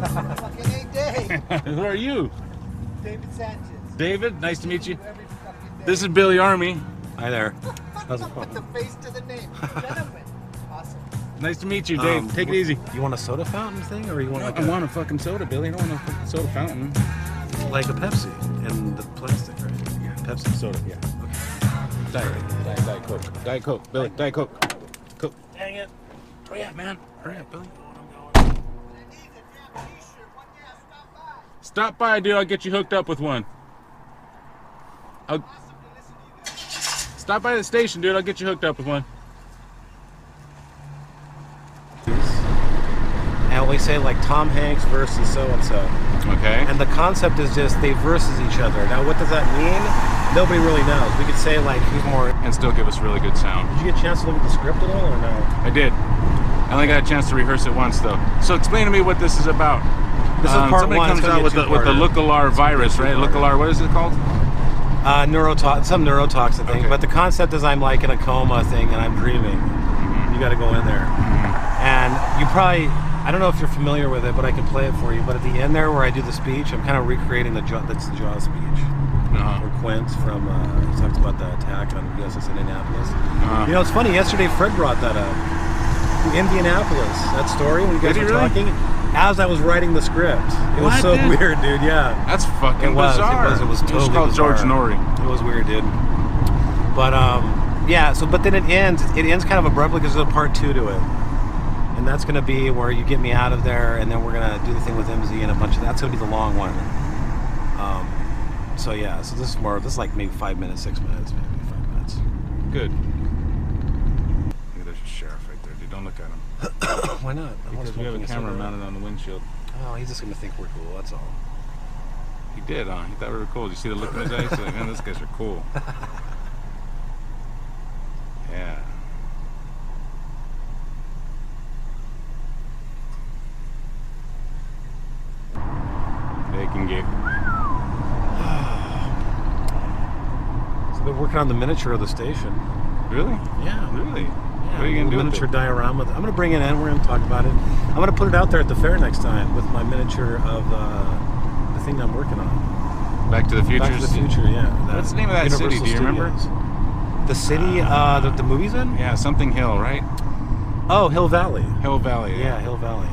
Fucking A Dave. Who are you? David Sanchez. David, nice to meet you. Every fucking day. This is Billy Army. Hi there. How's it Put going? the face to the name. Gentlemen. Awesome. Nice to meet you, Dave. Take it easy. You want a soda fountain thing, or you want like I want a fucking soda, Billy. I don't want a fucking soda fountain. like a Pepsi in the plastic, right? Yeah, Pepsi soda. Yeah. Okay. Diet Coke. Diet Coke, Billy. Diet Coke. Coke. Dang it. Hurry up, man. Hurry up, Billy. Stop by, dude. I'll get you hooked up with one. Stop by the station, dude. I'll get you hooked up with one. And we say like Tom Hanks versus so-and-so. Okay. And the concept is just they versus each other. Now, what does that mean? Nobody really knows. We could say like who's more... And still give us really good sound. Did you get a chance to look at the script at all, or no? I did. I only got a chance to rehearse it once, though. So explain to me what this is about. This is part somebody one. comes out with the Lucalar virus, right? Lucalar, what is it called? Some neurotoxin thing. Okay. But the concept is I'm like in a coma thing and I'm dreaming. You got to go in there. And you probably, I don't know if you're familiar with it, but I can play it for you. But at the end there where I do the speech, I'm kind of recreating that's the Jaws speech. Where Quint from, he talks about the attack on USS Indianapolis. You know, it's funny, yesterday Fred brought that up. Indianapolis, that story when you guys were talking, as I was writing the script. It was so weird, dude, yeah. That's fucking bizarre. It was totally called bizarre. George Norrie. It was weird, dude. But, yeah, but then it ends kind of abruptly because there's a part 2 to it. And that's going to be where you get me out of there, and then we're going to do the thing with MZ and a bunch of, that's going to be the long one. So yeah, so this is like maybe 5 minutes, 6 minutes, maybe 5 minutes. Good. Look, there's a sheriff right there, dude. Don't look at him. Why not? Because we have a camera mounted on the windshield. Oh, he's just going to think we're cool, that's all. He did, huh? He thought we were cool. Did you see the look in his eyes? He's like, man, those guys are cool. Yeah. They can get... So they're working on the miniature of the station. Really? Yeah. Really? Yeah, What are you going to do with miniature it? diorama. I'm going to bring it in. We're going to talk about it. I'm going to put it out there at the fair next time with my miniature of the thing I'm working on. Back to the Future? Back to the Future, yeah. What's the name of that city? Do you remember? The city the movie's in? Yeah, something Hill, right? Oh, Hill Valley. Hill Valley. Yeah, Hill Valley.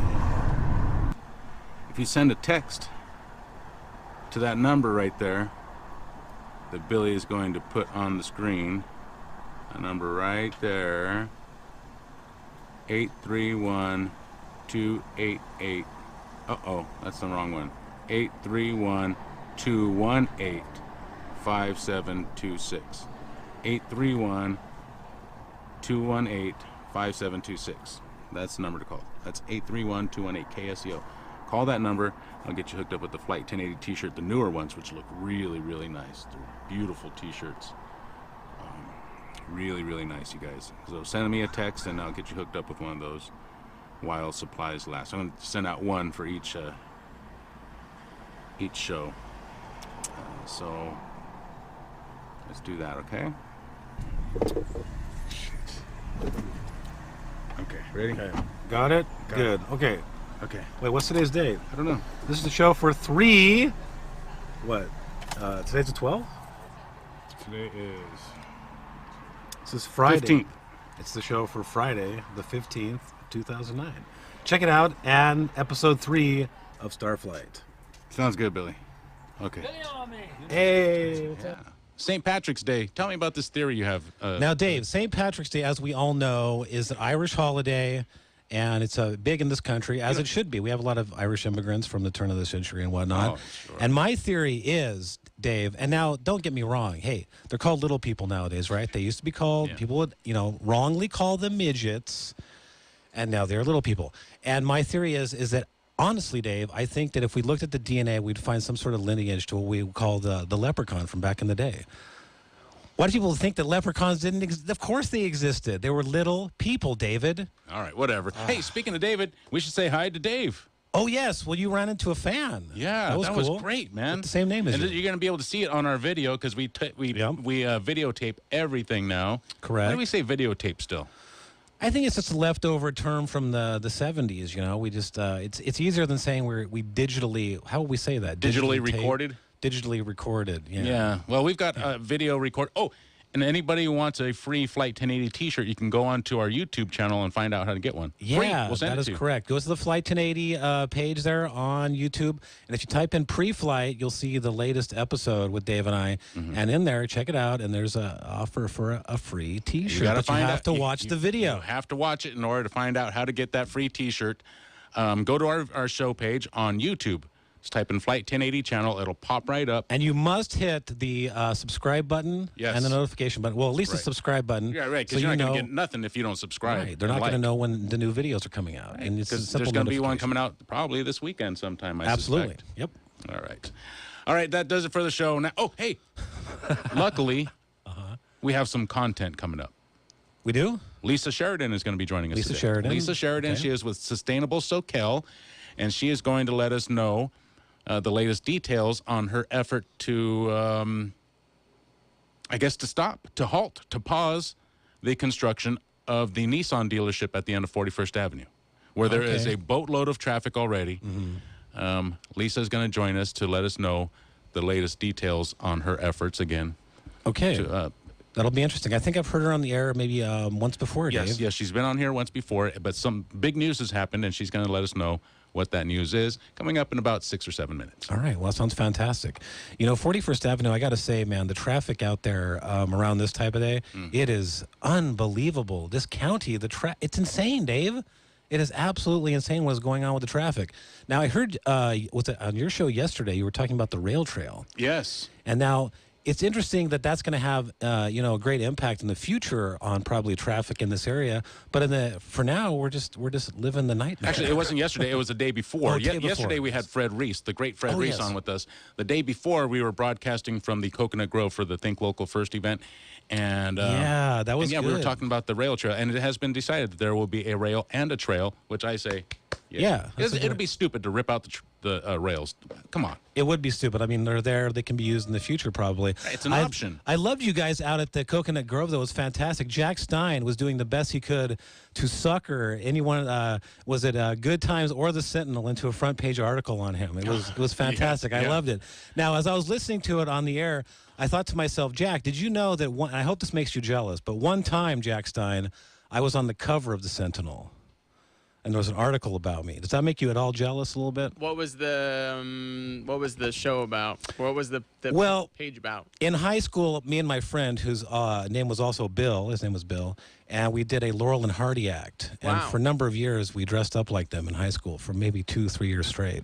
If you send a text to that number right there that Billy is going to put on the screen, a number right there, 831-288. Uh-oh, that's the wrong one. 831-218-5726. 831-218-5726. That's the number to call. That's 831-218-KSEO. Call that number. I'll get you hooked up with the Flight 1080 t-shirt, the newer ones, which look really, really nice. They're beautiful t-shirts. Really, really nice, you guys. So send me a text, and I'll get you hooked up with one of those while supplies last. I'm going to send out one for each show. So let's do that, okay? Shit. Okay, ready? Okay. Got it? Good. Okay. Okay. Wait, what's today's date? I don't know. This is the show for 3... What? Today's the 12th? Today is... This is Friday. 15th. It's the show for Friday, the 15th, 2009. Check it out, and episode 3 of Starflight. Sounds good, Billy. Okay. Hey! What's Yeah. St. Patrick's Day. Tell me about this theory you have. Now, Dave, St. Patrick's Day, as we all know, is an Irish holiday, and it's big in this country, as it should be. We have a lot of Irish immigrants from the turn of the century and whatnot. Oh, sure. And my theory is, Dave, and now don't get me wrong, hey, they're called little people nowadays, right? They used to be called, people would, wrongly call them midgets, and now they're little people. And my theory is that, honestly, Dave, I think that if we looked at the DNA, we'd find some sort of lineage to what we call the leprechaun from back in the day. Why do people think that leprechauns didn't exist? Of course they existed. They were little people, David. All right, whatever. Hey, speaking of David, we should say hi to Dave. Oh, yes. Well, you ran into a fan. Yeah, that was cool. great, man. With the same name as and you. You're going to be able to see it on our video because we videotape everything now. Correct. Why do we say videotape still? I think it's just a leftover term from the 70s. You know, we just it's easier than saying we digitally. How would we say that? Digitally recorded. Digitally recorded. Yeah. Yeah. Well, we've got a video record. Oh, and anybody who wants a free Flight 1080 T-shirt, you can go onto our YouTube channel and find out how to get one. Yeah, free. We'll send that it is to you. correct. Go to the Flight 1080 page there on YouTube, and if you type in pre-flight, you'll see the latest episode with Dave and I. And in there, check it out. And there's an offer for a free T-shirt. gotta But you have to watch the video. You have to watch it in order to find out how to get that free T-shirt. Go to our show page on YouTube. Just type in Flight 1080 channel. It'll pop right up. And you must hit the subscribe button and the notification button. Well, at least the subscribe button. Yeah, right, because you're not going to get nothing if you don't subscribe. Right, they're not going to know when the new videos are coming out. Right. And it's Because a simple there's going to be one notification. coming out probably this weekend sometime, I Absolutely. suspect. Yep. All right, that does it for the show. Now, oh, hey, luckily, we have some content coming up. We do? Lisa Sheridan is going to be joining us Lisa today. Sheridan? Lisa Sheridan, Okay. she is with Sustainable Soquel, and she is going to let us know the latest details on her effort to, I guess, to halt, to pause the construction of the Nissan dealership at the end of 41st Avenue, where there is a boatload of traffic already. Lisa is going to join us to let us know the latest details on her efforts again. Okay. To, That'll be interesting. I think I've heard her on the air maybe once before, Dave. Yes, she's been on here once before, but some big news has happened, and she's going to let us know what that news is, coming up in about 6 or 7 minutes. All right. Well, that sounds fantastic. You know, 41st Avenue, I got to say, man, the traffic out there around this type of day, it is unbelievable. This county, it's insane, Dave. It is absolutely insane what's going on with the traffic. Now, I heard on your show yesterday, you were talking about the rail trail. Yes. And now it's interesting that that's going to have, a great impact in the future on probably traffic in this area. But for now, we're just living the nightmare. Actually, it wasn't yesterday. It was the day before. Oh, day before. Yesterday, we had Fred Reese, the great Fred Reese, yes. on with us. The day before, we were broadcasting from the Coconut Grove for the Think Local First event. And yeah, that was we good. were talking about the rail trail. And it has been decided that there will be a rail and a trail, which I say, it'll be stupid to rip out the rails. Come on. It would be stupid. I mean, they're there. They can be used in the future, probably. It's an option. I loved you guys out at the Coconut Grove. That was fantastic. Jack Stein was doing the best he could to sucker anyone. Was it Good Times or the Sentinel into a front page article on him? It was fantastic. I loved it. Now, as I was listening to it on the air, I thought to myself, Jack, did you know that I hope this makes you jealous, but one time, Jack Stein, I was on the cover of the Sentinel. And there was an article about me. Does that make you at all jealous a little bit? What was the show about? What was the page about? In high school, me and my friend, whose name was also Bill, his name was Bill, and we did a Laurel and Hardy act. And Wow. for a number of years, we dressed up like them in high school for maybe 2-3 years straight.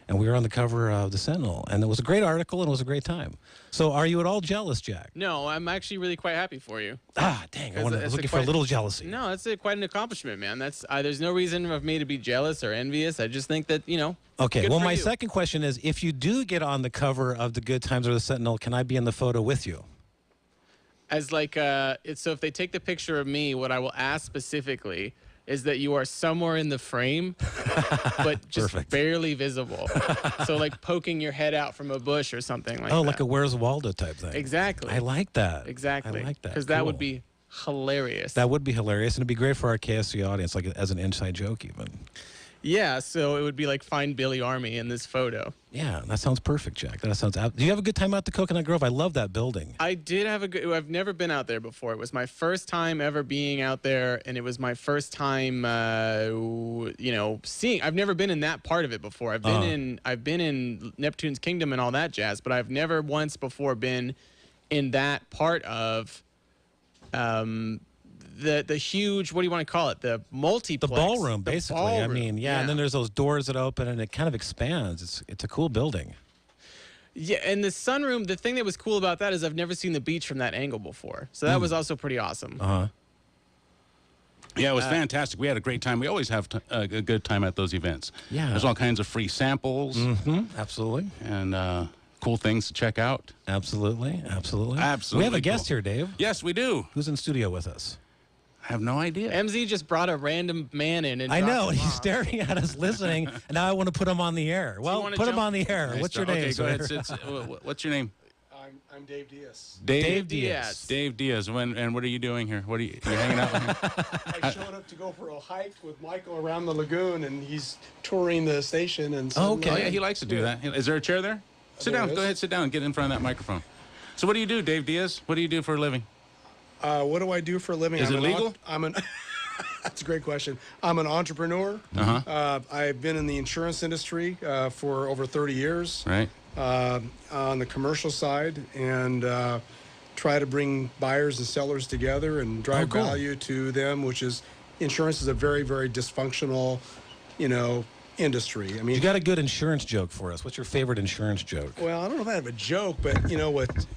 And we were on the cover of the Sentinel. And it was a great article, and it was a great time. So are you at all jealous, Jack? No, I'm actually really quite happy for you. Ah, dang. I was looking for a little jealousy. No, that's quite an accomplishment, man. There's no reason for me to be jealous or envious. I just think that, Okay, good well, for my you. second question is, if you do get on the cover of the Good Times or the Sentinel, can I be in the photo with you? As so if they take the picture of me, what I will ask specifically is that you are somewhere in the frame, but just Perfect. barely visible. So like poking your head out from a bush or something like that. Oh, like a Where's Waldo type thing. Exactly. I like that. Exactly. I like that. Because that would Cool. be hilarious. That would be hilarious, and it'd be great for our KSC audience, like as an inside joke even. Yeah, so it would be like Find Billy Army in this photo. Yeah, that sounds perfect, Jack. That sounds. Do you have a good time out the Coconut Grove? I love that building. I did have I've never been out there before. It was my first time ever being out there, and it was my first time, seeing. I've never been in that part of it before. I've been in Neptune's Kingdom and all that jazz, but I've never once before been in that part of, the huge, what do you want to call it? The multiplex. The ballroom, basically. I ballroom, mean, yeah, and then there's those doors that open, and it kind of expands. It's a cool building. Yeah, and the sunroom, the thing that was cool about that is I've never seen the beach from that angle before. So that was also pretty awesome. Uh-huh. Yeah, it was fantastic. We had a great time. We always have a good time at those events. Yeah. There's all kinds of free samples Absolutely. and cool things to check out. Absolutely. Absolutely We have a guest cool. here, Dave. Yes, we do. Who's in studio with us? I have no idea. MZ just brought a random man in and I dropped know, him and he's off. staring at us listening, and now I want to put him on the air. Well, wanna put him jump? on the air. Nice What's your job. name, Okay, go sir? ahead. What's your name? I'm Dave Diaz. Dave Diaz. Dave Diaz. And what are you doing here? What are you hanging out with him? I showed up to go for a hike with Michael around the lagoon, and he's touring the station. And Oh, okay. Oh, yeah, he likes to do that. Is there a chair there? Sit There down. is. Go ahead, sit down. Get in front of that microphone. So what do you do, Dave Diaz? What do you do for a living? What do I do for a living? Is it legal? That's a great question. I'm an entrepreneur. I've been in the insurance industry for over 30 years. Right. On the commercial side, and try to bring buyers and sellers together and drive cool. value to them, which is insurance is a very, very dysfunctional, industry. I mean, You got a good insurance joke for us. What's your favorite insurance joke? well, I don't know if I have a joke, but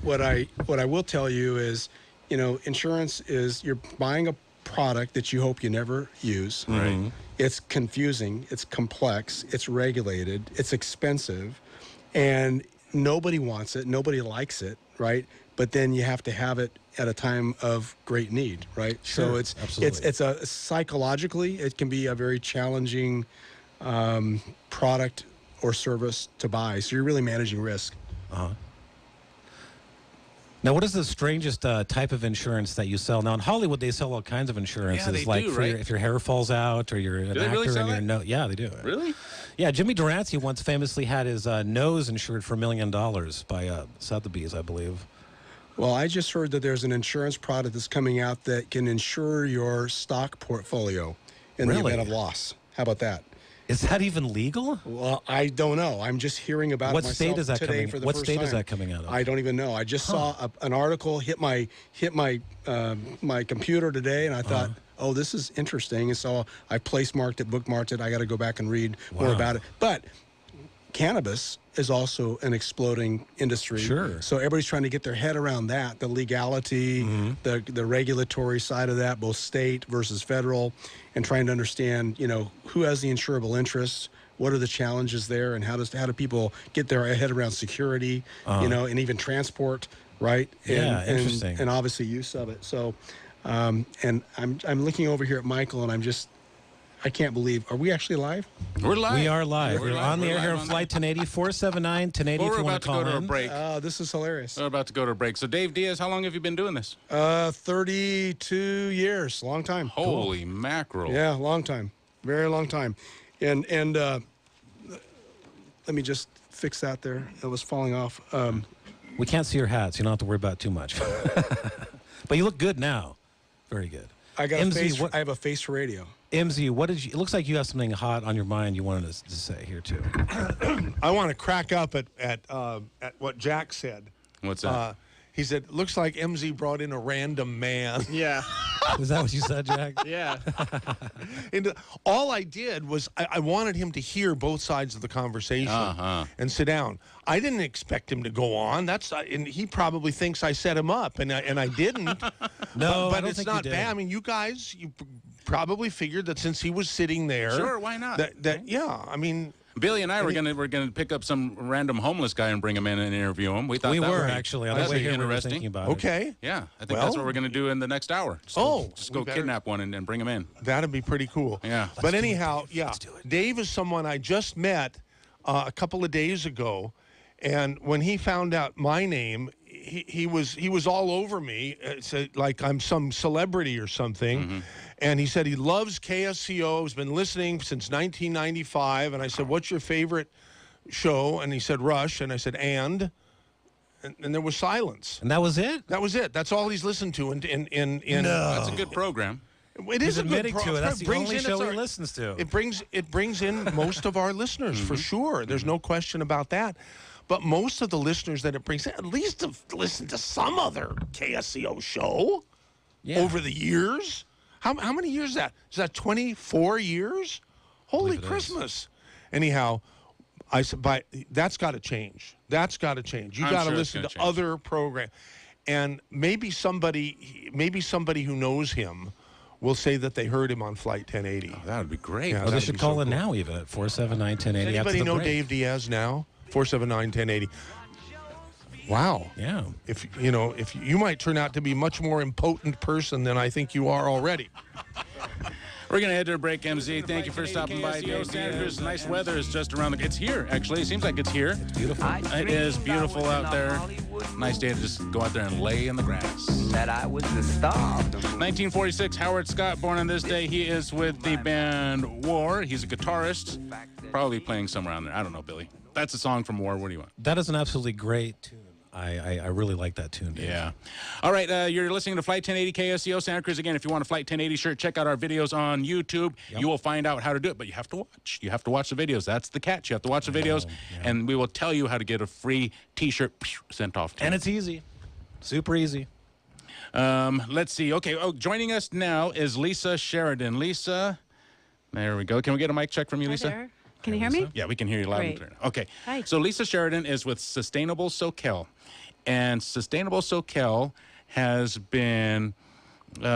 what I will tell you is, insurance is you're buying a product that you hope you never use. Right. It's confusing, it's complex, it's regulated, it's expensive, and nobody wants it, nobody likes it, right? But then you have to have it at a time of great need, right? So Sure, it's absolutely. it's a psychologically it can be a very challenging product or service to buy. So you're really managing risk. Now, what is the strangest type of insurance that you sell? Now, in Hollywood, they sell all kinds of insurances, they like do, for right? if your hair falls out or you're an they actor really sell and you're that? yeah, they do. Really? Yeah, Jimmy Durante once famously had his nose insured for $1 million by Sotheby's, I believe. Well, I just heard that there's an insurance product that's coming out that can insure your stock portfolio in the Really? event of loss. How about that? Is that even legal? Well, I don't know. I'm just hearing about What it myself state is that today coming? for the What first state is time. that coming out of? I don't even know. I just saw an article hit my my computer today, and I thought, oh, this is interesting. And so I marked it, bookmarked it. I got to go back and read more Wow. about it. But cannabis is also an exploding industry. Sure. So everybody's trying to get their head around that, the legality, the regulatory side of that, both state versus federal, and trying to understand, who has the insurable interests, what are the challenges there, and how do people get their head around security, and even transport, right? Yeah, and, interesting. And obviously use of it. So, and I'm looking over here at Michael, and I can't believe, are we actually live? We're live. We are live. Yeah, We're on the We're air here live on on Flight 1080, 479 1080 Well, if we're you want about to to call go to a in. break. This is hilarious. We're about to go to a break. So, Dave Diaz, how long have you been doing this? 32 years, long time. Holy mackerel. Yeah, long time, very long time. And let me just fix that there. It was falling off. We can't see your hats. You don't have to worry about it too much. But you look good now. Very good. I got MZ, a face. what- I have a face for radio. MZ, what did you? It looks like you have something hot on your mind you wanted us to say here too. I want to crack up at what Jack said. What's that? He said, "Looks like MZ brought in a random man." Yeah. Was that what you said, Jack? Yeah. And all I did was I wanted him to hear both sides of the conversation and sit down. I didn't expect him to go on. And he probably thinks I set him up, and I didn't. No, I but don't it's think not you did. bad. I mean, you guys, you probably figured that since he was sitting there, Sure, why not? Yeah, I mean. Billy and I were gonna pick up some random homeless guy and bring him in and interview him. We thought We that were would be- actually on the that'd way be here. We were interesting. thinking about it. Okay. Yeah, I think Well- that's what we're gonna do in the next hour. Just go we better- kidnap one and bring him in. That'd be pretty cool. Yeah. But anyhow, yeah. Let's do it. Dave is someone I just met a couple of days ago, and when he found out my name, he was all over me, said like I'm some celebrity or something. And he said he loves KSCO. He's been listening since 1995. And I said, "What's your favorite show?" And he said, "Rush." And I said, and there was silence. And that was it? That was it. That's all he's listened to. In That's a good program. It is He's a good admitting to it. That's the brings only in- show it's he listens to. It brings in most of our listeners for sure. There's no question about that. But most of the listeners that it brings in, at least have listened to some other KSCO show over the years. How many years is that? Is that 24 years? Holy believe it is. Christmas. Anyhow, I said, that's got to change. That's got to change. You I'm got to sure it's listen gonna to change. other programs. And maybe somebody who knows him will say that they heard him on Flight 1080. That would be great. Yeah, Oh, they that'd should be call so in cool. now even at 479 1080 Does after anybody the know break. Dave Diaz now? 479-1080. Wow. Yeah. If you might turn out to be a much more impotent person than I think you are already. We're going to head to a break, MZ. Thank you for stopping by. Santa Cruz, nice weather is just around the... It's here, actually. It seems like it's here. It's beautiful. It is beautiful out there. Nice day to just go out there and lay in the grass. That I was the star of the movie. 1946, Howard Scott, born on this day. He is with the band War. He's a guitarist. Probably playing somewhere around there. I don't know, Billy. That's a song from War. What do you want? That is an absolutely great tune. I really like that tune, Dave. Yeah. All right, you're listening to Flight 1080 KSCO Santa Cruz. Again, if you want a Flight 1080 shirt, check out our videos on YouTube. Yep. You will find out how to do it, but you have to watch. You have to watch the videos. That's the catch. You have to watch the videos, and we will tell you how to get a free T-shirt sent off to you. And it's easy. Super easy. Let's see. Okay, joining us now is Lisa Sheridan. Lisa, there we go. Can we get a mic check from you, Lisa? Hi there. Can you hear me? Yeah, we can hear you loud and Great. clear. Okay. Hi. So Lisa Sheridan is with Sustainable Soquel. And Sustainable Soquel has been, they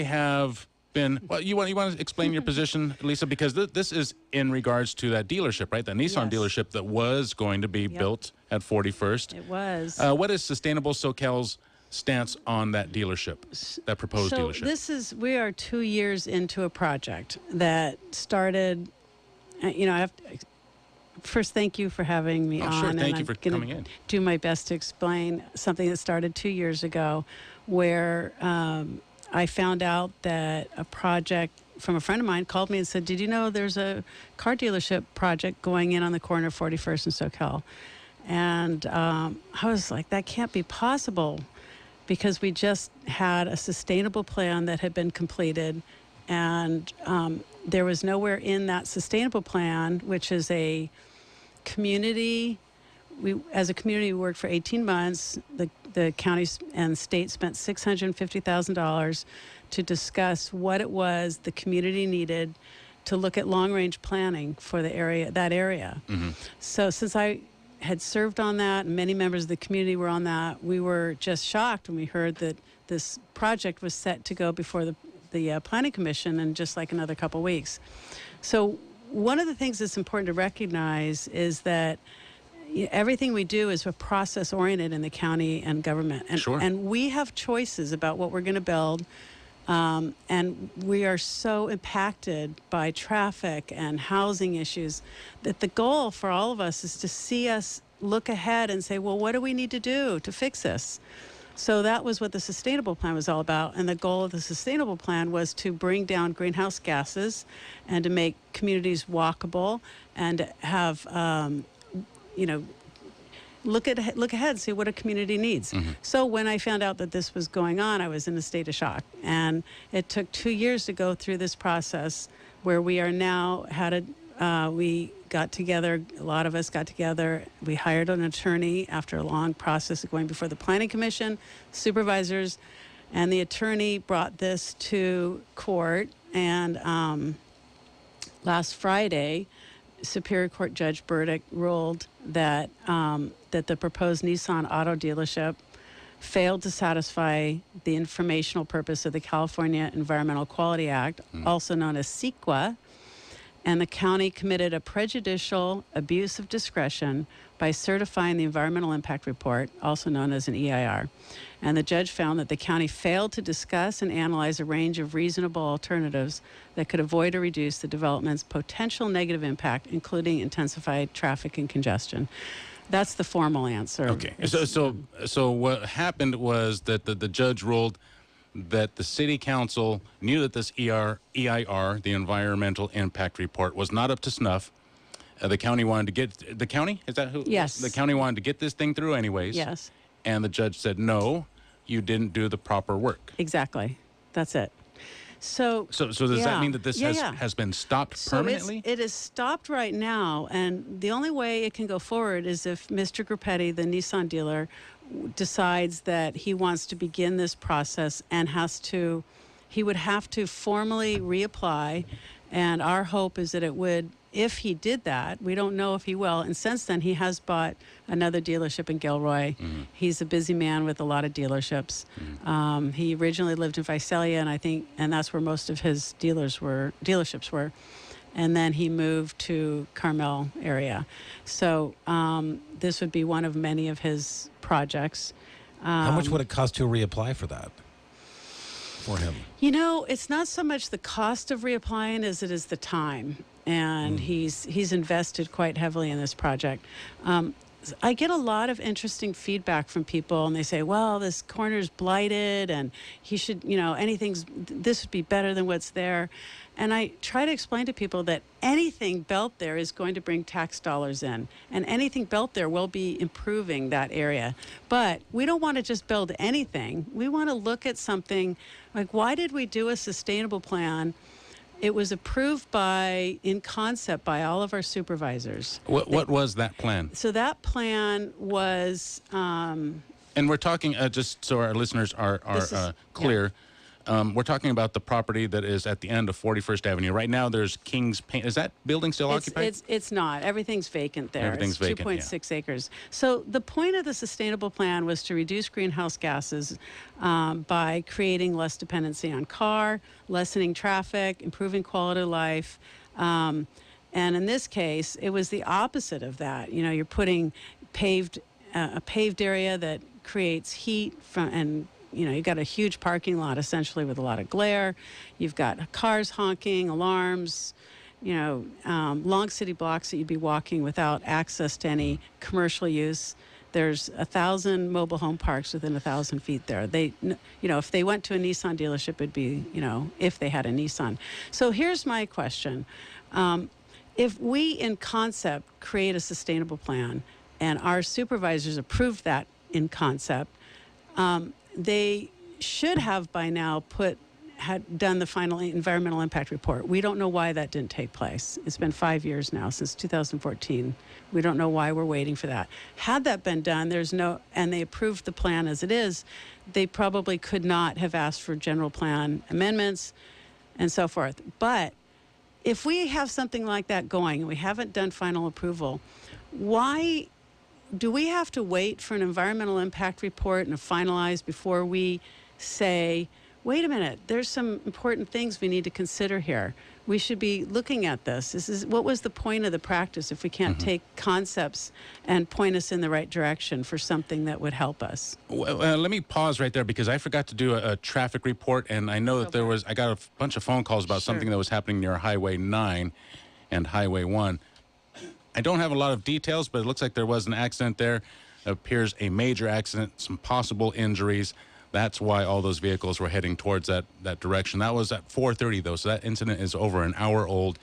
have been, well, you want to explain your position, Lisa? Because this is in regards to that dealership, right? The Nissan Yes. dealership that was going to be built at 41st. It was. What is Sustainable Soquel's stance on that delership, that proposed dealership? We are 2 years into a project that started, I have to, first, thank you for having me on. Sure. Thank you I'm for gonna coming in. do my best to explain something that started 2 years ago where I found out that a project from a friend of mine called me and said, did you know there's a car dealership project going in on the corner of 41st and Soquel? And I was like, that can't be possible, because we just had a sustainable plan that had been completed, and there was nowhere in that sustainable plan, which is a community. As a community, we worked for 18 months. The county and state spent $650,000 to discuss what it was the community needed to look at long-range planning for the area, that area. Mm-hmm. So since I had served on that, and many members of the community were on that, we were just shocked when we heard that this project was set to go before the Planning Commission in just like another couple weeks. So one of the things that's important to recognize is that everything we do is process oriented in the county and government, and Sure. and we have choices about what we're going to build. And we are so impacted by traffic and housing issues that the goal for all of us is to see us look ahead and say, well, what do we need to do to fix this? So that was what the Sustainable Plan was all about. And the goal of the Sustainable Plan was to bring down greenhouse gases and to make communities walkable and to have, look ahead and see what a community needs. Mm-hmm. So when I found out that this was going on, I was in a state of shock. And it took 2 years to go through this process, where we are now we got together, a lot of us got together. We hired an attorney after a long process of going before the Planning Commission, supervisors, and the attorney brought this to court. And last Friday, Superior Court Judge Burdick ruled that that the proposed Nissan auto dealership failed to satisfy the informational purpose of the California Environmental Quality Act, also known as CEQA, and the county committed a prejudicial abuse of discretion by certifying the environmental impact report, also known as an EIR. And the judge found that the county failed to discuss and analyze a range of reasonable alternatives that could avoid or reduce the development's potential negative impact, including intensified traffic and congestion. That's the formal answer. Okay. So what happened was that the judge ruled that the city council knew that this EIR, the environmental impact report, was not up to snuff. The county wanted to get the county. Is that who? Yes. The county wanted to get this thing through anyways. Yes. And the judge said, no, you didn't do the proper work. Exactly. That's it. So does that mean that this has been stopped permanently? It is stopped right now, and the only way it can go forward is if Mr. Grupetti, the Nissan dealer, decides that he wants to begin this process and he would have to formally reapply. And our hope is that it would, if he did that, we don't know if he will. And since then, he has bought another dealership in Gilroy. Mm-hmm. He's a busy man with a lot of dealerships. Mm-hmm. He originally lived in Visalia, and that's where most of his dealerships were. And then he moved to Carmel area. So this would be one of many of his projects. How much would it cost to reapply for that? for him? You know, it's not so much the cost of reapplying as it is the time. And he's invested quite heavily in this project. I get a lot of interesting feedback from people, and they say, well, this corner's blighted and he should, this would be better than what's there. And I try to explain to people that anything built there is going to bring tax dollars in, and anything built there will be improving that area. But we don't want to just build anything. We want to look at something like, why did we do a sustainable plan? It was approved in concept by all of our supervisors. What was that plan? So that plan was... and we're talking, just so our listeners are clear, we're talking about the property that is at the end of 41st Avenue. Right now there's King's Paint. Is that building still occupied? It's not. Everything's vacant there. Everything's vacant, 2.6 acres. So the point of the sustainable plan was to reduce greenhouse gases by creating less dependency on car, lessening traffic, improving quality of life. And in this case, it was the opposite of that. You're putting a paved area that creates heat and you've got a huge parking lot essentially with a lot of glare. You've got cars honking, alarms, long city blocks that you'd be walking without access to any commercial use. There's 1,000 mobile home parks within 1,000 feet there. If they went to a Nissan dealership, it'd be, if they had a Nissan. So here's my question. If we in concept create a sustainable plan and our supervisors approve that in concept, they should have by now had done the final environmental impact report. We don't know why that didn't take place. It's been 5 years now, since 2014. We don't know why we're waiting for that. Had that been done, and they approved the plan as it is, they probably could not have asked for general plan amendments and so forth. But if we have something like that going and we haven't done final approval, why do we have to wait for an environmental impact report and a finalized before we say, wait a minute, there's some important things we need to consider here. We should be looking at this. What was the point of the practice if we can't take concepts and point us in the right direction for something that would help us? Well, let me pause right there because I forgot to do a traffic report, and I know that I got a bunch of phone calls about something that was happening near Highway 9 and Highway 1. I don't have a lot of details, but it looks like there was an accident there. It appears a major accident, some possible injuries. That's why all those vehicles were heading towards that direction. That was at 4:30, though, so that incident is over an hour old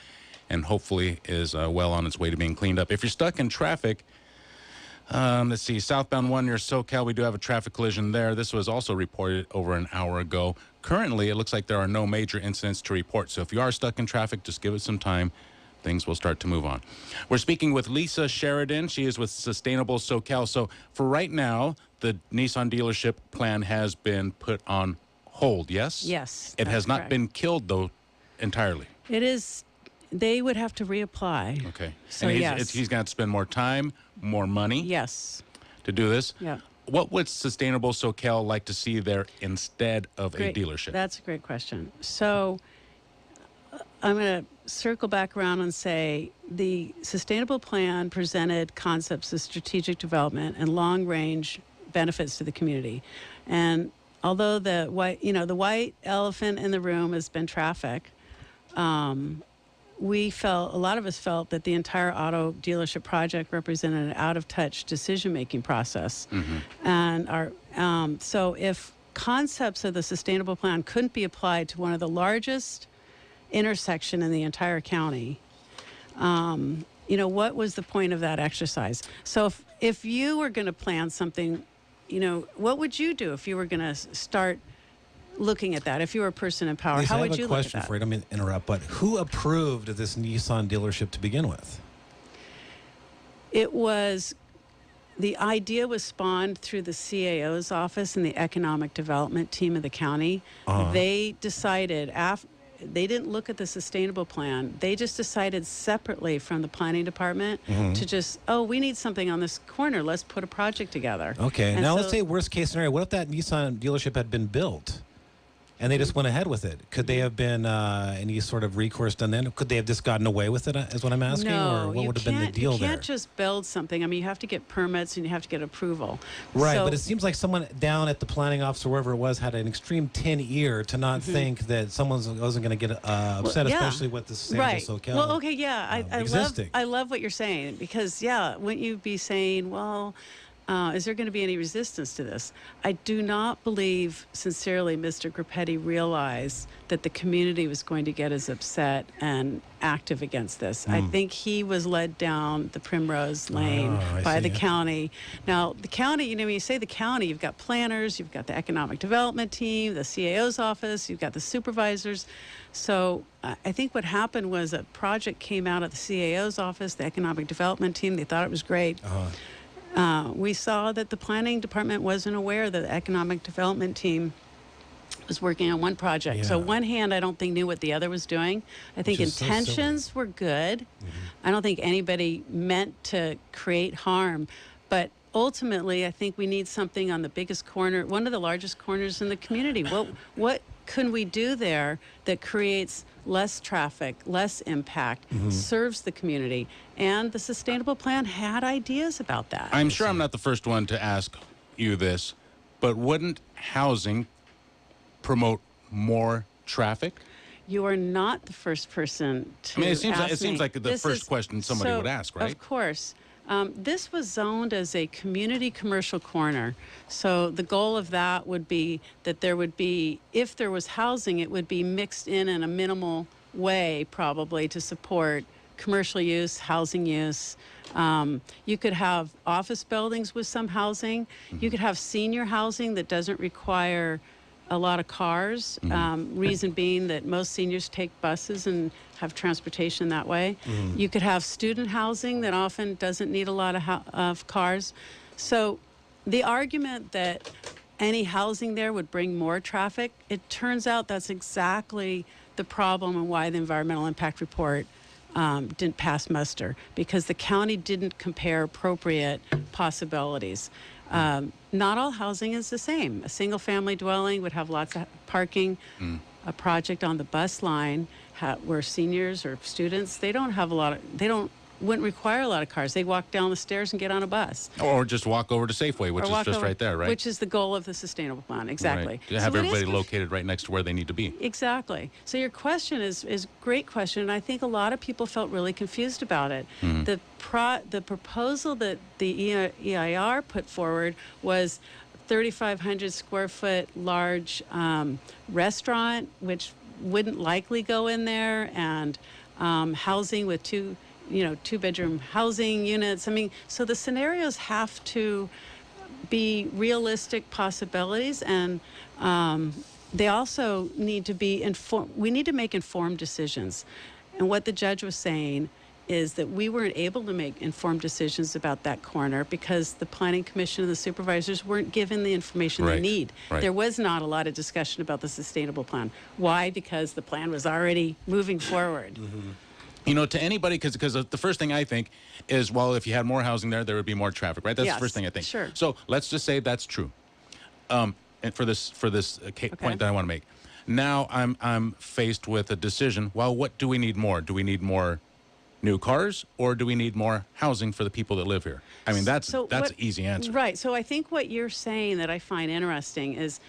and hopefully is well on its way to being cleaned up. If you're stuck in traffic, let's see, southbound 1 near Soquel, we do have a traffic collision there. This was also reported over an hour ago. Currently, it looks like there are no major incidents to report, so if you are stuck in traffic, just give it some time. Things will start to move on. We're speaking with Lisa Sheridan. She is with Sustainable Soquel. So for right now, the Nissan dealership plan has been put on hold, yes? Yes. It has not correct. been killed, though, entirely. It is. They would have to reapply. Okay. So and yes. he's got to spend more time, more money Yes. to do this. Yeah. What would Sustainable Soquel like to see there instead of a dealership? That's a great question. So I'm going to circle back around and say the sustainable plan presented concepts of strategic development and long-range benefits to the community. And although the white elephant in the room has been traffic, a lot of us felt that the entire auto dealership project represented an out-of-touch decision-making process. And so if concepts of the sustainable plan couldn't be applied to one of the largest intersection in the entire county, what was the point of that exercise? So if you were going to plan something, what would you do if you were going to start looking at that? If you were a person in power, Lisa, how would you look at that? I have a question for you. I don't mean to interrupt, but who approved this Nissan dealership to begin with? The idea was spawned through the CAO's office and the economic development team of the county. They decided they didn't look at the sustainable plan. They just decided separately from the planning department to just, we need something on this corner. Let's put a project together. Okay. And now let's say worst case scenario. What if that Nissan dealership had been built? and they just went ahead with it. Could they have been any sort of recourse done then? Could they have just gotten away with it, is what I'm asking? No, or what would have been the deal you there? can't just build something. I mean, you have to get permits and you have to get approval. Right, So- but it seems like someone down at the planning office or wherever it was had an extreme tin ear to not think that someone wasn't going to get upset, yeah. especially with the Sustainable Right. Soquel. Well, okay, yeah, existing. I love what you're saying because, yeah, wouldn't you be saying, well, is there going to be any resistance to this? I do not believe, sincerely, Mr. Grappetti realized that the community was going to get as upset and active against this. I think he was led down the primrose lane I by see. the county. Now, the county, you know, when you say the county, you've got planners, you've got the economic development team, the CAO's office, you've got the supervisors. So I think what happened was a project came out of the CAO's office, the economic development team. They thought it was great. We saw that the planning department wasn't aware that the economic development team was working on one project. So Yeah. one hand, I don't think knew what the other was doing. I think is so silly. intentions were good. I don't think anybody meant to create harm. But ultimately, I think we need something on the biggest corner, one of the largest corners in the community. What can we do there that creates less traffic, less impact, serves the community? And the sustainable plan had ideas about that. I'm sure I'm not the first one to ask you this, but wouldn't housing promote more traffic? You are not the first person to I mean, it seems ask like me. the This first is- question somebody so, would ask, right? Of course. This was zoned as a community commercial corner. So the goal of that would be that there would be, if there was housing, it would be mixed in a minimal way, probably, to support commercial use, housing use. You could have office buildings with some housing. You could have senior housing that doesn't require a lot of cars. Reason being that most seniors take buses and have transportation that way. You could have student housing that often doesn't need a lot of cars. So the argument that any housing there would bring more traffic, it turns out that's exactly the problem and why the environmental impact report didn't pass muster, because the county didn't compare appropriate possibilities. Not all housing is the same. A single family dwelling would have lots of parking. A project on the bus line where seniors or students, they wouldn't require a lot of cars. They walk down the stairs and get on a bus. Or just walk over to Safeway, which Or is walk just over- right there, right? Which is the goal of the sustainable plan, exactly. Right. To have So it is everybody conf- located right next to where they need to be. Exactly. So your question is a great question, and I think a lot of people felt really confused about it. The proposal that the EIR put forward was 3,500 square foot large restaurant, which wouldn't likely go in there, and housing with two-bedroom housing units. I mean, so the scenarios have to be realistic possibilities, and they also need to be informed. We need to make informed decisions. And what the judge was saying is that we weren't able to make informed decisions about that corner because the Planning Commission and the supervisors weren't given the information they Right, need. right. There was not a lot of discussion about the sustainable plan. Why? Because the plan was already moving forward. You know, to anybody, because the first thing I think is, well, if you had more housing there, there would be more traffic, right? That's Yes, the first thing I think. sure. So let's just say that's true. And for this point that I want to make, now I'm faced with a decision. Well, what do we need more? Do we need more new cars, or do we need more housing for the people that live here? I mean, that's an easy answer. Right. So I think what you're saying that I find interesting is,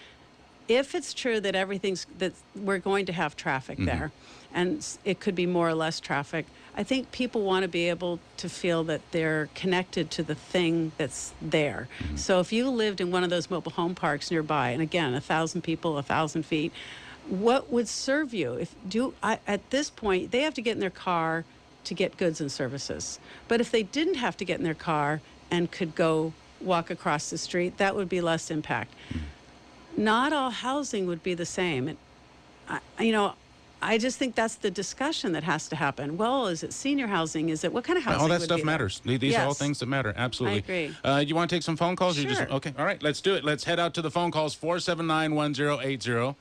if it's true that that we're going to have traffic there, and it could be more or less traffic, I think people want to be able to feel that they're connected to the thing that's there. So if you lived in one of those mobile home parks nearby, and again, 1,000 people, 1,000 feet, what would serve you? At this point, they have to get in their car to get goods and services. But if they didn't have to get in their car and could go walk across the street, that would be less impact. Not all housing would be the same. And I just think that's the discussion that has to happen. Well, is it senior housing? Is it what kind of housing? All that would stuff be there? matters. These are all Yes. things that matter. Absolutely. I agree. You want to take some phone calls? Or you Sure. okay. All right. Let's do it. Let's head out to the phone calls. 479-1080,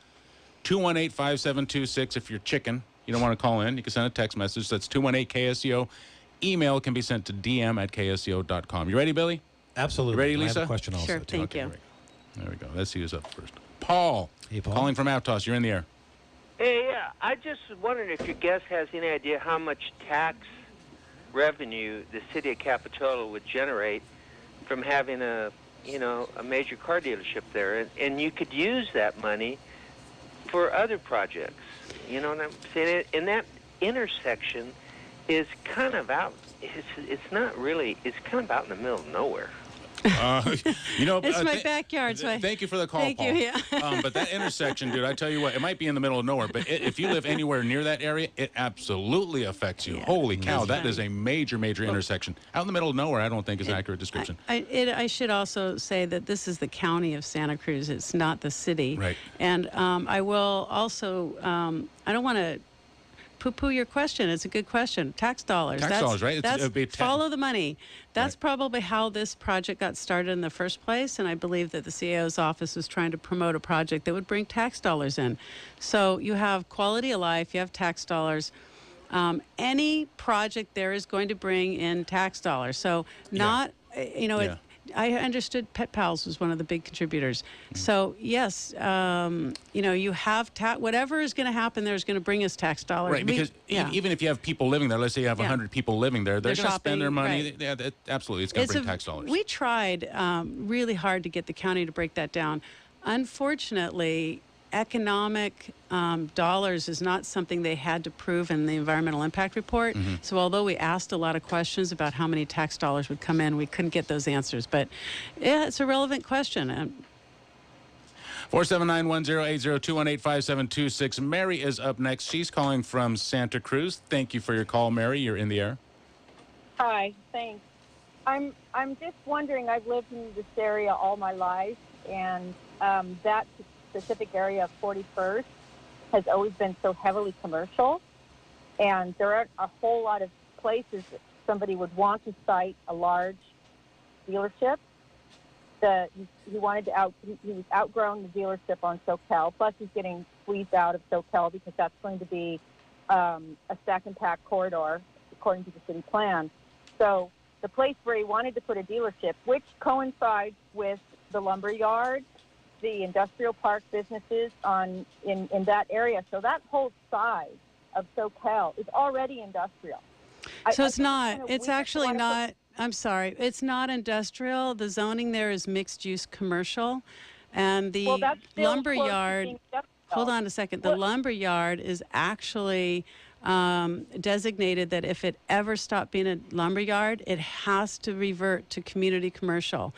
218-5726. If you're chicken, you don't want to call in, you can send a text message. That's 218-KSEO. Email can be sent to dm@kseo.com. You ready, Billy? Absolutely. You ready, I have Lisa? a question also. Sure, too. thank you. There we go. Let's see who's up first. Paul. Hey, Paul. Calling from Aptos. You're in the air. Hey, yeah. I just wondered if your guest has any idea how much tax revenue the city of Capitola would generate from having a major car dealership there, and you could use that money for other projects. You know what I'm saying? And that intersection is kind of out. It's not really. It's kind of out in the middle of nowhere. It's my backyard. So thank you for the call, thank Paul. you. Yeah. But that intersection, dude, I tell you what, it might be in the middle of nowhere, but if you live anywhere near that area, it absolutely affects you. Yeah. Holy cow, that funny. is a major intersection. Out in the middle of nowhere, I don't think is an accurate description. I should also say that this is the county of Santa Cruz. It's not the city. Right. And I will also, I don't want to poo-poo your question. It's a good question. Tax dollars. Tax dollars, right? Follow the money. That's probably how this project got started in the first place, and I believe that the CAO's office was trying to promote a project that would bring tax dollars in. So you have quality of life, you have tax dollars. Any project there is going to bring in tax dollars. So I understood Pet Pals was one of the big contributors. So yes, you have whatever is going to happen there is going to bring us tax dollars. Right, because even if you have people living there, let's say you have 100 people living there, they're going to spend their money. Right. Yeah, absolutely, it's going to bring tax dollars. We tried really hard to get the county to break that down. Unfortunately, economic dollars is not something they had to prove in the environmental impact report. So although we asked a lot of questions about how many tax dollars would come in, we couldn't get those answers. But yeah, it's a relevant question. 479-1080-218-5726. Mary is up next. She's calling from Santa Cruz. Thank you for your call, Mary. You're in the air. Hi, thanks. I'm just wondering, I've lived in this area all my life, and that specific area of 41st has always been so heavily commercial, and there aren't a whole lot of places that somebody would want to site a large dealership. He was outgrown the dealership on Soquel, plus he's getting squeezed out of Soquel because that's going to be a stack and pack corridor according to the city plan. So the place where he wanted to put a dealership, which coincides with the lumber yard, the industrial park businesses in that area. So that whole side of Soquel is already industrial. So it's not. It's actually not. I'm sorry. It's not industrial. The zoning there is mixed use commercial, and the lumber yard. Hold on a second. The lumber yard is actually designated that if it ever stopped being a lumber yard, it has to revert to community commercial.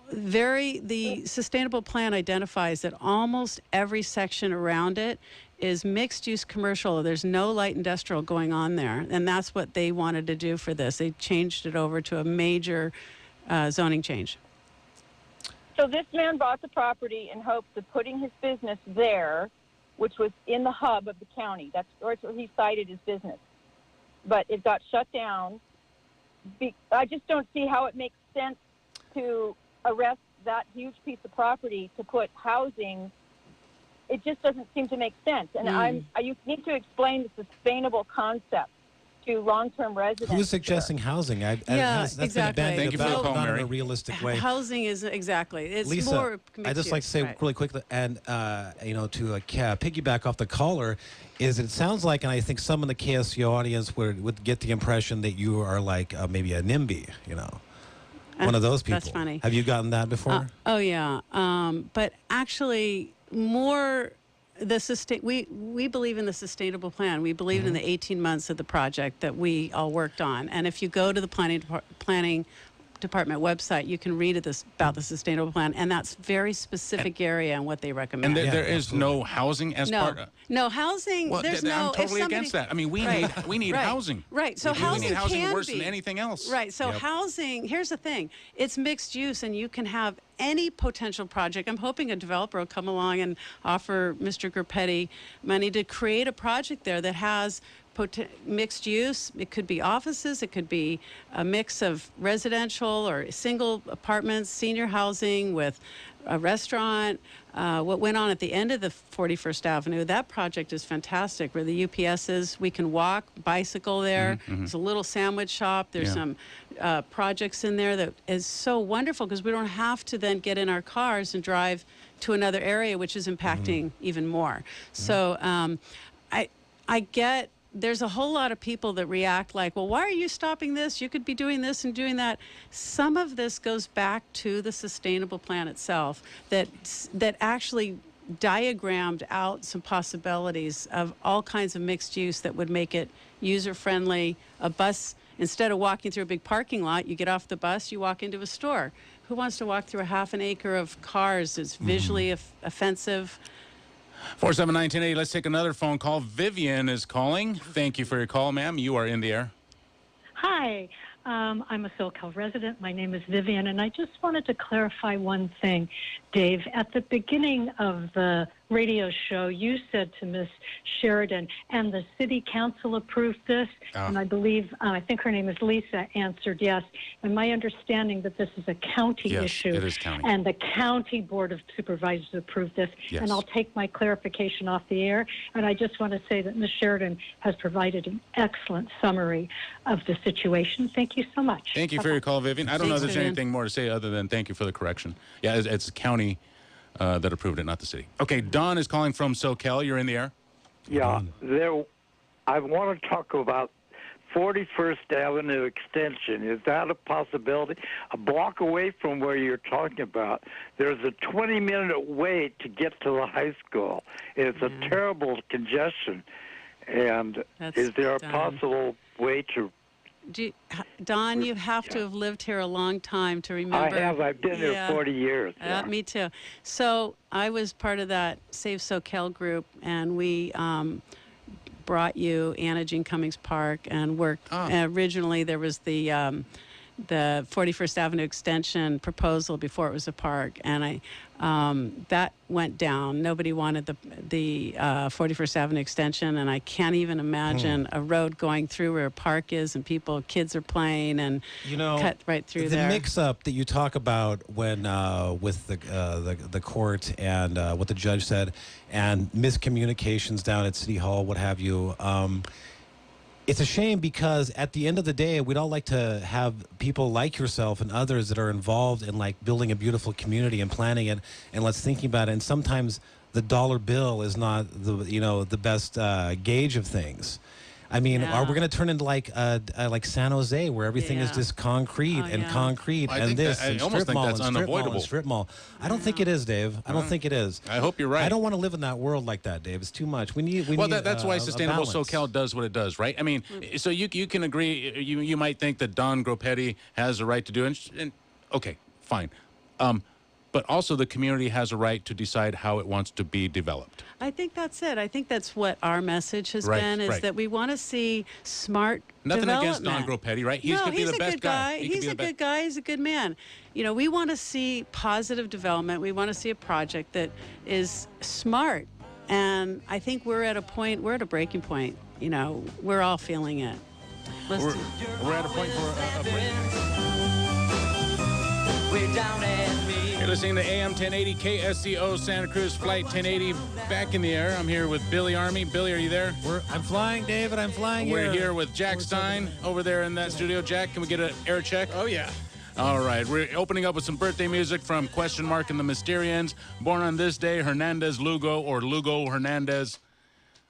The sustainable plan identifies that almost every section around it is mixed-use commercial. There's no light industrial going on there, and that's what they wanted to do for this. They changed it over to a major zoning change. So this man bought the property in hopes of putting his business there, which was in the hub of the county. That's where he cited his business. But it got shut down. I just don't see how it makes sense to arrest that huge piece of property to put housing. It just doesn't seem to make sense. And you need to explain the sustainable concept to long-term residents. Who's suggesting housing? That's exactly. Been Thank you for the call, Mary. In a realistic way. Housing is exactly. It's Lisa, more I'd just like to say really quickly, and to piggyback off the caller, is it sounds like, and I think some in the KSCO audience would get the impression that you are like maybe a NIMBY, one of those people. That's funny. Have you gotten that before? Oh yeah, but actually more. We believe in the sustainable plan. We believe in the 18 months of the project that we all worked on. And if you go to the planning department website, you can read about the sustainable plan, and that's very specific area and what they recommend. And there is no housing as part of. No housing. Well, there's I'm totally against that. I mean, we need housing. Right. So housing we need housing can worse be than anything else. Right. So housing. Here's the thing. It's mixed use, and you can have any potential project. I'm hoping a developer will come along and offer Mr. Gurpetti money to create a project there that has mixed use. It could be offices. It could be a mix of residential or single apartments, senior housing with a restaurant. What went on at the end of the 41st Avenue, that project is fantastic, where the UPS is. We can walk, bicycle there. There's a little sandwich shop. There's some projects in there that is so wonderful, because we don't have to then get in our cars and drive to another area, which is impacting even more. So I get there's a whole lot of people that react like, well, why are you stopping this? You could be doing this and doing that. Some of this goes back to the sustainable plan itself, that actually diagrammed out some possibilities of all kinds of mixed use that would make it user-friendly. A bus, instead of walking through a big parking lot, you get off the bus, you walk into a store. Who wants to walk through a half an acre of cars? It's visually offensive. 479-1080. Let's take another phone call. Vivian is calling. Thank you for your call, ma'am. You are in the air. Hi. I'm a Soquel resident. My name is Vivian, and I just wanted to clarify one thing, Dave. At the beginning of the radio show, you said to Miss Sheridan, and the city council approved this, and I believe, I think her name is Lisa, answered yes. And my understanding that this is a county issue. It is county. And the county board of supervisors approved this. Yes. And I'll take my clarification off the air. And I just want to say that Ms. Sheridan has provided an excellent summary of the situation. Thank you so much. Thank you for your call, Vivian. I don't know if there's Vivian. anything more to say other than thank you for the correction. Yeah, it's the county that approved it, not the city. Okay, Don is calling from Soquel. You're in the air. Yeah, I want to talk about 41st Avenue Extension. Is that a possibility? A block away from where you're talking about, there's a 20-minute wait to get to the high school. It's a terrible congestion. And is there a possible way to... Don, you have to have lived here a long time to remember. I have. I've been here 40 years. Me too. So I was part of that Save Soquel group, and we brought you Anna Jean Cummings Park and worked. Originally, there was the 41st Avenue Extension proposal before it was a park, and that went down. Nobody wanted the 41st Avenue Extension, and I can't even imagine a road going through where a park is and kids are playing and cut right through there. The mix-up that you talk about when with the court and what the judge said, and miscommunications down at City Hall, what have you. It's a shame, because at the end of the day, we'd all like to have people like yourself and others that are involved in like building a beautiful community and planning it and let's thinking about it. And sometimes the dollar bill is not the best gauge of things. I mean, are we going to turn into like San Jose, where everything is just concrete and concrete and this and strip mall and strip mall and strip mall? I don't think it is, Dave. I don't think it is. I hope you're right. I don't want to live in that world like that, Dave. It's too much. We need. That's why Sustainable Soquel does what it does, right? I mean, so you can agree. You might think that Don Groppetti has a right to do it, and okay, fine. But also the community has a right to decide how it wants to be developed. I think that's it. I think that's what our message has been, is that we want to see smart development. Against Don Groppetti, right? He's going to be the best guy. He's a good guy. He's a good man. We want to see positive development. We want to see a project that is smart. And I think we're at a breaking point. We're all feeling it. We're at a point for a break. We're down at me. You're listening to AM 1080 KSCO Santa Cruz Flight 1080 back in the air. I'm here with Billy Army. Billy, are you there? I'm flying, David. I'm flying. We're here with Jack Stein over there in that studio. Jack, can we get an air check? Oh, yeah. All right. We're opening up with some birthday music from Question Mark and the Mysterians. Born on this day, Hernandez Lugo, or Lugo Hernandez.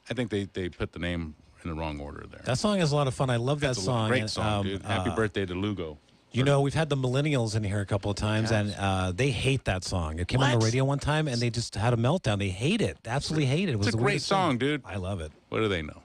I think they put the name in the wrong order there. That song is a lot of fun. I love that song. Great song, dude. Happy birthday to Lugo. We've had the millennials in here a couple of times, and they hate that song. It came on the radio one time, and they just had a meltdown. They hate it. Absolutely hate it. It was a great song, dude. I love it. What do they know?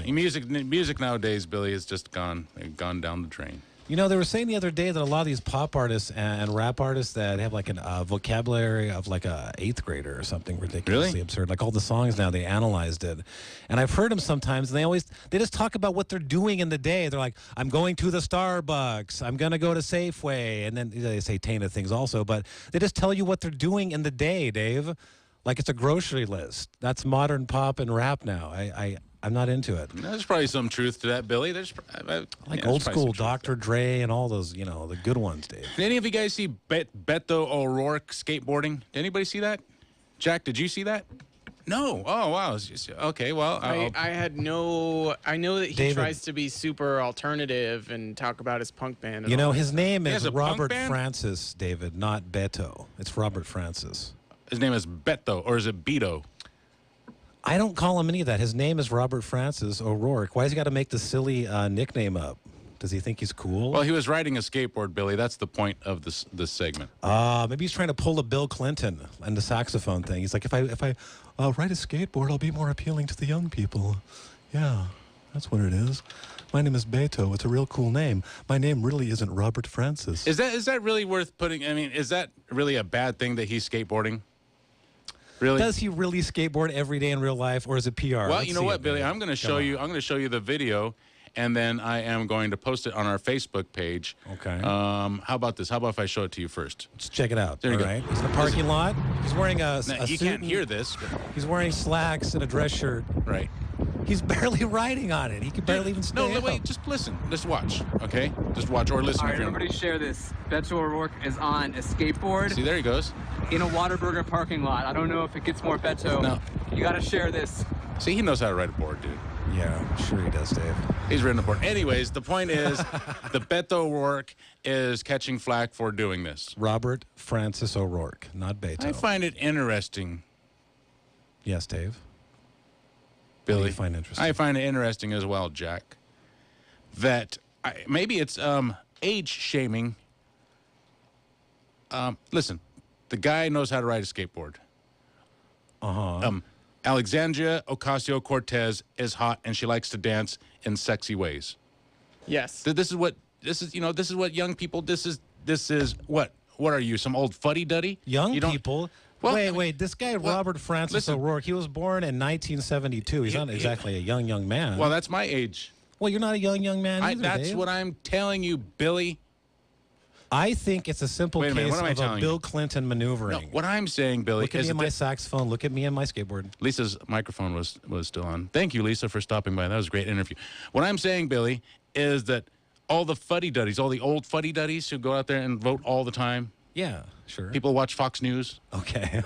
Music nowadays, Billy, has just gone down the drain. They were saying the other day that a lot of these pop artists and rap artists that have like a vocabulary of like a 8th grader or something ridiculously absurd. Like all the songs now, they analyzed it. And I've heard them sometimes, and they just talk about what they're doing in the day. They're like, I'm going to the Starbucks, I'm going to go to Safeway. And then they say tainted things also, but they just tell you what they're doing in the day, Dave. Like it's a grocery list. That's modern pop and rap now. I I'm not into it. There's probably some truth to that, Billy. I like old school Dr. Dre and all those, the good ones, Dave. Did any of you guys see Beto O'Rourke skateboarding? Did anybody see that? Jack, did you see that? No. Oh, wow. It's just, okay, well. I had no. I know that he David. tries to be super alternative and talk about his punk band. And You know, all his that. name He is has a punk Robert band? Francis, David, not Beto. It's Robert Francis. His name is Beto, or is it Beto? I don't call him any of that. His name is Robert Francis O'Rourke. Why has he got to make the silly nickname up? Does he think he's cool? Well, he was riding a skateboard, Billy. That's the point of this segment. Maybe he's trying to pull a Bill Clinton and the saxophone thing. He's like, if I ride a skateboard, I'll be more appealing to the young people. Yeah, that's what it is. My name is Beto. It's a real cool name. My name really isn't Robert Francis. Is that really worth putting? I mean, is that really a bad thing that he's skateboarding? Really? Does he really skateboard every day in real life, or is it PR? Well, Let's you know see what, it, Billy? man. I'm going to show you. I'm going to show you the video, and then I am going to post it on our Facebook page. Okay. How about this? How about if I show it to you first? Let's check it out. There you All go. right. He's in the parking lot. He's wearing a Now, you suit can't and- hear this. He's wearing slacks and a dress shirt. Right. He's barely riding on it. He can barely even stay No, up. wait. Just listen. Just watch. Okay. Just watch or listen. All right, if you're- everybody share this. Beto O'Rourke is on a skateboard See, there he goes. in a Whataburger parking lot. I don't know if it gets more Beto. No. You got to share this. See, he knows how to ride a board, dude. Yeah, sure he does, Dave. He's ridden a board. Anyways, the point is, the Beto O'Rourke is catching flack for doing this. Robert Francis O'Rourke, not Beto. I find it interesting, Yes, Dave. Billy. What do you find interesting? I find it interesting as well, Jack, that maybe it's age shaming. Listen, the guy knows how to ride a skateboard. Alexandria Ocasio-Cortez is hot, and she likes to dance in sexy ways. Yes. This is what young people. This is what are you? Some old fuddy-duddy? Young You don't- people. Well, wait. This guy, Robert Francis listen. O'Rourke, he was born in 1972. He's not exactly a young man. Well, that's my age. Well, you're not a young man either, That's Dave. what I'm telling you, Billy. I think it's a simple Wait a minute, case what am I of a telling you? Bill Clinton No, maneuvering. what I'm saying, Billy, Look at is me and that my saxophone. Look at me and my skateboard. Lisa's microphone was still on. Thank you, Lisa, for stopping by. That was a great interview. What I'm saying, Billy, is that all the fuddy-duddies, all the old fuddy-duddies who go out there and vote all the time, Yeah, sure. people watch Fox News, Okay,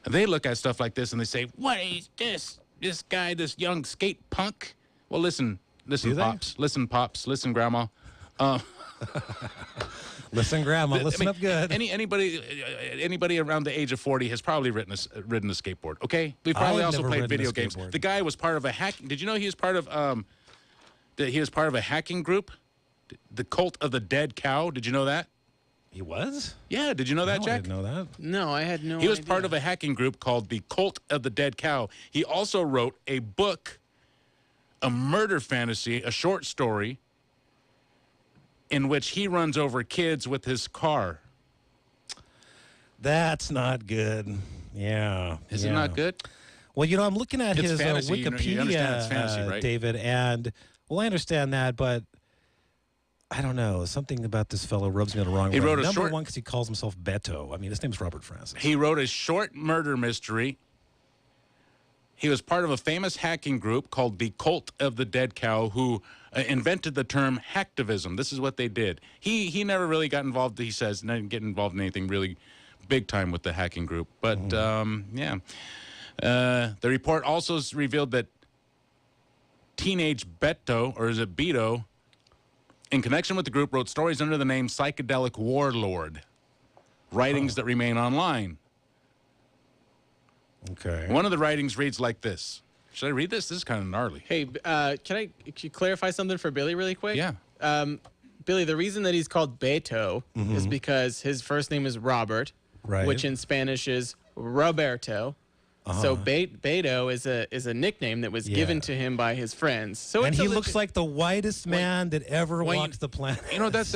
they look at stuff like this and they say, what is this? This guy, this young skate punk? Well, listen, Do they? Pops. Listen, Pops. Listen, Grandma. Listen, Grandma, listen up good. Anybody around the age of 40 has probably ridden a skateboard. Okay, we probably I've also never played ridden a video games. skateboard. The guy was part of a hack. Did you know he was part of a hacking group, the Cult of the Dead Cow? Did you know that? He was? Yeah. Did you know that, No, I Jack? didn't know that. No, I had no idea. He was part of a hacking group called the Cult of the Dead Cow. He also wrote a book, a murder fantasy, a short story, in which he runs over kids with his car. That's not good. Yeah. Is yeah. it not good? Well, I'm looking at It's his fantasy. You Wikipedia, understand it's fantasy, right? David, and, well, I understand that, but I don't know. Something about this fellow rubs me the wrong way. He wrote a Number short- one, because he calls himself Beto. I mean, his name's Robert Francis. He wrote a short murder mystery. He was part of a famous hacking group called the Cult of the Dead Cow, who invented the term hacktivism. This is what they did. He never really got involved, he says, didn't get involved in anything really big time with the hacking group. But, yeah. The report also revealed that teenage Beto, or is it Beto, in connection with the group, wrote stories under the name Psychedelic Warlord, writings that remain online. Okay. One of the writings reads like this. Should I read this? This is kind of gnarly. Hey, can you clarify something for Billy really quick? Yeah. Billy, the reason that he's called Beto is because his first name is Robert, Right. which in Spanish is Roberto. So Beto is a nickname that was given to him by his friends. So And it's he looks like the whitest man that ever walked the planet. You know, that's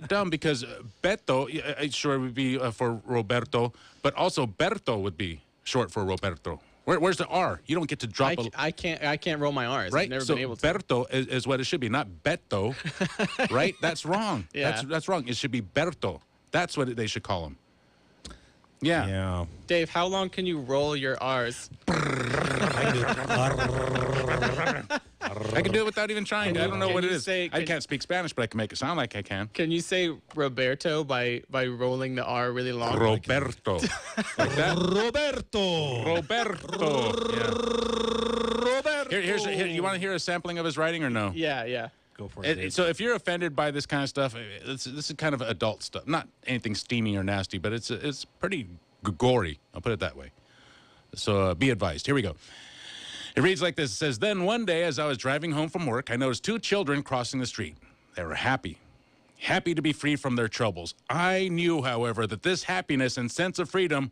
dumb because Beto, sure, would be for Roberto, but also Berto would be short for Roberto. Where's the R? You don't get to drop I can't roll my R's. right? I've never So been able to. Berto is what it should be, not Beto, right? That's wrong. Yeah. That's wrong. It should be Berto. That's what they should call him. Yeah. Yeah. Dave, how long can you roll your R's? I can do it without even trying. I don't know what it is. I can- can't speak Spanish, but I can make it sound like I can. Can you say Roberto by rolling the R really long? Roberto. Like that? Roberto. Roberto. Yeah. Roberto. Here, you want to hear a sampling of his writing or no? Yeah. Go for it. Dave. So if you're offended by this kind of stuff, this is kind of adult stuff. Not anything steamy or nasty, but it's pretty gory. I'll put it that way. So be advised. Here we go. It reads like this. It says, then one day as I was driving home from work, I noticed 2 children crossing the street. They were happy to be free from their troubles. I knew, however, that this happiness and sense of freedom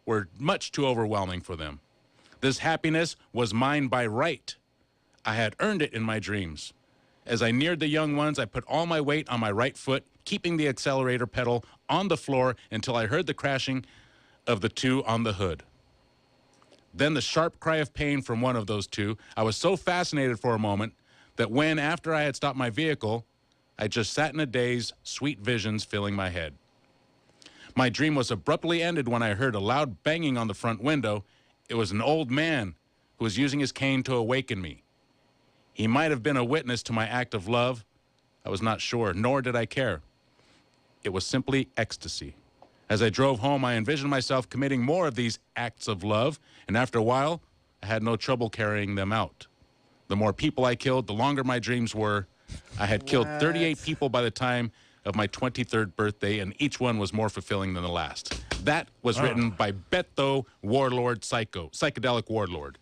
were much too overwhelming for them. This happiness was mine by right. I had earned it in my dreams. As I neared the young ones, I put all my weight on my right foot, keeping the accelerator pedal on the floor until I heard the crashing of the 2 on the hood. Then the sharp cry of pain from one of those 2. I was so fascinated for a moment that when, after I had stopped my vehicle, I just sat in a daze, sweet visions filling my head. My dream was abruptly ended when I heard a loud banging on the front window. It was an old man who was using his cane to awaken me. He might have been a witness to my act of love. I was not sure, nor did I care. It was simply ecstasy. As I drove home, I envisioned myself committing more of these acts of love, and after a while, I had no trouble carrying them out. The more people I killed, the longer my dreams were. I had killed 38 people by the time of my 23rd birthday, and each one was more fulfilling than the last. That was written by Beto Warlord Psycho, Psychedelic Warlord.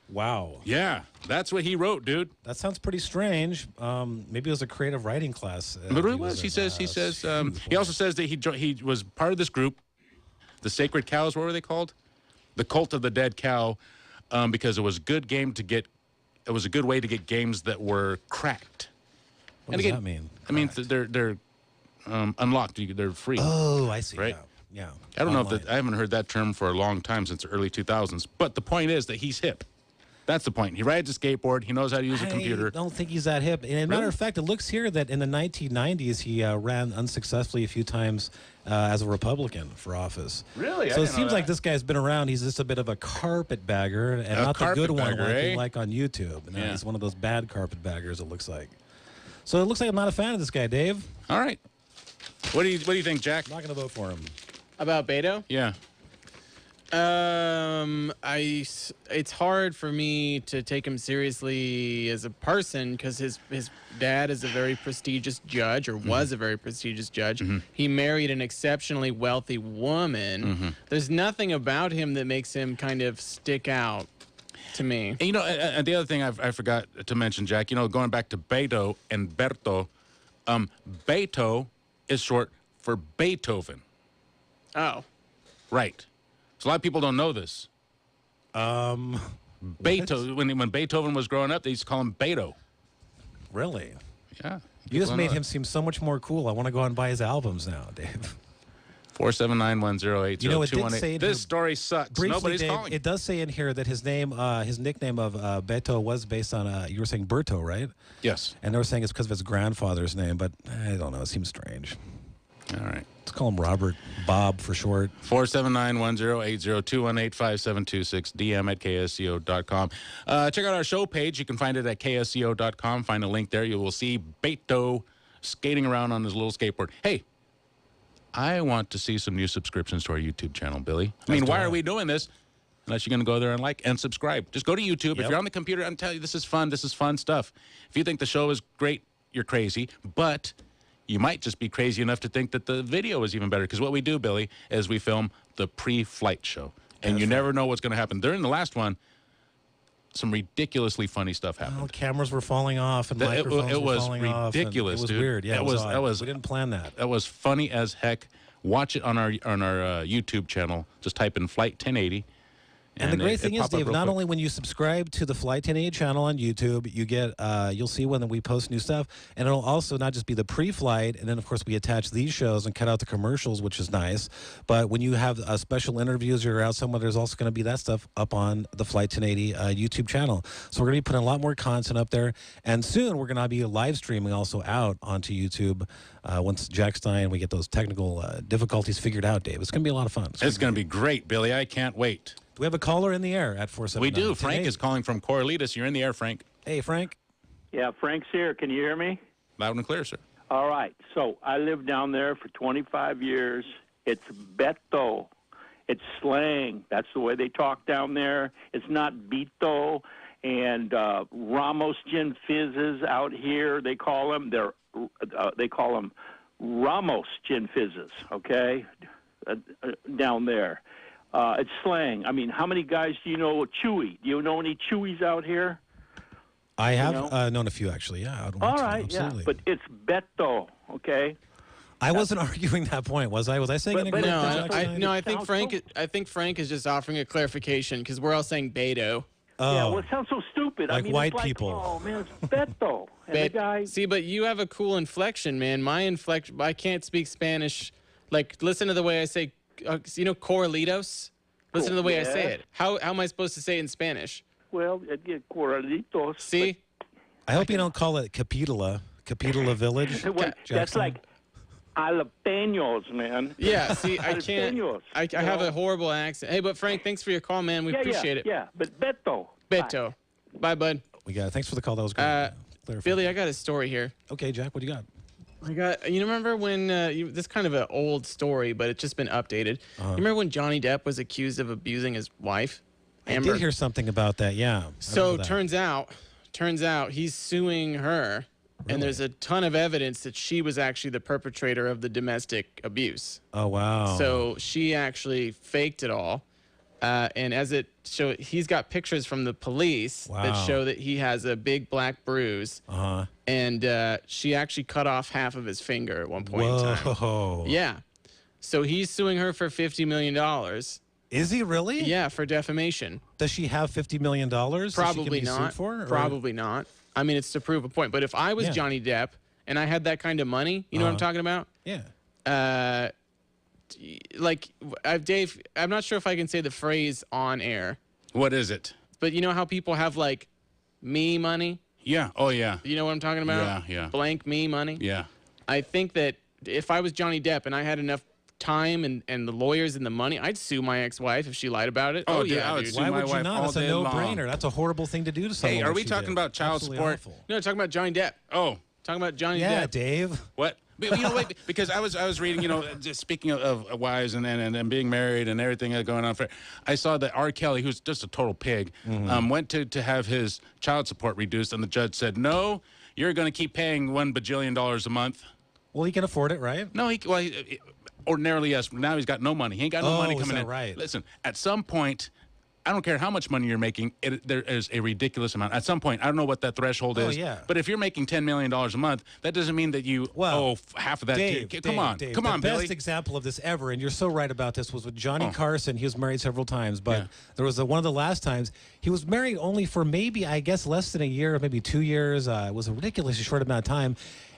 Wow. Yeah, that's what he wrote, dude. That sounds pretty strange. Maybe it was a creative writing class. But it was. He says. He also says that he was part of this group, the Sacred Cows. What were they called? The Cult of the Dead Cow, because it was a good game to get. It was a good way to get games that were cracked. What does that mean? I mean, they're unlocked. They're free. Oh, I see. Right? Yeah. I don't know if I haven't heard that term for a long time, since the early 2000s. But the point is that he's hip. That's the point. He rides a skateboard. He knows how to use a computer. I don't think he's that hip. And as a matter of fact, it looks here that in the 1990s, he ran unsuccessfully a few times as a Republican for office. Really? So it seems like this guy's been around. He's just a bit of a carpetbagger, and not the good one like on YouTube. No, he's one of those bad carpetbaggers, it looks like. So it looks like I'm not a fan of this guy, Dave. All right. What do you think, Jack? I'm not going to vote for him. About Beto? Yeah. It's hard for me to take him seriously as a person because his dad is a very prestigious judge, or was a very prestigious judge. He married an exceptionally wealthy woman. There's nothing about him that makes him kind of stick out to me. And, and the other thing I forgot to mention, Jack, going back to Beto and Berto, Beto is short for Beethoven. Oh. Right. So a lot of people don't know this. Beethoven, when Beethoven was growing up, they used to call him Beto. Really? Yeah. You just made him seem so much more cool. I want to go out and buy his albums now, Dave. 479-1080-218. It did say this story sucks. Briefly, Nobody's Dave, calling. It does say in here that his name, his nickname of Beto was based on, you were saying Berto, right? Yes. And they were saying it's because of his grandfather's name, but I don't know. It seems strange. All right. Let's call him Robert, Bob for short. 479-1080-218-5726, DM at ksco.com. Check out our show page. You can find it at ksco.com. Find a link there. You will see Beto skating around on his little skateboard. Hey, I want to see some new subscriptions to our YouTube channel, Billy. I mean, why are we doing this unless you're going to go there and like and subscribe? Just go to YouTube. If you're on the computer, I'm telling you, this is fun. This is fun stuff. If you think the show is great, you're crazy. But you might just be crazy enough to think that the video is even better. Because what we do, Billy, is we film the pre-flight show. And you never know what's going to happen. During the last one, some ridiculously funny stuff happened. Well, cameras were falling off and microphones were falling off. It was ridiculous, dude. dude. It was weird. Yeah, that was. We didn't plan that. That was funny as heck. Watch it on our YouTube channel. Just type in Flight 1080, And the great thing is, pop up Dave, real not quick. only when you subscribe to the Flight 1080 channel on YouTube, you get you'll see when we post new stuff, and it'll also not just be the pre-flight, and then of course we attach these shows and cut out the commercials, which is nice. But when you have special interviews or you're out somewhere, there's also going to be that stuff up on the Flight 1080 YouTube channel. So we're going to be putting a lot more content up there, and soon we're going to be live streaming also out onto YouTube. Once Jack Stein, we get those technical difficulties figured out, Dave. It's going to be a lot of fun. It's going to be great, Billy. I can't wait. Do we have a caller in the air at 479? We do. Frank is calling from Corralitos. You're in the air, Frank. Hey, Frank. Yeah, Frank's here. Can you hear me? Loud and clear, sir. All right. So I lived down there for 25 years. It's Beto. It's slang. That's the way they talk down there. It's not Bito. And Ramos Gin Fizzes out here, they call them. They call them Ramos Gin Fizzes, okay, down there. It's slang. I mean, how many guys do you know? Chewy. Do you know any Chewies out here? I have known a few, actually. Yeah. All right. Absolutely. Yeah. But it's Beto. Okay. I wasn't arguing that point, was I? Was I saying But No, I think Frank. I think Frank is just offering a clarification because we're all saying Beto. Oh. Yeah. Well, it sounds so stupid. Like I mean, white it's people. Oh man, it's Beto. And the guy. See, but you have a cool inflection, man. My inflection. I can't speak Spanish. Like, listen to the way I say. You know, Corralitos. Listen to the way I say it. How am I supposed to say it in Spanish? Well, Corralitos. See? I hope you don't call it Capitola Village. Well, that's like jalapenos, man. Yeah, see, I can't. Jalapenos, I have a horrible accent. Hey, but Frank, thanks for your call, man. We appreciate it. Yeah, but Beto. Beto. Bye, bud. We got it. Thanks for the call. That was great. Billy, I got a story here. Okay, Jack, what do you got? You remember when, this is kind of an old story, but it's just been updated. You remember when Johnny Depp was accused of abusing his wife? Amber? I did hear something about that, yeah. So turns out he's suing her, and there's a ton of evidence that she was actually the perpetrator of the domestic abuse. Oh, wow. So she actually faked it all. And he's got pictures from the police that show that he has a big black bruise. And she actually cut off half of his finger at one point in time. Yeah. So he's suing her for $50 million. Is he really? Yeah, for defamation. Does she have $50 million? Probably not. Probably not. I mean, it's to prove a point. But if I was Johnny Depp and I had that kind of money, you know what I'm talking about? Yeah. Dave, I'm not sure if I can say the phrase on air. What is it? But you know how people have like me money? Yeah. Oh, yeah. You know what I'm talking about? Yeah. Blank me money? Yeah. I think that if I was Johnny Depp and I had enough time and the lawyers and the money, I'd sue my ex-wife if she lied about it. Oh, yeah, I would dude. sue my wife all That's a day long. no-brainer. That's a horrible thing to do to someone. Hey, are like we she talking did. about child Absolutely support? awful. No, talking about Johnny Depp. Oh. Talking about Johnny Yeah, Depp. Dave. What? But, wait, because I was reading, just speaking of wives and being married and everything going on. I saw that R. Kelly, who's just a total pig, went to have his child support reduced, and the judge said, no, you're going to keep paying $1 bajillion a month. Well, he can afford it, right? No, ordinarily, yes. Now he's got no money. He ain't got no money is coming that in. Right? Listen, at some point, I don't care how much money you're making, there is a ridiculous amount. At some point, I don't know what that threshold is. Yeah. But if you're making $10 million a month, that doesn't mean that you owe half of that. Dave, Come on, Dave, Billy. The best example of this ever, and you're so right about this, was with Johnny Carson. He was married several times, but there was one of the last times he was married only for maybe, I guess, less than a year, maybe 2 years. It was a ridiculously short amount of time,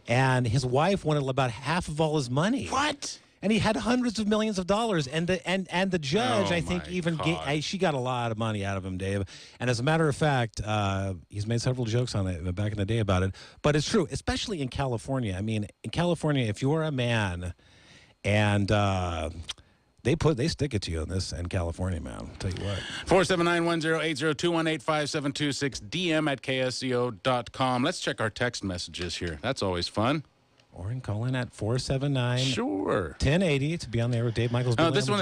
and his wife wanted about half of all his money. What? And he had hundreds of millions of dollars, and the judge, Oh, I think, my even God. she got a lot of money out of him, Dave. And as a matter of fact, he's made several jokes on it back in the day about it. But it's true, especially in California. I mean, in California, if you're a man, and they stick it to you in California, man. I'll tell you what. 479-1080-218-5726, DM at ksco.com. Let's check our text messages here. That's always fun. Or you can call in at 479 Sure. 1080 to be on the air with Dave Michaels. This one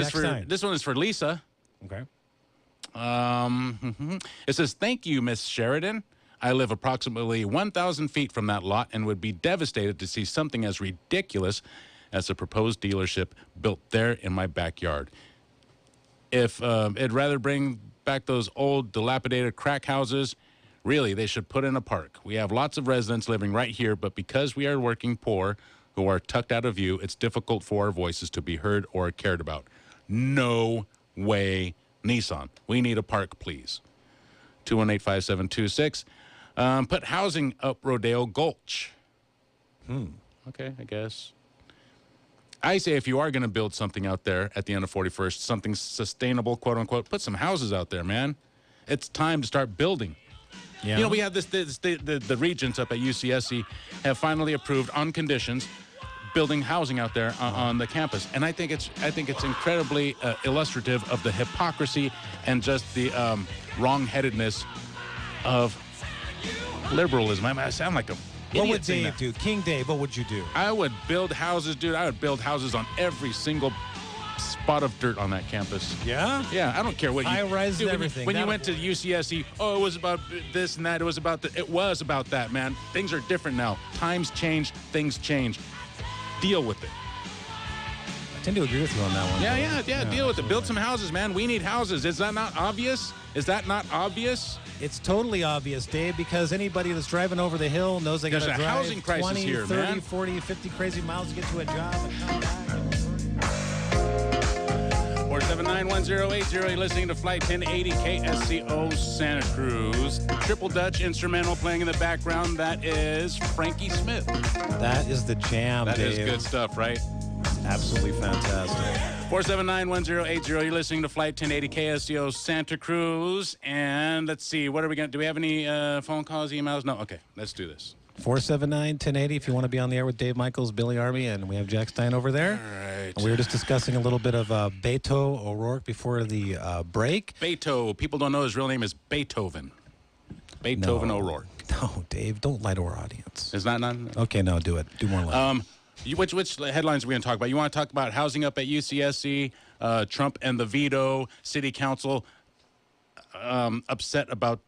is for Lisa. Okay. It says, thank you, Miss Sheridan. I live approximately 1,000 feet from that lot and would be devastated to see something as ridiculous as a proposed dealership built there in my backyard. If it'd rather bring back those old dilapidated crack houses, really, they should put in a park. We have lots of residents living right here, but because we are working poor who are tucked out of view, it's difficult for our voices to be heard or cared about. No way, Nissan, we need a park, please. 218-5726. Put housing up Rodeo Gulch. Okay, I guess. I say if you are going to build something out there at the end of 41st, something sustainable, quote unquote, put some houses out there, man. It's time to start building. Yeah. You know, we have the regents up at UCSC have finally approved on conditions building housing out there on the campus, and I think it's incredibly illustrative of the hypocrisy and just the wrong-headedness of liberalism. I sound like a What would Dave do? King Dave, what would you do? I would build houses, dude. I would build houses on every single spot of dirt on that campus. Yeah? Yeah, I don't care what you... High rise and dude, everything. When you went to UCSC, it was about this and that. It was about that, man. Things are different now. Times change. Things change. Deal with it. I tend to agree with you on that one. Yeah, deal with absolutely. it. Build some houses, man. We need houses. Is that not obvious? It's totally obvious, Dave, because anybody that's driving over the hill knows they got to drive There's a housing crisis 20, here, 30, man. 40, 50 crazy miles to get to a job and come back. 479-1080. You're listening to Flight 1080 KSCO Santa Cruz. Triple Dutch instrumental playing in the background. That is Frankie Smith. That is the jam, That Dave. is good stuff, right? Absolutely fantastic. 479-1080. You're listening to Flight 1080 KSCO Santa Cruz. And let's see, what are we going to do? We have any phone calls, emails? No? Okay, let's do this. 479-1080 if you want to be on the air with Dave Michaels, Billy Army, and we have Jack Stein over there. All right. And we were just discussing a little bit of Beto O'Rourke before the break. Beto. People don't know his real name is Beethoven. Beethoven O'Rourke. No, Dave, don't lie to our audience. Is that not? Okay, no, do it. Do more lying. Which headlines are we going to talk about? You want to talk about housing up at UCSC, Trump and the veto, city council upset about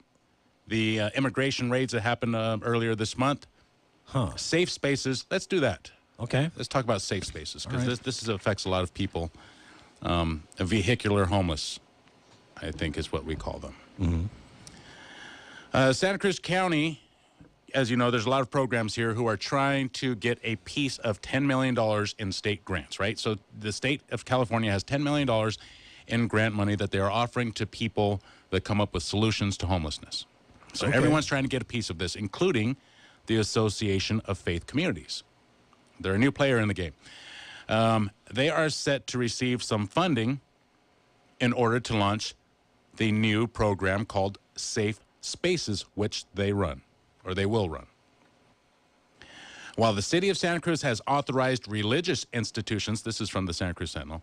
the immigration raids that happened earlier this month. Safe spaces. Let's do that. Okay. Let's talk about safe spaces because All right. this affects a lot of people. Vehicular homeless, I think, is what we call them. Santa Cruz County, as you know, there's a lot of programs here who are trying to get a piece of $10 million in state grants, right? So the state of California has $10 million in grant money that they are offering to people that come up with solutions to homelessness. So everyone's trying to get a piece of this, including the Association of Faith Communities. They're a new player in the game. They are set to receive some funding in order to launch the new program called Safe Spaces, which they run, or they will run. While the city of Santa Cruz has authorized religious institutions, this is from the Santa Cruz Sentinel,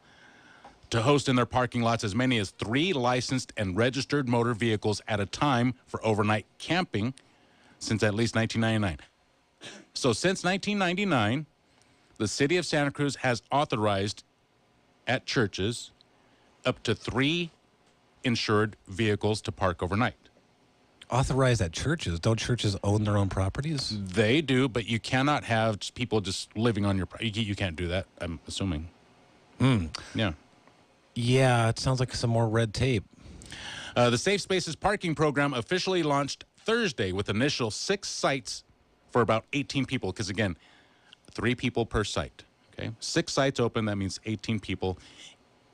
to host in their parking lots as many as 3 licensed and registered motor vehicles at a time for overnight camping since at least 1999. So since 1999, the city of Santa Cruz has authorized at churches up to 3 insured vehicles to park overnight. Authorized at churches? Don't churches own their own properties? They do, but you cannot have people just living on your property. You can't do that, I'm assuming. Yeah. Yeah, it sounds like some more red tape. The Safe Spaces parking program officially launched Thursday with initial 6 sites for about 18 people. Because, again, 3 people per site. Okay, 6 sites open. That means 18 people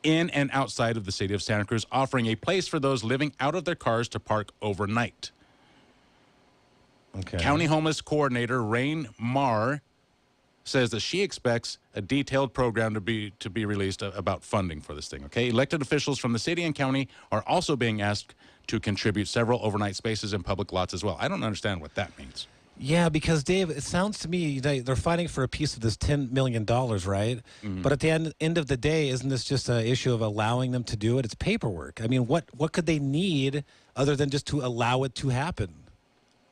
in and outside of the city of Santa Cruz, offering a place for those living out of their cars to park overnight. Okay. County Homeless Coordinator Rain Marr says that she expects a detailed program to be released about funding for this thing. Okay, elected officials from the city and county are also being asked to contribute several overnight spaces in public lots as well. I don't understand what that means. Yeah, because, Dave, it sounds to me they're fighting for a piece of this $10 million, right? But at the end of the day, isn't this just an issue of allowing them to do it? It's paperwork. I mean, what could they need other than just to allow it to happen?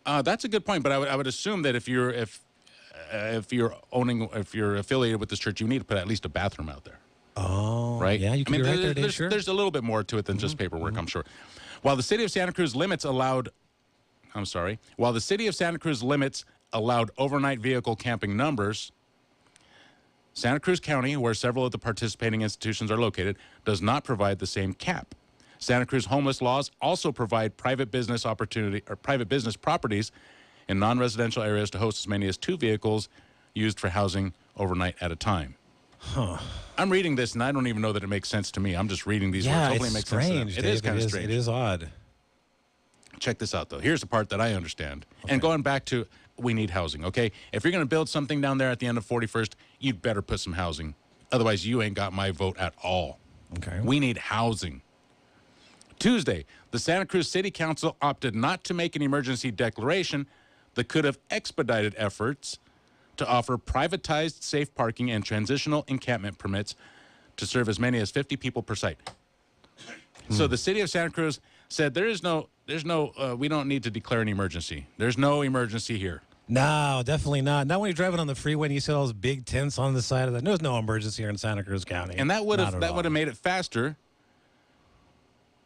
That's a good point, but I would assume that if you're affiliated with this church, you need to put at least a bathroom out there. Oh, right? Yeah, you can be right there, Dave, sure. There's a little bit more to it than just paperwork, I'm sure. While the city of Santa Cruz limits allowed overnight vehicle camping numbers, Santa Cruz County, where several of the participating institutions are located, does not provide the same cap. Santa Cruz homeless laws also provide private business properties in non-residential areas to host as many as 2 vehicles used for housing overnight at a time. Huh. I'm reading this, and I don't even know that it makes sense to me. I'm just reading these words. Hopefully it's it makes strange. sense to them. It is kind of strange. It is odd. Check this out, though. Here's the part that I understand. Okay. And going back to, we need housing, okay? If you're going to build something down there at the end of 41st, you'd better put some housing. Otherwise, you ain't got my vote at all. Okay. We need housing. Tuesday, the Santa Cruz City Council opted not to make an emergency declaration that could have expedited efforts to offer privatized safe parking and transitional encampment permits to serve as many as 50 people per site. So the city of Santa Cruz said there's no, we don't need to declare an emergency. There's no emergency here. No, definitely not. Not when you're driving on the freeway and you see all those big tents on the side of that. There's no emergency here in Santa Cruz County. And that would have made it faster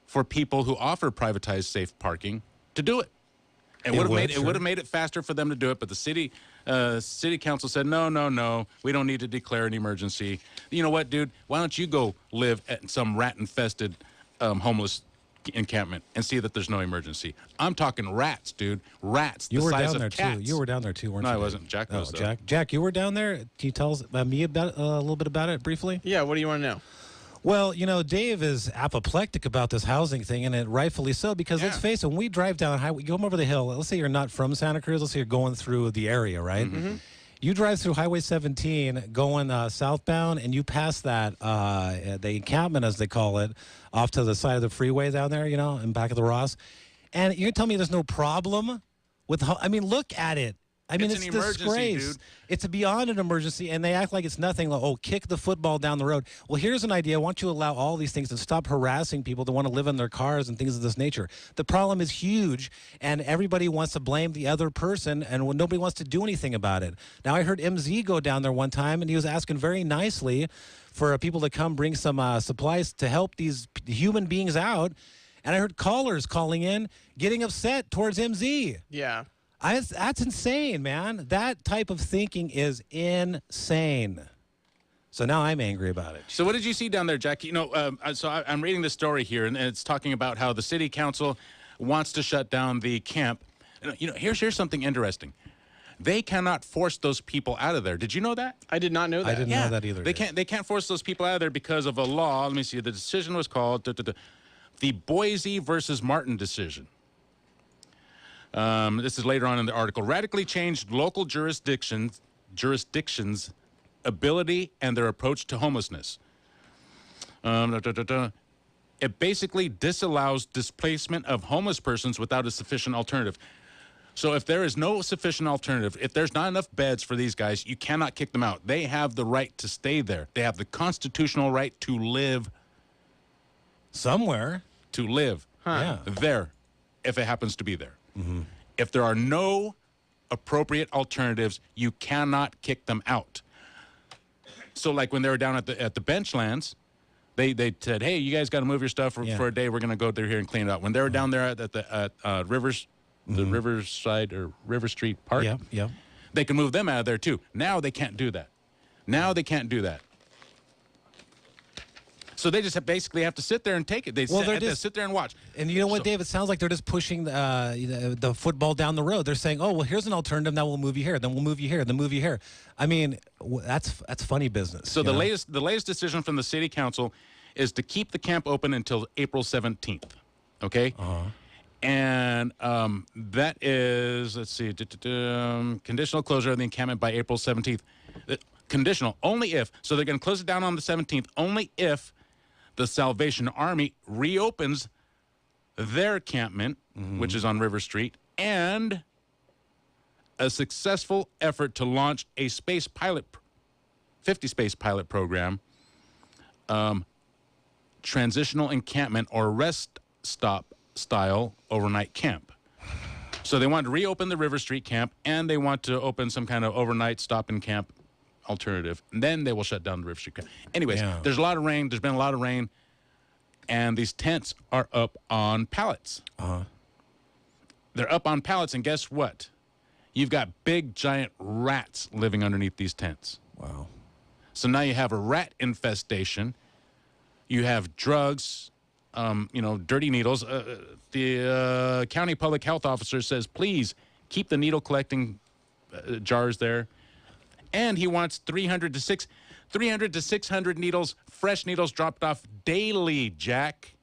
for people who offer privatized safe parking to do it. It would have made it faster for them to do it, but the city council said no, we don't need to declare an emergency. You know what, dude? Why don't you go live at some rat-infested homeless encampment and see that there's no emergency? I'm talking rats, dude. Rats. You the were size down of there cats. too. You were down there too, weren't you? No, I wasn't. Jack was. Though. Jack, you were down there. Can you tell me about a little bit about it briefly? Yeah. What do you want to know? Well, you know, Dave is apoplectic about this housing thing, and rightfully so, because let's face it, when we drive down highway, you come over the hill, let's say you're not from Santa Cruz, let's say you're going through the area, right? Mm-hmm. You drive through Highway 17 going southbound, and you pass that, the encampment, as they call it, off to the side of the freeway down there, you know, in back of the Ross. And you're telling me there's no problem with, I mean, look at it. I mean, it's an emergency, disgrace. dude. It's beyond an emergency, and they act like it's nothing. Like, oh, kick the football down the road. Well, here's an idea. Why don't you allow all these things to stop harassing people that want to live in their cars and things of this nature? The problem is huge, and everybody wants to blame the other person, and nobody wants to do anything about it. Now, I heard MZ go down there one time, and he was asking very nicely for people to come bring some supplies to help these human beings out. And I heard callers calling in, getting upset towards MZ. Yeah. That's insane, man. That type of thinking is insane. So now I'm angry about it. So what did you see down there, Jack? You know, I'm reading this story here, and it's talking about how the city council wants to shut down the camp. You know, here's something interesting. They cannot force those people out of there. Did you know that? I did not know that. I didn't know that either. They can't force those people out of there because of a law. Let me see. The decision was called the Boise versus Martin decision. This is later on in the article. Radically changed local jurisdictions' ability and their approach to homelessness. It basically disallows displacement of homeless persons without a sufficient alternative. So if there is no sufficient alternative, if there's not enough beds for these guys, you cannot kick them out. They have the right to stay there. They have the constitutional right to live somewhere. To live there, if it happens to be there. Mm-hmm. If there are no appropriate alternatives, you cannot kick them out. So, like when they were down at the benchlands, they said, "Hey, you guys got to move your stuff for a day. We're going to go through here and clean it up." When they were down there at the Rivers, the Riverside or River Street Park, they can move them out of there too. Now they can't do that. So they just basically have to sit there and take it. They sit there and watch. And you know what, Dave? It sounds like they're just pushing the football down the road. They're saying, "Oh, well, here's an alternative. Now we'll move you here. Then we'll move you here. Then move you here." I mean, that's funny business. So the latest decision from the city council is to keep the camp open until April 17th. Okay. And that is, let's see, conditional closure of the encampment by April 17th. Conditional only if. So they're going to close it down on the 17th only if the Salvation Army reopens their encampment, which is on River Street, and a successful effort to launch a 50 space pilot program, transitional encampment or rest stop style overnight camp. So they want to reopen the River Street camp, and they want to open some kind of overnight stop and camp alternative, and then they will shut down the River Street camp. Anyways, there's a lot of rain. There's been a lot of rain, and these tents are up on pallets. They're up on pallets, and guess what? You've got big, giant rats living underneath these tents. Wow. So now you have a rat infestation. You have drugs, dirty needles. The county public health officer says, please keep the needle collecting jars there. And he wants 300 to 300 to 600 needles, fresh needles dropped off daily, Jack.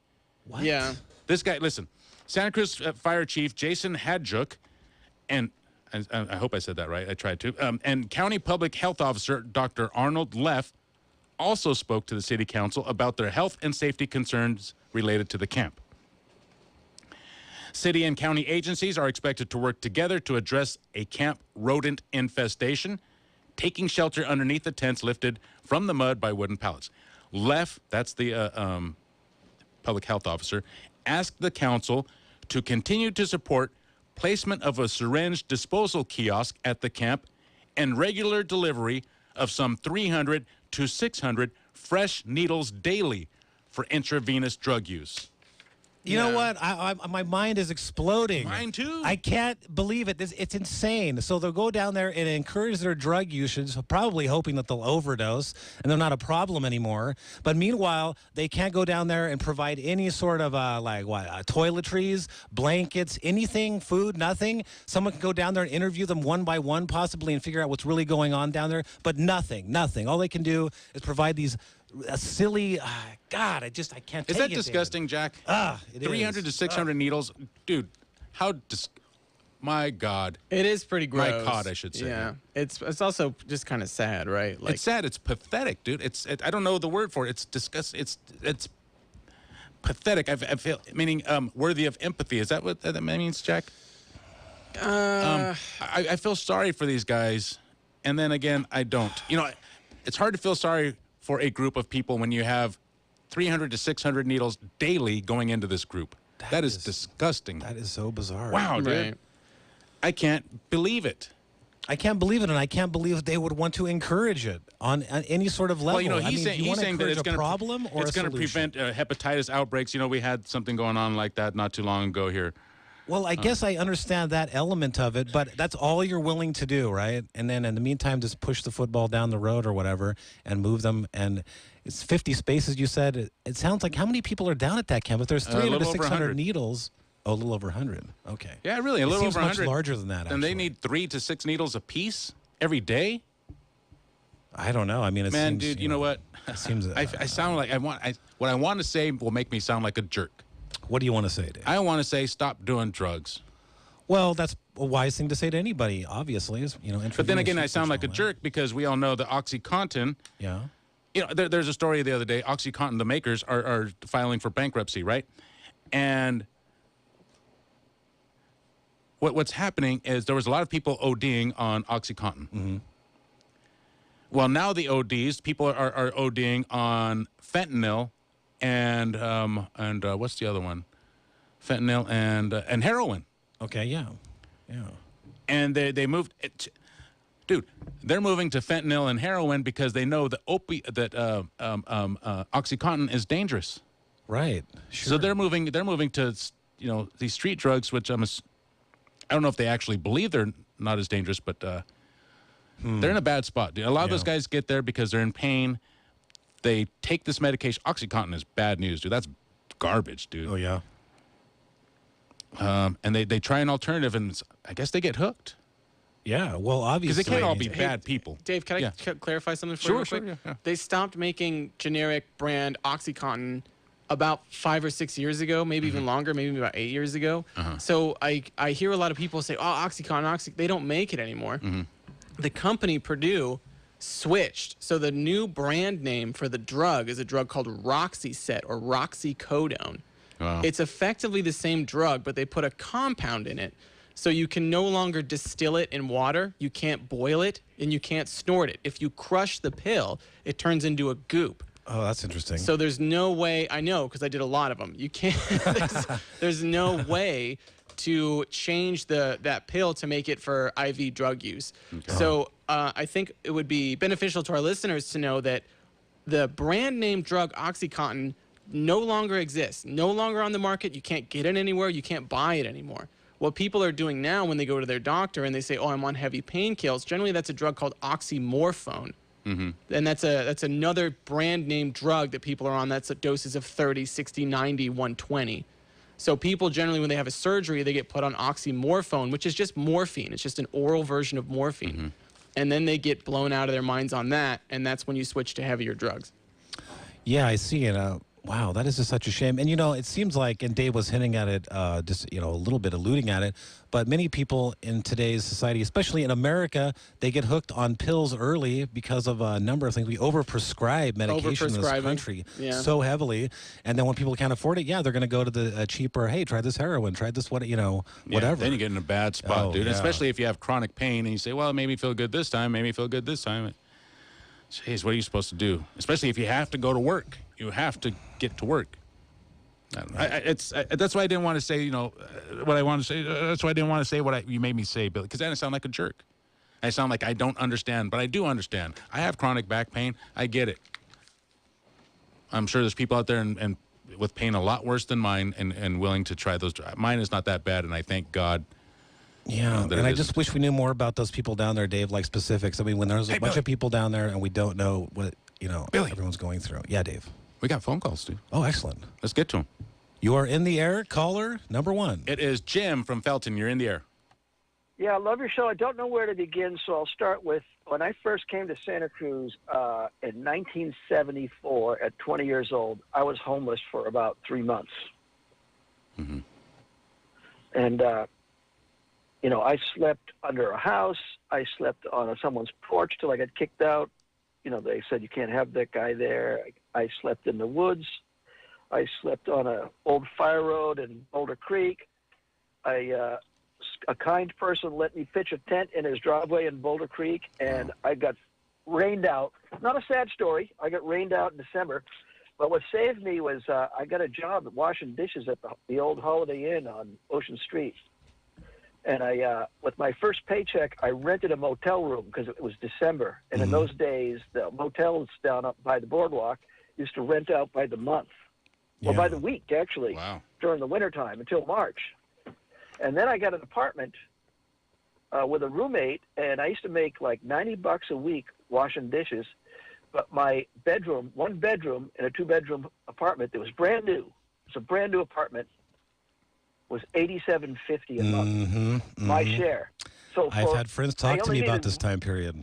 What? Yeah. This guy, listen, Santa Cruz Fire Chief Jason Hadjuk, and I hope I said that right. I tried to. And County Public Health Officer Dr. Arnold Leff also spoke to the City Council about their health and safety concerns related to the camp. City and county agencies are expected to work together to address a camp rodent infestation, taking shelter underneath the tents lifted from the mud by wooden pallets. Leff, that's the public health officer, asked the council to continue to support placement of a syringe disposal kiosk at the camp and regular delivery of some 300 to 600 fresh needles daily for intravenous drug use. You know what? My mind is exploding. Mine too. I can't believe it. It's insane. So they'll go down there and encourage their drug usage, probably hoping that they'll overdose and they're not a problem anymore. But meanwhile, they can't go down there and provide any sort of toiletries, blankets, anything, food, nothing. Someone can go down there and interview them one by one, possibly, and figure out what's really going on down there. But nothing. All they can do is provide these silly, God, I can't take it. Is that disgusting, Jack? It 300 to 600 needles. Dude, my God. It is pretty gross. My God, I should say. Yeah. It's also just kind of sad, right? Like, it's sad. It's pathetic, dude. I don't know the word for it. It's disgusting. It's pathetic. I feel, meaning worthy of empathy. Is that what that means, Jack? I feel sorry for these guys, and then again, I don't. You know, it's hard to feel sorry for a group of people when you have 300 to 600 needles daily going into this group. That is disgusting. That is so bizarre. Wow, dude. Right. I can't believe it. I can't believe it, and I can't believe they would want to encourage it on any sort of level. Well, you know, he's saying that it's going to prevent hepatitis outbreaks. You know, we had something going on like that not too long ago here. Well, I guess I understand that element of it, but that's all you're willing to do, right? And then in the meantime, just push the football down the road or whatever and move them. And it's 50 spaces, you said. It sounds like how many people are down at that camp? If there's 300 to 600 needles, a little over 100. Okay. Yeah, really, a little over 100. Much larger than that, actually. And they need 3 to 6 needles a piece every day? I don't know. I mean, it Man, seems, dude, you know what? It seems. I sound like what I want to say will make me sound like a jerk. What do you want to say, Dave? I want to say stop doing drugs. Well, that's a wise thing to say to anybody, obviously. Is, you know, but then again, I sound like a jerk because we all know the OxyContin. Yeah. You know, there's a story the other day. OxyContin, the makers, are filing for bankruptcy, right? And what's happening is there was a lot of people ODing on OxyContin. Mm-hmm. Well, now the ODs, people are ODing on fentanyl and what's the other one? Fentanyl and heroin. Okay, yeah. And they moved it. Dude, they're moving to fentanyl and heroin because they know that OxyContin is dangerous. Right. Sure. So they're moving to, you know, these street drugs, which I don't know if they actually believe they're not as dangerous, but they're in a bad spot. Dude. A lot of those guys get there because they're in pain. They take this medication. OxyContin is bad news, dude. That's garbage, dude. Oh, yeah. And they try an alternative, and I guess they get hooked. Yeah, well, obviously. Because they can't all be bad people. Dave, can I clarify something for you real quick? Yeah. They stopped making generic brand OxyContin about 5 or 6 years ago, maybe even longer, maybe about 8 years ago. So I hear a lot of people say, oh, OxyContin, they don't make it anymore. The company, Purdue, switched. So the new brand name for the drug is a drug called Roxyset or Roxycodone. Wow. It's effectively the same drug, but they put a compound in it. So you can no longer distill it in water, you can't boil it, and you can't snort it. If you crush the pill, it turns into a goop. Oh, that's interesting. So there's no way, I know because I did a lot of them. You can't, there's no way to change that pill to make it for IV drug use. Okay. So I think it would be beneficial to our listeners to know that the brand name drug OxyContin no longer exists, no longer on the market. You can't get it anywhere. You can't buy it anymore. What people are doing now when they go to their doctor and they say, oh, I'm on heavy painkillers, generally that's a drug called oxymorphone. And that's another brand name drug that people are on. That's at doses of 30, 60, 90, 120. So people generally, when they have a surgery, they get put on oxymorphone, which is just morphine. It's just an oral version of morphine. and then they get blown out of their minds on that, and that's when you switch to heavier drugs. Yeah, I see it. Wow, that is just such a shame. And, it seems like, and Dave was hinting at it, just, a little bit alluding at it, but many people in today's society, especially in America, they get hooked on pills early because of a number of things. We overprescribe medication in this country so heavily. And then when people can't afford it, they're going to go to the cheaper, hey, try this heroin, try this, whatever. Then you get in a bad spot, dude. Yeah. Especially if you have chronic pain and you say, well, it made me feel good this time, made me feel good this time. Jeez, what are you supposed to do? Especially if you have to go to work. You have to get to work. That's why I didn't want to say, what I want to say. That's why I didn't want to say what you made me say, Billy, because then I sound like a jerk. I sound like I don't understand, but I do understand. I have chronic back pain. I get it. I'm sure there's people out there and with pain a lot worse than mine and willing to try those. Mine is not that bad, and I thank God. Yeah, and I just wish we knew more about those people down there, Dave, like specifics. I mean, when there's a bunch of people down there and we don't know what, everyone's going through. Yeah, Dave. We got phone calls, dude. Oh, excellent. Let's get to them. You are in the air, caller number 1. It is Jim from Felton. You're in the air. Yeah, I love your show. I don't know where to begin, so I'll start with when I first came to Santa Cruz in 1974 at 20 years old. I was homeless for about 3 months. Mm-hmm. And, I slept under a house. I slept on someone's porch till I got kicked out. They said you can't have that guy there. I slept in the woods. I slept on an old fire road in Boulder Creek. A kind person let me pitch a tent in his driveway in Boulder Creek, and I got rained out. Not a sad story. I got rained out in December. But what saved me was I got a job washing dishes at the old Holiday Inn on Ocean Street. And I, with my first paycheck, I rented a motel room because it was December. And in those days, the motels down up by the boardwalk used to rent out by the month, or by the week, actually, during the wintertime until March. And then I got an apartment with a roommate, and I used to make like $90 a week washing dishes. But my bedroom, 1 bedroom in a 2-bedroom apartment that was brand new, it's a brand new apartment, was $87.50 a month. My share. So I've had friends talk to me about this time period.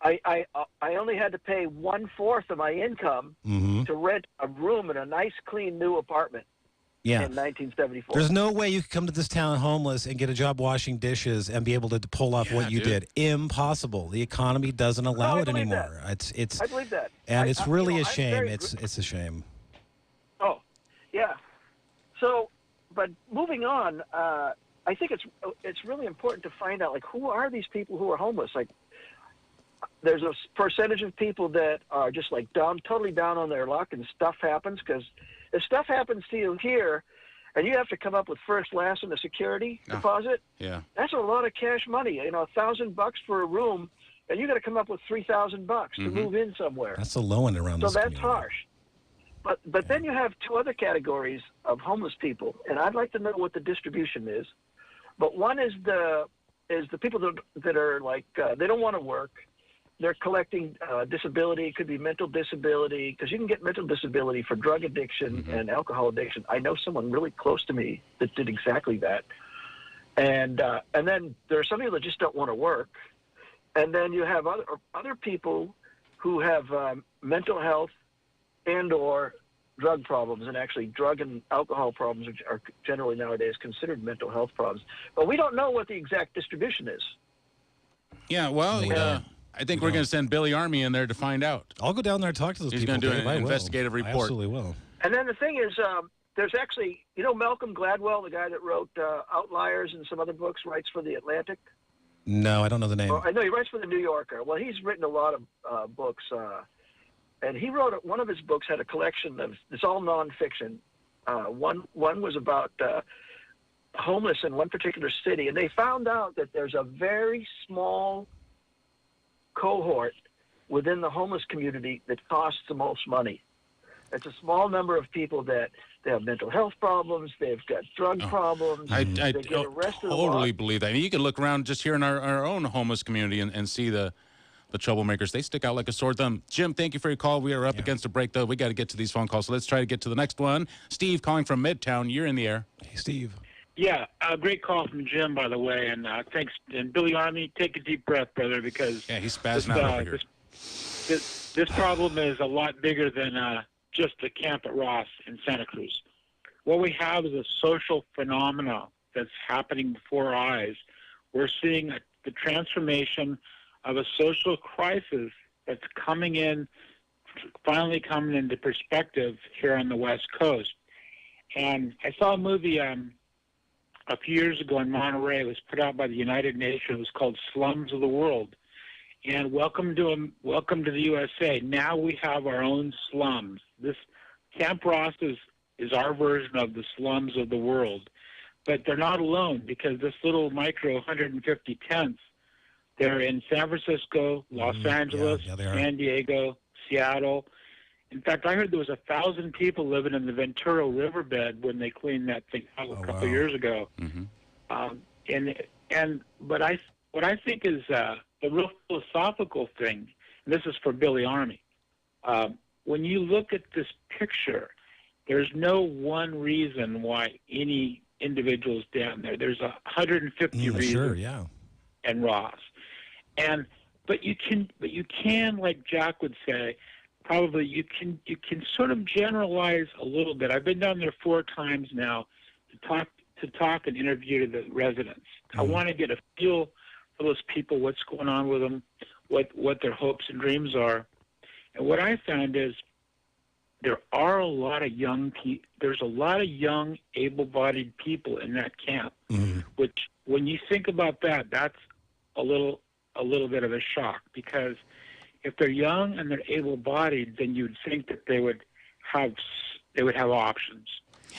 I only had to pay 1/4 of my income to rent a room in a nice, clean, new apartment. Yeah. In 1974. There's no way you could come to this town homeless and get a job washing dishes and be able to pull off what you did. Impossible. The economy doesn't allow it anymore. It's I believe that. And it's really a shame. It's a shame. Oh, yeah. So, but moving on, I think it's really important to find out, like, who are these people who are homeless? Like, there's a percentage of people that are just like totally down on their luck, and stuff happens. Because if stuff happens to you here, and you have to come up with first, last, and a security deposit, that's a lot of cash money. $1,000 for a room, and you got to come up with $3,000 to move in somewhere. That's the low end around. So this that's community. harsh. But then you have 2 other categories of homeless people, and I'd like to know what the distribution is. But one is the people that are like they don't want to work. They're collecting disability. It could be mental disability, because you can get mental disability for drug addiction and alcohol addiction. I know someone really close to me that did exactly that. And then there are some people that just don't want to work. And then you have other people who have mental health and or drug problems, and actually drug and alcohol problems are generally nowadays considered mental health problems. But we don't know what the exact distribution is. Yeah, well, I think we're going to send Billy Army in there to find out. I'll go down there and talk to those people. He's going to do an investigative report. I absolutely will. And then the thing is, there's actually, Malcolm Gladwell, the guy that wrote Outliers and some other books, writes for The Atlantic. No, I don't know the name. I know he writes for The New Yorker. Well, he's written a lot of books. And he wrote one of his books had a collection of, it's all nonfiction. One was about homeless in one particular city, and they found out that there's a very small cohort within the homeless community that costs the most money. It's a small number of people that they have mental health problems, they've got drug problems, I they get arrested a lot. totally believe that. I mean, you can look around just here in our own homeless community and see the troublemakers. They stick out like a sore thumb. Jim, thank you for your call. We are up against a break, though. We got to get to these phone calls, so let's try to get to the next one. Steve calling from Midtown. You're in the air. Hey, Steve. Yeah, great call from Jim, by the way, and thanks. And Billy Army, take a deep breath, brother, because he's spazzing out over here. This problem is a lot bigger than just the camp at Ross in Santa Cruz. What we have is a social phenomena that's happening before our eyes. We're seeing the transformation of a social crisis that's finally coming into perspective here on the West Coast. And I saw a movie a few years ago in Monterey. It was put out by the United Nations. It was called Slums of the World. And welcome to the USA. Now we have our own slums. This Camp Ross is our version of the slums of the world. But they're not alone, because this little micro 150 tents, they're in San Francisco, Los Angeles, San Diego, Seattle. In fact, I heard there was 1,000 people living in the Ventura riverbed when they cleaned that thing out a couple of years ago. But what I think is the real philosophical thing, and this is for Billy Army, when you look at this picture, there's no one reason why any individual's down there. There's 150 reasons. Sure, yeah. And Ross, but you can, like Jack would say, probably you can sort of generalize a little bit. I've been down there 4 times now to talk and interview the residents. I want to get a feel for those people, what's going on with them, what their hopes and dreams are. And what I found is there are a lot of there's a lot of young, able-bodied people in that camp, which when you think about that, that's a little bit of a shock, because if they're young and they're able-bodied, then you'd think that they would have options.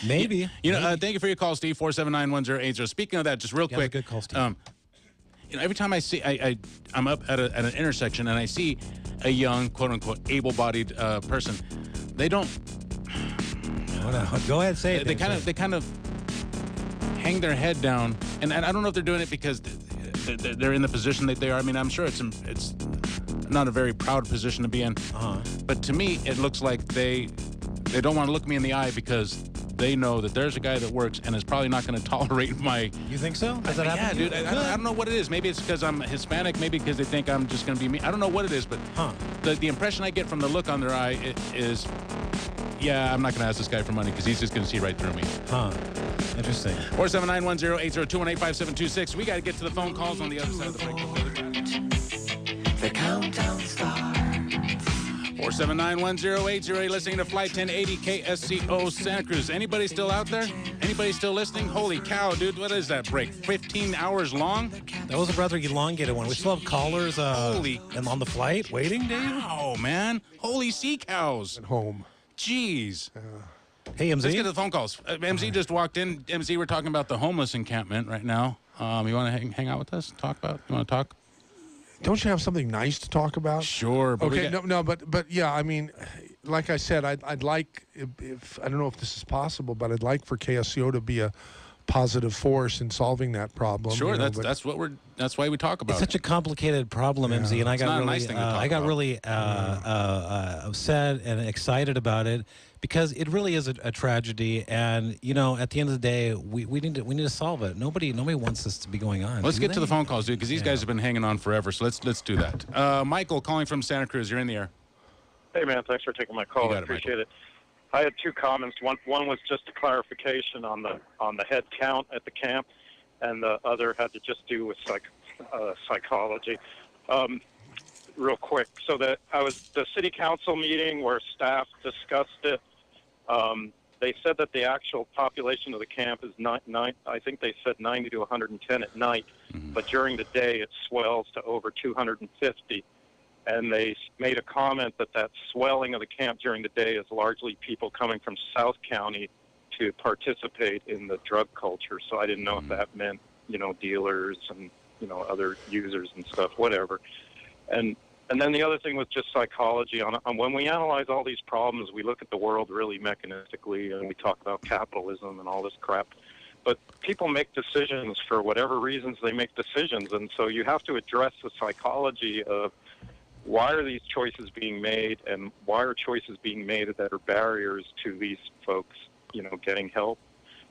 Maybe. Thank you for your call, Steve. 479-1080. Speaking of that, just real quick. Good call, Steve. Every time I see, I'm up at an intersection and I see a young, quote unquote, able-bodied person. They don't. Go ahead, say it. They kind of hang their head down, and I don't know if they're doing it because they're in the position that they are. I mean, I'm sure it's not a very proud position to be in. But to me, it looks like they don't want to look me in the eye because they know that there's a guy that works and is probably not going to tolerate my... You think so? Does that happen? Yeah, dude. I don't know what it is. Maybe it's because I'm Hispanic. Maybe because they think I'm just going to be me. I don't know what it is, but the impression I get from the look on their eye is, yeah, I'm not going to ask this guy for money because he's just going to see right through me. Interesting. 479-1080, 218-5726. We got to get to the phone calls on the other side of the break. The countdown starts. 479-1080. You're listening to Flight 1080 KSCO Santa Cruz. Anybody still out there? Anybody still listening? Holy cow, dude. What is that break? 15 hours long? That was a rather elongated one. We still have callers and on the flight waiting, Dave? Oh, man. Holy sea cows. At home. Jeez. Hey, MZ. Let's get to the phone calls. MZ just walked in. MZ, we're talking about the homeless encampment right now. You want to hang out with us? You want to talk? Don't you have something nice to talk about? Sure. But okay. But yeah. I mean, like I said, I'd like if I don't know if this is possible, but I'd like for KSCO to be a positive force in solving that problem. Sure. That's why we talk about it. It's such a complicated problem, MZ, and I got really upset and excited about it because it really is a tragedy, and at the end of the day, we need to solve it. Nobody wants this to be going on. Let's get to the phone calls, dude, because these guys have been hanging on forever. So let's do that. Michael calling from Santa Cruz, you're in the air. Hey man, thanks for taking my call. I appreciate it. I had 2 comments. One was just a clarification on the head count at the camp, and the other had to just do with psychology. Real quick, so that the city council meeting where staff discussed it. They said that the actual population of the camp is I think they said 90 to 110 at night, but during the day it swells to over 250. And they made a comment that swelling of the camp during the day is largely people coming from South County to participate in the drug culture. So I didn't know if that meant, dealers and, other users and stuff, whatever. And then the other thing was just psychology. On when we analyze all these problems, we look at the world really mechanistically, and we talk about capitalism and all this crap. But people make decisions for whatever reasons they make decisions. And so you have to address the psychology of why are these choices being made, and why are choices being made that are barriers to these folks, getting help.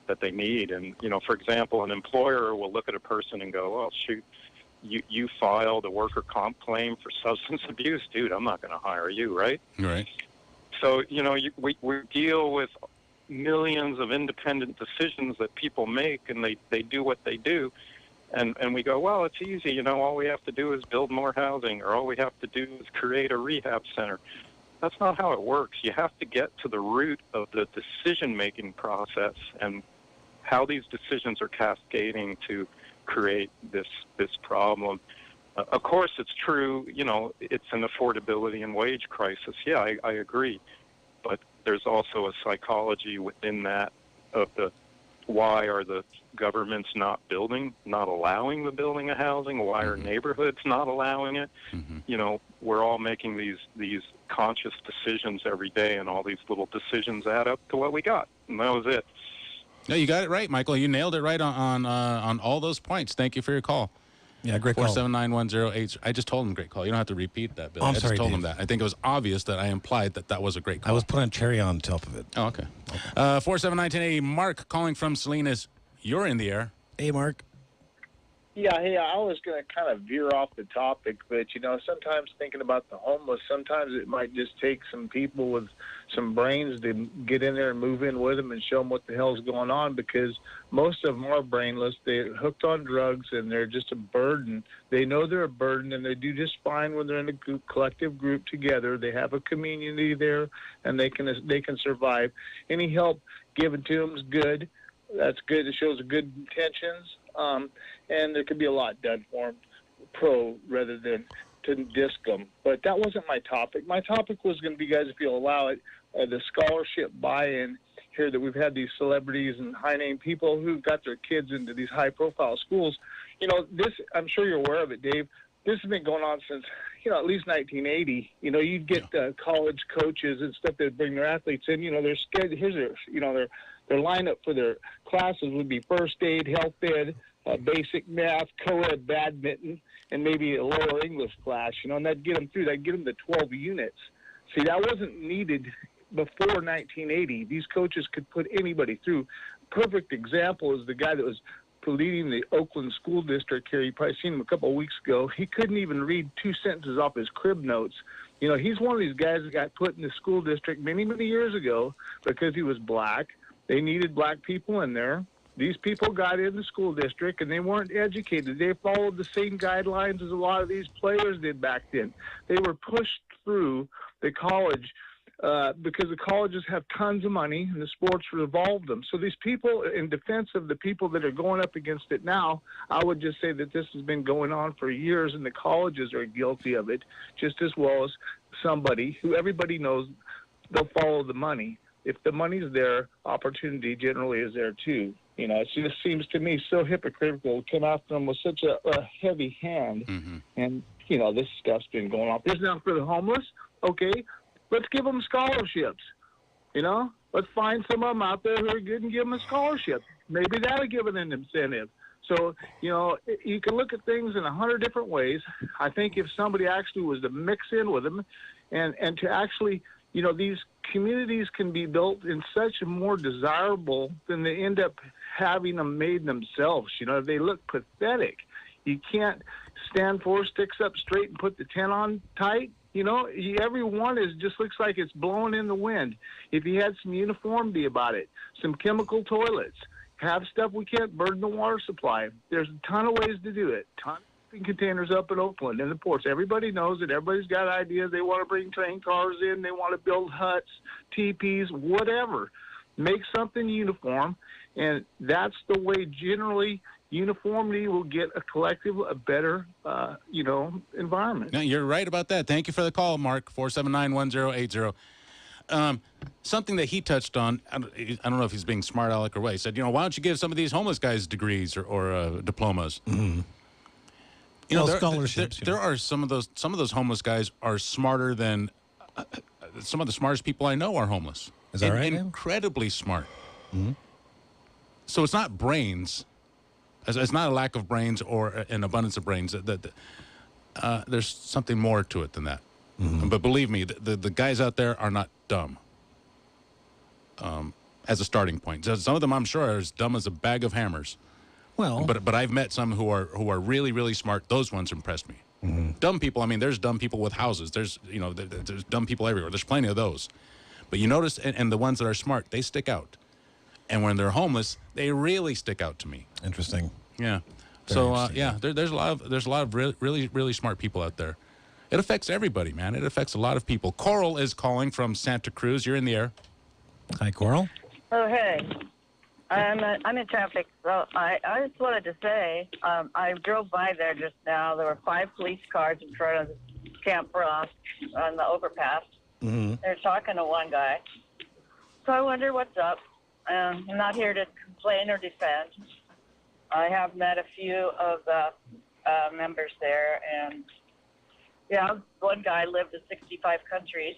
that they need. And, you know, for example, an employer will look at a person and go, well, shoot, you filed a worker comp claim for substance abuse. Dude, I'm not going to hire you, right? Right. So, you know, we deal with millions of independent decisions that people make, and they do what they do. And we go, well, it's easy. You know, all we have to do is build more housing, or all we have to do is create a rehab center. That's not how it works. You have to get to the root of the decision-making process and how these decisions are cascading to create this problem. Of course, it's true, you know, it's an affordability and wage crisis. Yeah, I agree. But there's also a psychology within that of the why are the governments not allowing the building of housing? Why are neighborhoods not allowing it? You know, we're all making these conscious decisions every day, and all these little decisions add up to what we got. And that was it. No, you got it right, Michael. You nailed it right on all those points. Thank you for your call. Yeah, great call. 479-1080. I just told him great call. You don't have to repeat that, Bill. Oh, I'm I sorry, just told him Dave. that. I think it was obvious that I implied that was a great call. I was putting a cherry on top of it. Oh, okay. 479-1080. Mark calling from Salinas. You're in the air. Hey, Mark. Yeah, hey, I was going to kind of veer off the topic, but, you know, sometimes thinking about the homeless, sometimes it might just take some people with some brains to get in there and move in with them and show them what the hell's going on, because most of them are brainless. They're hooked on drugs, and they're just a burden. They know they're a burden, and they do just fine when they're in a collective group together. They have a community there, and they can survive. Any help given to them is good. That's good. It shows good intentions. And there could be a lot done for them, rather than to disc them. But that wasn't my topic. My topic was going to be, guys, if you'll allow it, the scholarship buy-in here that we've had these celebrities and high-name people who've got their kids into these high-profile schools. You know, this, I'm sure you're aware of it, Dave. This has been going on since, you know, at least 1980. You know, you'd get college coaches and stuff that bring their athletes in. You know, they're scared. Here's their, you know, their lineup for their classes would be first aid, health ed, basic math, co-ed badminton, and maybe a lower English class, you know, and that'd get them through. That'd get them to 12 units. See, that wasn't needed before 1980. These coaches could put anybody through. Perfect example is the guy that was leading the Oakland school district here. You probably seen him a couple of weeks ago. He couldn't even read 2 sentences off his crib notes. You know, he's one of these guys that got put in the school district many, many years ago because he was black. They needed black people in there. These people got in the school district, and they weren't educated. They followed the same guidelines as a lot of these players did back then. They were pushed through the college because the colleges have tons of money, and the sports revolve them. So these people, in defense of the people that are going up against it now, I would just say that this has been going on for years, and the colleges are guilty of it just as well as somebody who everybody knows they'll follow the money. If the money's there, opportunity generally is there too. You know, it just seems to me so hypocritical to come after them with such a heavy hand. And, you know, this stuff's been going on. This is not for the homeless. Okay, let's give them scholarships. You know, let's find some of them out there who are good and give them a scholarship. Maybe that'll give them an incentive. So, you know, you can look at things in 100 different ways. I think if somebody actually was to mix in with them and to actually, you know, these communities can be built in such a more desirable than they end up having them made themselves. You know, they look pathetic. You can't stand 4 sticks up straight and put the tent on tight. You know, every one just looks like it's blowing in the wind. If you had some uniformity about it, some chemical toilets, have stuff we can't burden the water supply. There's a ton of ways to do it. Ton of shipping containers up in Oakland in the ports. Everybody knows it. Everybody's got ideas. They want to bring train cars in. They want to build huts, teepees, whatever. Make something uniform, and that's the way generally uniformity will get a collective, a better, you know, environment. No, you're right about that. Thank you for the call, Mark. 479-1080. Something that he touched on, I don't know if he's being smart aleck or what. He said, you know, why don't you give some of these homeless guys degrees or diplomas? You know, scholarships. There are some of those homeless guys are smarter than some of the smartest people I know are homeless. Is that right? Incredibly smart. So it's not brains. It's not a lack of brains or an abundance of brains. There's something more to it than that. But believe me, the guys out there are not dumb. as a starting point. So some of them, I'm sure, are as dumb as a bag of hammers. Well, but I've met some who are really, really smart. Those ones impressed me. Dumb people. I mean, there's dumb people with houses. There's there's dumb people everywhere. There's plenty of those. But you notice, and the ones that are smart, they stick out. And when they're homeless, they really stick out to me. Interesting. Yeah. Very So there's a lot of really, really smart people out there. It affects everybody, man. It affects a lot of people. Coral is calling from Santa Cruz. You're in the air. Hi, Coral. Oh, hey. I'm in traffic, so I just wanted to say I drove by there just now. There were 5 police cars in front of Camp Ross on the overpass. They're talking to one guy. So I wonder what's up. I'm not here to complain or defend. I have met a few of the members there, and one guy lived in 65 countries.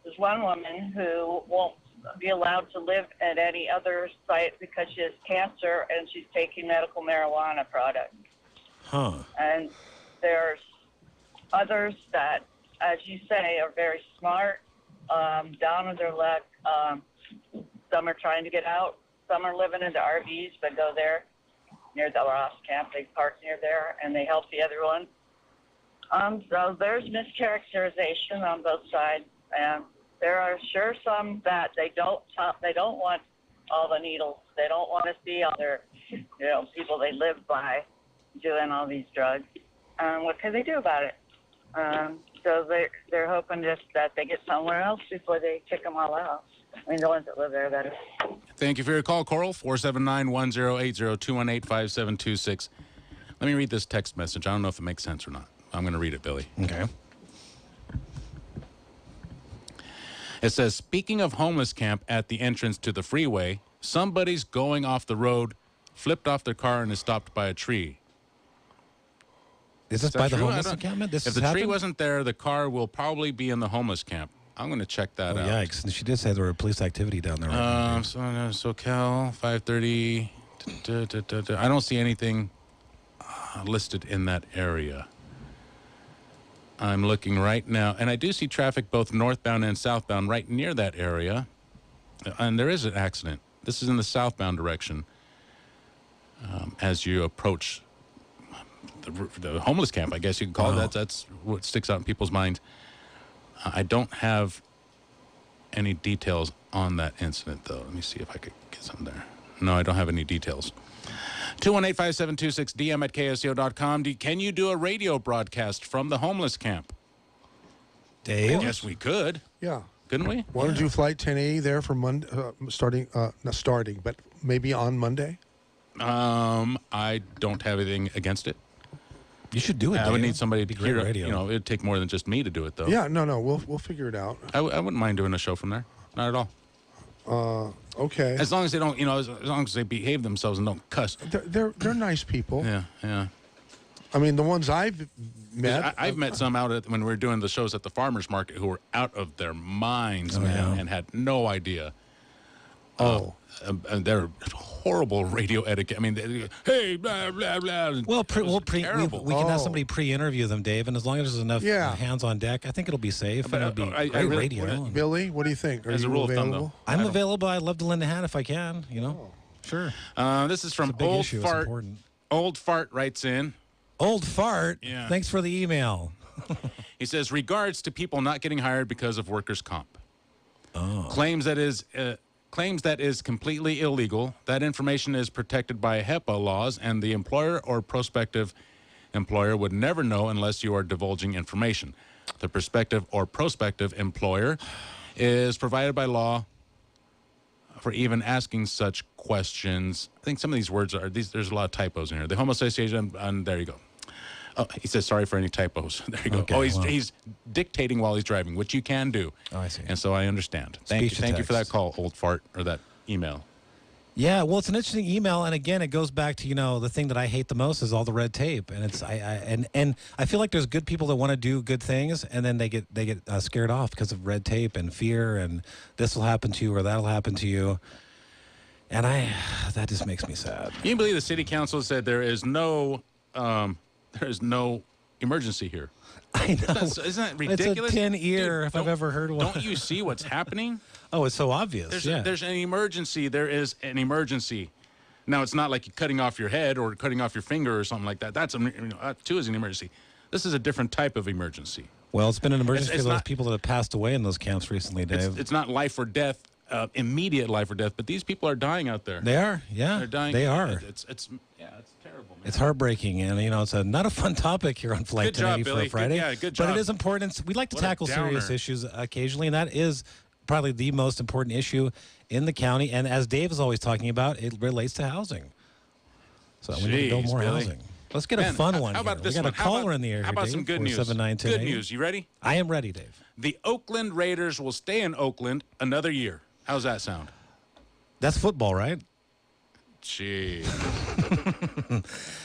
There's one woman who won't be allowed to live at any other site because she has cancer and she's taking medical marijuana products. Huh. And there's others that, as you say, are very smart, down on their luck. Some are trying to get out. Some are living in the RVs but go there near the Ross camp. They park near there and they help the other one. So there's mischaracterization on both sides, and there are sure some that they don't want all the needles. They don't want to see other, people they live by doing all these drugs. What can they do about it? So they're hoping just that they get somewhere else before they kick them all out. I mean, the ones that live there, that is. Thank you for your call, Coral. 479-1080-218-5726. Let me read this text message. I don't know if it makes sense or not. I'm going to read it, Billy. Okay. It says, speaking of homeless camp at the entrance to the freeway, somebody's going off the road, flipped off their car, and is stopped by a tree. Is this by the homeless encampment? If the tree wasn't there, the car will probably be in the homeless camp. I'm going to check that out. Yeah, she did say there were police activity down there. Soquel, 530. I don't see anything listed in that area. I'm looking right now, and I do see traffic both northbound and southbound right near that area. And there is an accident. This is in the southbound direction. As you approach the homeless camp, I guess you could call it. That's what sticks out in people's minds. I don't have any details on that incident, though. Let me see if I could get some there. No, I don't have any details. 218-5726, dm@ksco.com. Can you do a radio broadcast from the homeless camp? Dave? Yes, we could. Yeah. Couldn't we? Want to do Flight 1080 there for Monday, not starting, but maybe on Monday? I don't have anything against it. You should do it, I would Dave. need somebody to hear it. Radio. It'd take more than just me to do it, though. Yeah, no, we'll figure it out. I wouldn't mind doing a show from there. Not at all. Okay. As long as they don't, as long as they behave themselves and don't cuss. They're nice people. Yeah. I mean, the ones I've met. I've met some out when we were doing the shows at the farmers market who were out of their minds, man, and had no idea. And they're horrible radio etiquette. I mean, hey, blah, blah, blah. Well, we can have somebody pre-interview them, Dave, and as long as there's enough hands on deck, I think it'll be safe. But it'll be great radio. Billy, what do you think? Are As you a rule of available? thumb, though. I'm available. I'd love to lend a hand if I can, Sure. This is from It's a big Old issue. It's Fart. important. Old Fart writes in. Old Fart? Yeah. Thanks for the email. He says, regards to people not getting hired because of workers' comp. Oh. Claims that is completely illegal. That information is protected by HIPAA laws, and the employer or prospective employer would never know unless you are divulging information. The prospective or prospective employer is provided by law for even asking such questions. I think some of these words there's a lot of typos in here. The Home Association, and there you go. Oh, he says, sorry for any typos. There you go. Okay, he's dictating while he's driving, which you can do. Oh, I see. And so I understand. Thank you for that call, Old Fart, or that email. Yeah, well, it's an interesting email, and again, it goes back to the thing that I hate the most is all the red tape, and it's and I feel like there's good people that want to do good things, and then they get scared off because of red tape and fear, and this will happen to you or that'll happen to you, and that just makes me sad. Can you believe the city council said there is no emergency here. I know. Isn't that ridiculous? It's a tin ear Dude, if I've ever heard one. Don't you see what's happening? Oh, it's so obvious. There's an emergency. There is an emergency. Now, it's not like you're cutting off your head or cutting off your finger or something like that. That too is an emergency. This is a different type of emergency. Well, it's been an emergency for those people that have passed away in those camps recently, Dave. It's not life or death, immediate life or death, but these people are dying out there. They are, yeah. They're dying. They are. It's terrible, man. It's heartbreaking, and it's not a fun topic here on Flight 1080 for a Friday. Good job. But it is important. We like to tackle serious issues occasionally, and that is probably the most important issue in the county. And as Dave is always talking about, it relates to housing. So we need to build more housing. Let's get a fun one. How about here. this We got one? a caller in the air. How about Dave, some good news? 479-1080. Good news. You ready? I am ready, Dave. The Oakland Raiders will stay in Oakland another year. How's that sound? That's football, right? Gee.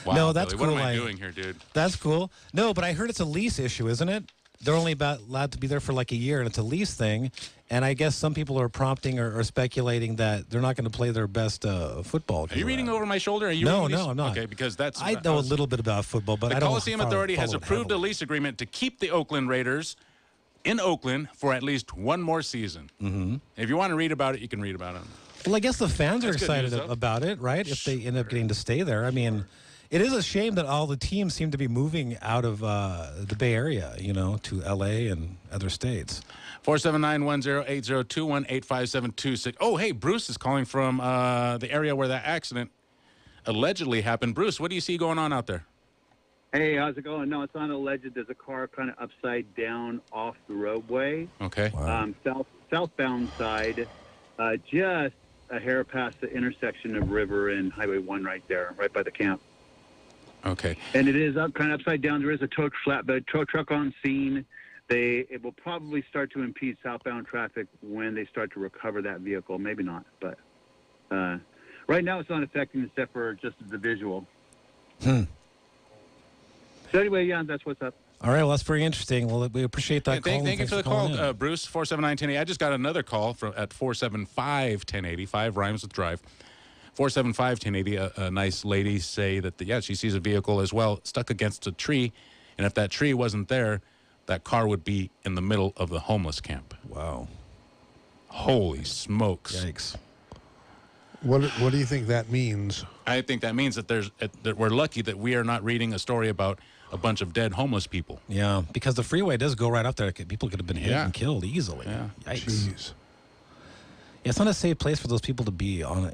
Wow, no, that's Billy, cool. What am I doing here, dude? That's cool. No, but I heard it's a lease issue, isn't it? They're only allowed to be there for like a year, and it's a lease thing. And I guess some people are prompting or speculating that they're not going to play their best football. Are you reading over my shoulder? No, I'm not. Okay, because that's... I know a little bit about football, but I don't... The Coliseum Authority has approved a lease agreement to keep the Oakland Raiders in Oakland for at least one more season. Mm-hmm. If you want to read about it, you can read about it. Well, I guess the fans are excited news, about it, right? If they end up getting to stay there. I mean, it is a shame that all the teams seem to be moving out of the Bay Area, to L.A. and other states. 479-1080-2185726. Oh, hey, Bruce is calling from the area where that accident allegedly happened. Bruce, what do you see going on out there? Hey, how's it going? No, it's not alleged. There's a car kind of upside down off the roadway. Okay. Wow. Southbound side, just a hair past the intersection of River and Highway 1 right there, right by the camp. Okay. And it is kind of upside down. There is a tow truck on scene. It will probably start to impede southbound traffic when they start to recover that vehicle. Maybe not, but right now it's not affecting except for just the visual. So anyway, yeah, that's what's up. All right, well, that's very interesting. Well, we appreciate that call. Thank you for the call, Bruce. 479-1080. I just got another call at 475-1080. 5 rhymes with drive. 475-1080. A nice lady say that she sees a vehicle as well stuck against a tree, and if that tree wasn't there, that car would be in the middle of the homeless camp. Wow. Holy smokes. Yikes. What do you think that means? I think that means that that we're lucky that we are not reading a story about a bunch of dead homeless people. Yeah, because the freeway does go right up there. People could have been hit and killed easily. Yeah. Yikes. Jeez. Yeah, it's not a safe place for those people to be on,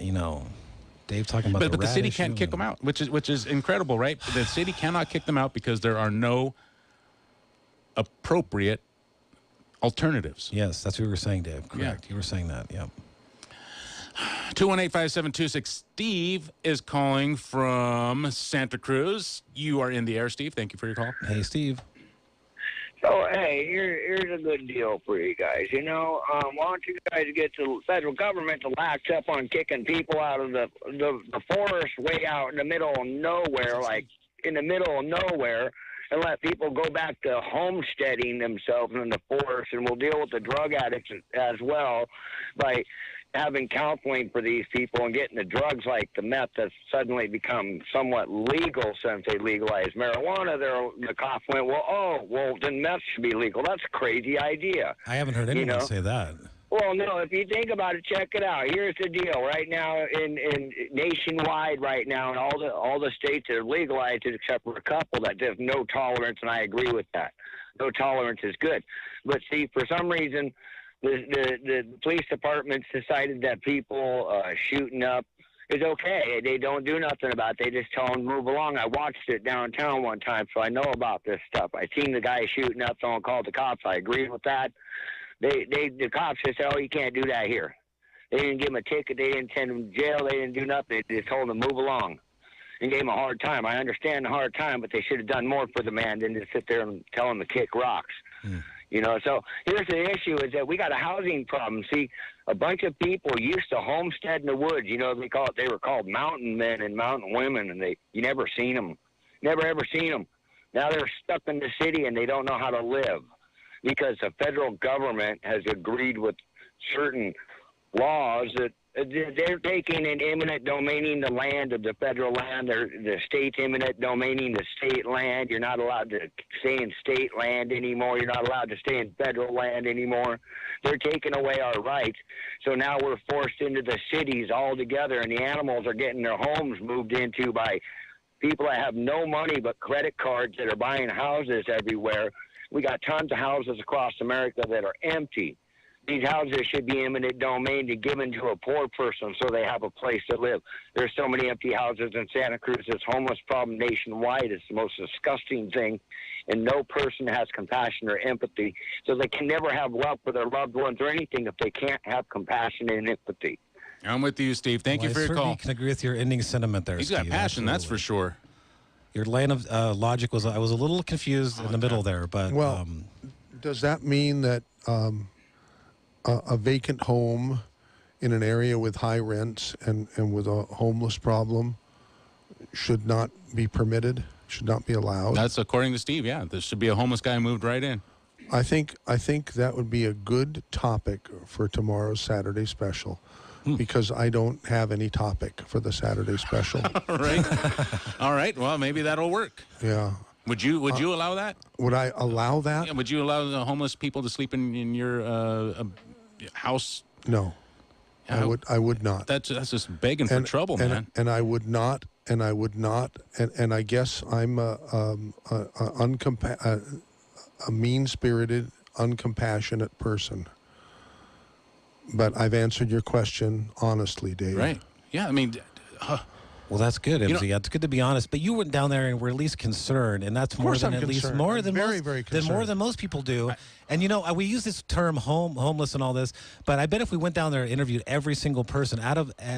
Dave talking about but the city can't kick them out, which is incredible, right? The city cannot kick them out because there are no appropriate alternatives. Yes, that's what you were saying, Dave. Correct. Yeah. You were saying that, yeah. 218-5726. Steve is calling from Santa Cruz. You are in the air, Steve. Thank you for your call. Hey, Steve. So, hey, here's a good deal for you guys. Why don't you guys get the federal government to latch up on kicking people out of the forest way out in the middle of nowhere, like in the middle of nowhere, and let people go back to homesteading themselves in the forest, and we'll deal with the drug addicts as well by having counseling for these people and getting the drugs like the meth that's suddenly become somewhat legal since they legalized marijuana. The cops went, well, then meth should be legal. That's a crazy idea. I haven't heard anyone say that. Well, no, if you think about it, check it out. Here's the deal. Right now, in nationwide right now, in all the states that are legalized it except for a couple that there's no tolerance, and I agree with that. No tolerance is good. But see, for some reason, the police departments decided that people shooting up is okay. They don't do nothing about it. They just tell them to move along. I watched it downtown one time, so I know about this stuff. I seen the guy shooting up. Someone called the cops. I agree with that. The cops just said, you can't do that here. They didn't give him a ticket. They didn't send him to jail. They didn't do nothing. They just told him to move along and gave him a hard time. I understand the hard time, but they should have done more for the man than to sit there and tell him to kick rocks. So here's the issue is that we got a housing problem. See, a bunch of people used to homestead in the woods. They were called mountain men and mountain women, and you never seen them. Never ever seen them. Now they're stuck in the city, and they don't know how to live because the federal government has agreed with certain laws that they're taking and eminent domaining the land of the federal land. The state's eminent domaining the state land. You're not allowed to stay in state land anymore. You're not allowed to stay in federal land anymore. They're taking away our rights. So now we're forced into the cities altogether, and the animals are getting their homes moved into by people that have no money but credit cards that are buying houses everywhere. We got tons of houses across America that are empty. These houses should be eminent domain and given to a poor person so they have a place to live. There's so many empty houses in Santa Cruz. This homeless problem nationwide is the most disgusting thing, and no person has compassion or empathy. So they can never have love for their loved ones or anything if they can't have compassion and empathy. I'm with you, Steve. Thank you for your call. I can agree with your ending sentiment there, He's Steve. got passion, Absolutely. that's for sure. Your line of logic was, I was a little confused in the middle there, but... Well, does that mean that a vacant home in an area with high rents and with a homeless problem should not be permitted, should not be allowed? That's according to Steve, yeah. There should be a homeless guy moved right in. I think that would be a good topic for tomorrow's Saturday special. Because I don't have any topic for the Saturday special. All right. All right. Well, maybe that'll work. Yeah. Would you allow that? Would I allow that? Yeah, would you allow the homeless people to sleep in your house? No. Yeah, I would not. That's just begging for trouble, man. And I would not. And I guess I'm a mean-spirited, uncompassionate person. But I've answered your question honestly, Dave. Right. Yeah, I mean... Well, that's good, MZ. It's good to be honest. But you went down there and were at least concerned, and that's more than more than most people do. And we use this term homeless and all this, but I bet if we went down there and interviewed every single person,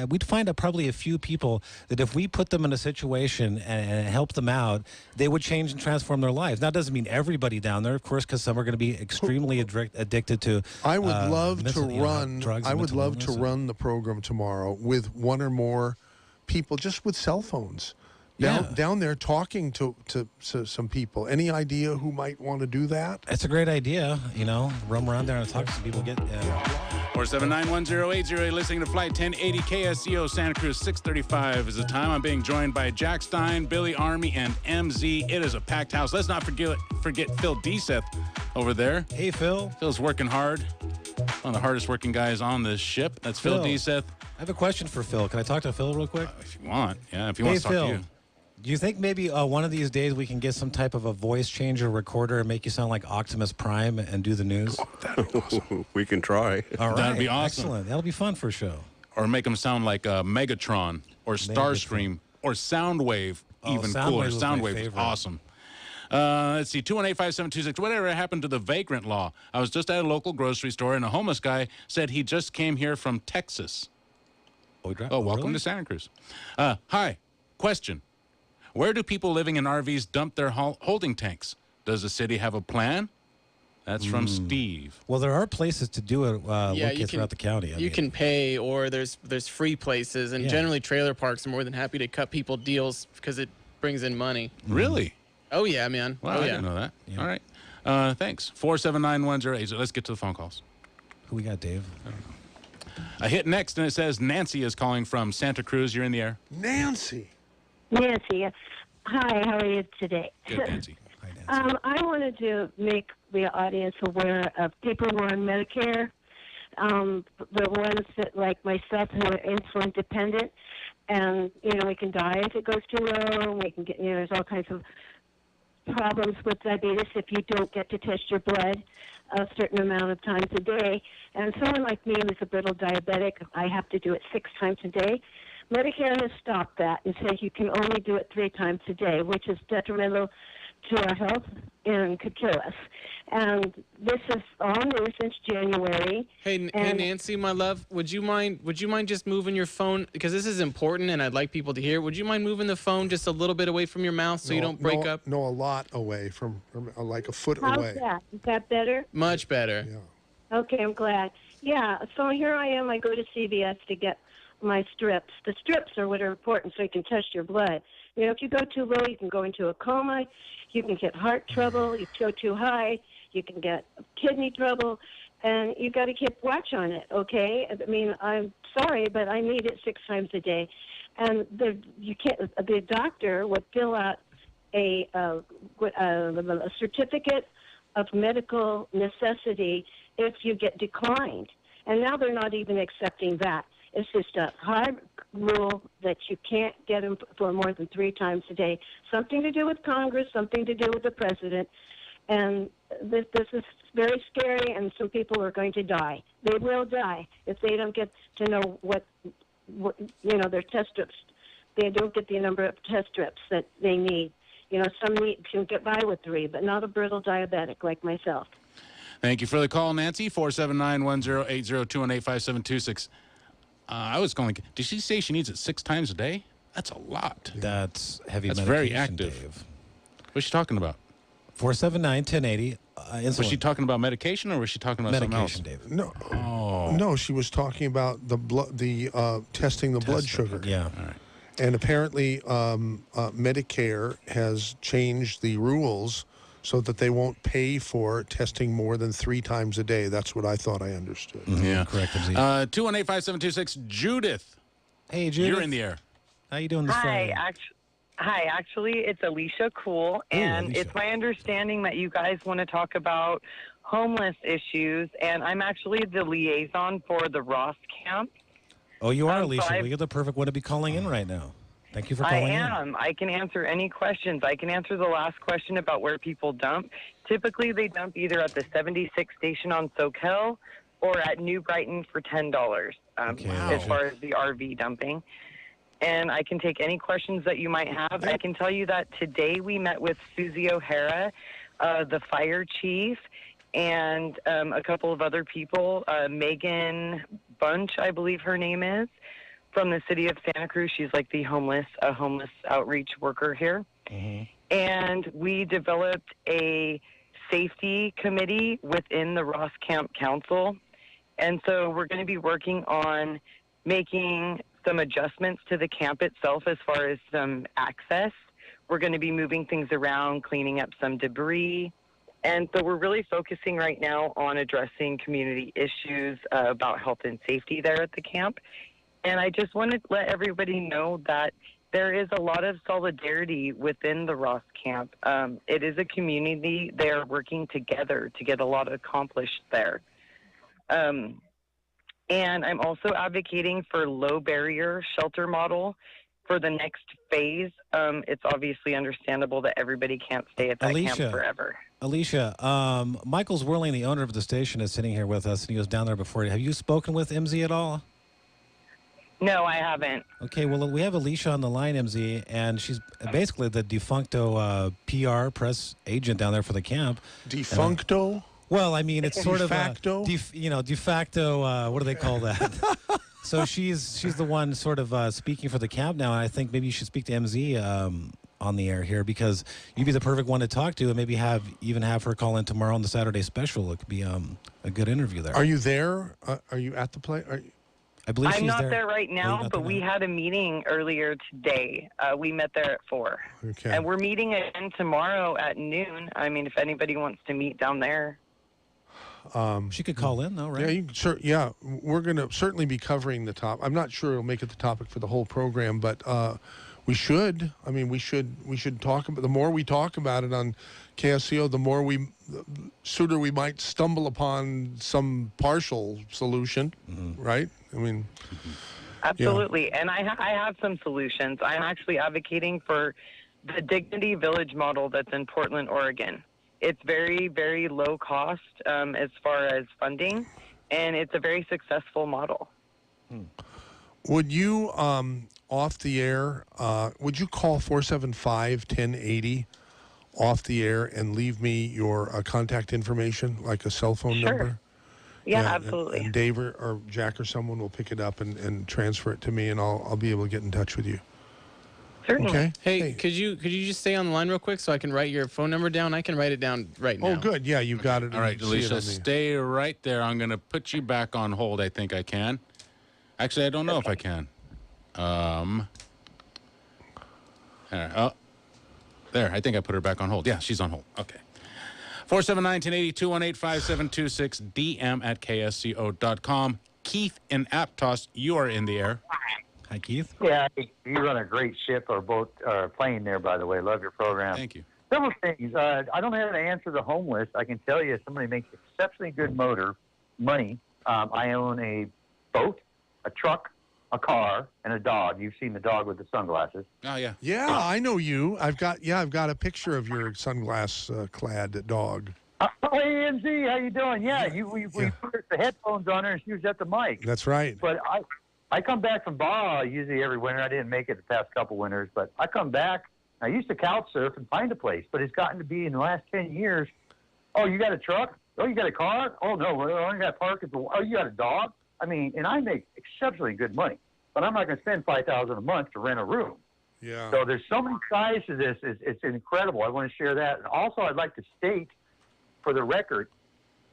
we'd find out probably a few people that if we put them in a situation and helped them out, they would change and transform their lives. Now, it doesn't mean everybody down there, of course, because some are going to be extremely addicted to. I would love to run. I would love to run the program tomorrow with one or more people just with cell phones down there talking to some people. Any idea who might want to do that? It's a great idea, roam around there and talk to some people. 479-1080, listening to Flight 1080 KSCO Santa Cruz. 6:35 is the time. I'm being joined by Jack Stein, Billy Army, and MZ. It is a packed house. Let's not forget Phil Deseth over there. Hey, Phil. Phil's working hard. One of the hardest working guys on this ship. That's Phil Deseth. I have a question for Phil. Can I talk to Phil real quick? If you want. Yeah, if you want to talk Phil, to you. Do you think maybe one of these days we can get some type of a voice changer recorder and make you sound like Optimus Prime and do the news? Oh, that'd be awesome. We can try. All right. That'd be awesome. Excellent. That'll be fun for a show. Or make them sound like Megatron or Starscream or Soundwave, even cooler. Soundwave is awesome. Let's see, 218-5726. Whatever happened to the vagrant law? I was just at a local grocery store, and a homeless guy said he just came here from Texas. Welcome to Santa Cruz. Hi, question. Where do people living in RVs dump their holding tanks? Does the city have a plan? That's from Steve. Well, there are places to do it located throughout the county. You can pay, or there's free places, and generally trailer parks are more than happy to cut people deals because it brings in money. Really? Oh, yeah, man. Well, I didn't know that. Yeah. All right. Thanks. 479-1080. So let's get to the phone calls. Who we got, Dave? I don't know. I hit next, and it says Nancy is calling from Santa Cruz. You're in the air. Nancy. Nancy. Hi, how are you today? Good, Nancy. Hi, Nancy. I wanted to make the audience aware of people who are on Medicare, the ones that, like myself, who are insulin dependent, and, we can die if it goes too low, we can get, there's all kinds of problems with diabetes if you don't get to test your blood a certain amount of times a day. And someone like me who's a brittle diabetic, I have to do it 6 times a day. Medicare has stopped that and said you can only do it 3 times a day, which is detrimental to our health and could kill us. And this is all new since January. Hey, Nancy, my love, would you mind just moving your phone, because this is important and I'd like people to hear. Would you mind moving the phone just a little bit away from your mouth so you don't break up? No, a lot away from like a foot How's away. That? Is that better? Much better. Yeah. Okay, I'm glad. Yeah, so here I am. I go to CVS to get my strips. The strips are what are important so you can test your blood. If you go too low, you can go into a coma. You can get heart trouble. You go too high, you can get kidney trouble. and you got to keep watch on it. Okay, I mean, I'm sorry, but I need it 6 times a day, and the doctor would fill out a certificate of medical necessity if you get declined, and now they're not even accepting that. It's just a hard rule that you can't get them for more than 3 times a day. Something to do with Congress, something to do with the president. And this is very scary, and some people are going to die. They will die if they don't get to know what their test strips. They don't get the number of test strips that they need. Some can get by with 3, but not a brittle diabetic like myself. Thank you for the call, Nancy. 479-1080-218-5726. I was calling. Did she say she needs it 6 times a day? That's a lot. That's heavy That's medication, very active. Dave. What's she talking about? 479-1080. Was she talking about medication, or was she talking about medication, something else? David? No, she was talking about testing the blood sugar. Yeah. All right. And apparently, Medicare has changed the rules so that they won't pay for testing more than 3 times a day. That's what I thought I understood. Yeah, correct. 218-5726. Judith. Hey, Judith. You're in the air. How you doing this Friday? Hi, actually, it's Alicia Cool, and Alicia. it's my understanding that you guys want to talk about homeless issues, and I'm actually the liaison for the Ross camp. Oh, you are, so Alicia. Well, you're the perfect one to be calling in right now. Thank you for I calling in. am. I can answer any questions. I can answer the last question about where people dump. Typically, they dump either at the 76 station on Soquel or at New Brighton for $10 as far as the RV dumping. And I can take any questions that you might have. I can tell you that today we met with Susie O'Hara, the fire chief, and a couple of other people. Megan Bunch, I believe her name is, from the city of Santa Cruz. She's like the homeless outreach worker here. Mm-hmm. And we developed a safety committee within the Ross Camp Council. And so we're going to be working on making some adjustments to the camp itself as far as some access. We're going to be moving things around, cleaning up some debris. And so we're really focusing right now on addressing community issues about health and safety there at the camp. And I just want to let everybody know that there is a lot of solidarity within the Ross camp. It is a community. They are working together to get a lot accomplished there. And I'm also advocating for low barrier shelter model for the next phase. It's obviously understandable that everybody can't stay at that camp forever. Alicia, Michael Zwirling, the owner of the station, is sitting here with us, and he was down there before. Have you spoken with MZ at all? No, I haven't. Okay, well, we have Alicia on the line, MZ, and she's basically the defuncto PR press agent down there for the camp. Defuncto? Well, I mean, it's sort de of facto? de facto. What do they call that? So she's the one sort of speaking for the camp now. And I think maybe you should speak to MZ on the air here, because you'd be the perfect one to talk to, and maybe have her call in tomorrow on the Saturday special. It could be a good interview there. Are you there? Are you at the play? I believe I'm she's not there. there right now, but we had a meeting earlier today. We met there at 4. Okay. And we're meeting again tomorrow at noon. I mean, if anybody wants to meet down there. She could call in, though, right? Yeah, we're going to certainly be covering the top. I'm not sure it'll make it the topic for the whole program, but we should. I mean, we should talk about. The more we talk about it on KSCO, the sooner we might stumble upon some partial solution, right? I mean, absolutely. Yeah. And I have some solutions. I'm actually advocating for the Dignity Village model that's in Portland, Oregon. It's very, very low cost as far as funding, and it's a very successful model. Would you, off the air, would you call 475-1080 off the air and leave me your contact information, like a cell phone number? Yeah, absolutely. And Dave or Jack or someone will pick it up and transfer it to me, and I'll be able to get in touch with you. Certainly. Okay. Hey, could you just stay on the line real quick so I can write your phone number down? I can write it down right now. Oh, good. Yeah, you've got it. All right, Alicia, stay right there. I'm going to put you back on hold. I think I can. Actually, I don't know if I can. There. I think I put her back on hold. Yeah, she's on hold. Okay. 479-1080, 218-5726, dm@ksco.com. Keith in Aptos, you are in the air. Hi, Keith. Yeah, you run a great ship or boat or plane there, by the way. Love your program. Thank you. Several things. I don't have an answer to the homeless. I can tell you somebody makes exceptionally good money. I own a boat, a truck, a car, and a dog. You've seen the dog with the sunglasses. Oh, yeah. Yeah, I know you. I've got a picture of your sunglass clad dog. Hey, NZ, how you doing? Yeah, we put the headphones on her and she was at the mic. That's right. But I come back from Baja usually every winter. I didn't make it the past couple winters, but I come back. I used to couch surf and find a place, but it's gotten to be in the last 10 years, oh, you got a truck? Oh, you got a car? Oh, no, we only got park at the... Oh, you got a dog? I mean, and I make exceptionally good money, but I'm not going to spend $5,000 a month to rent a room. Yeah. So there's so many sides to this. It's incredible. I want to share that. And also, I'd like to state, for the record,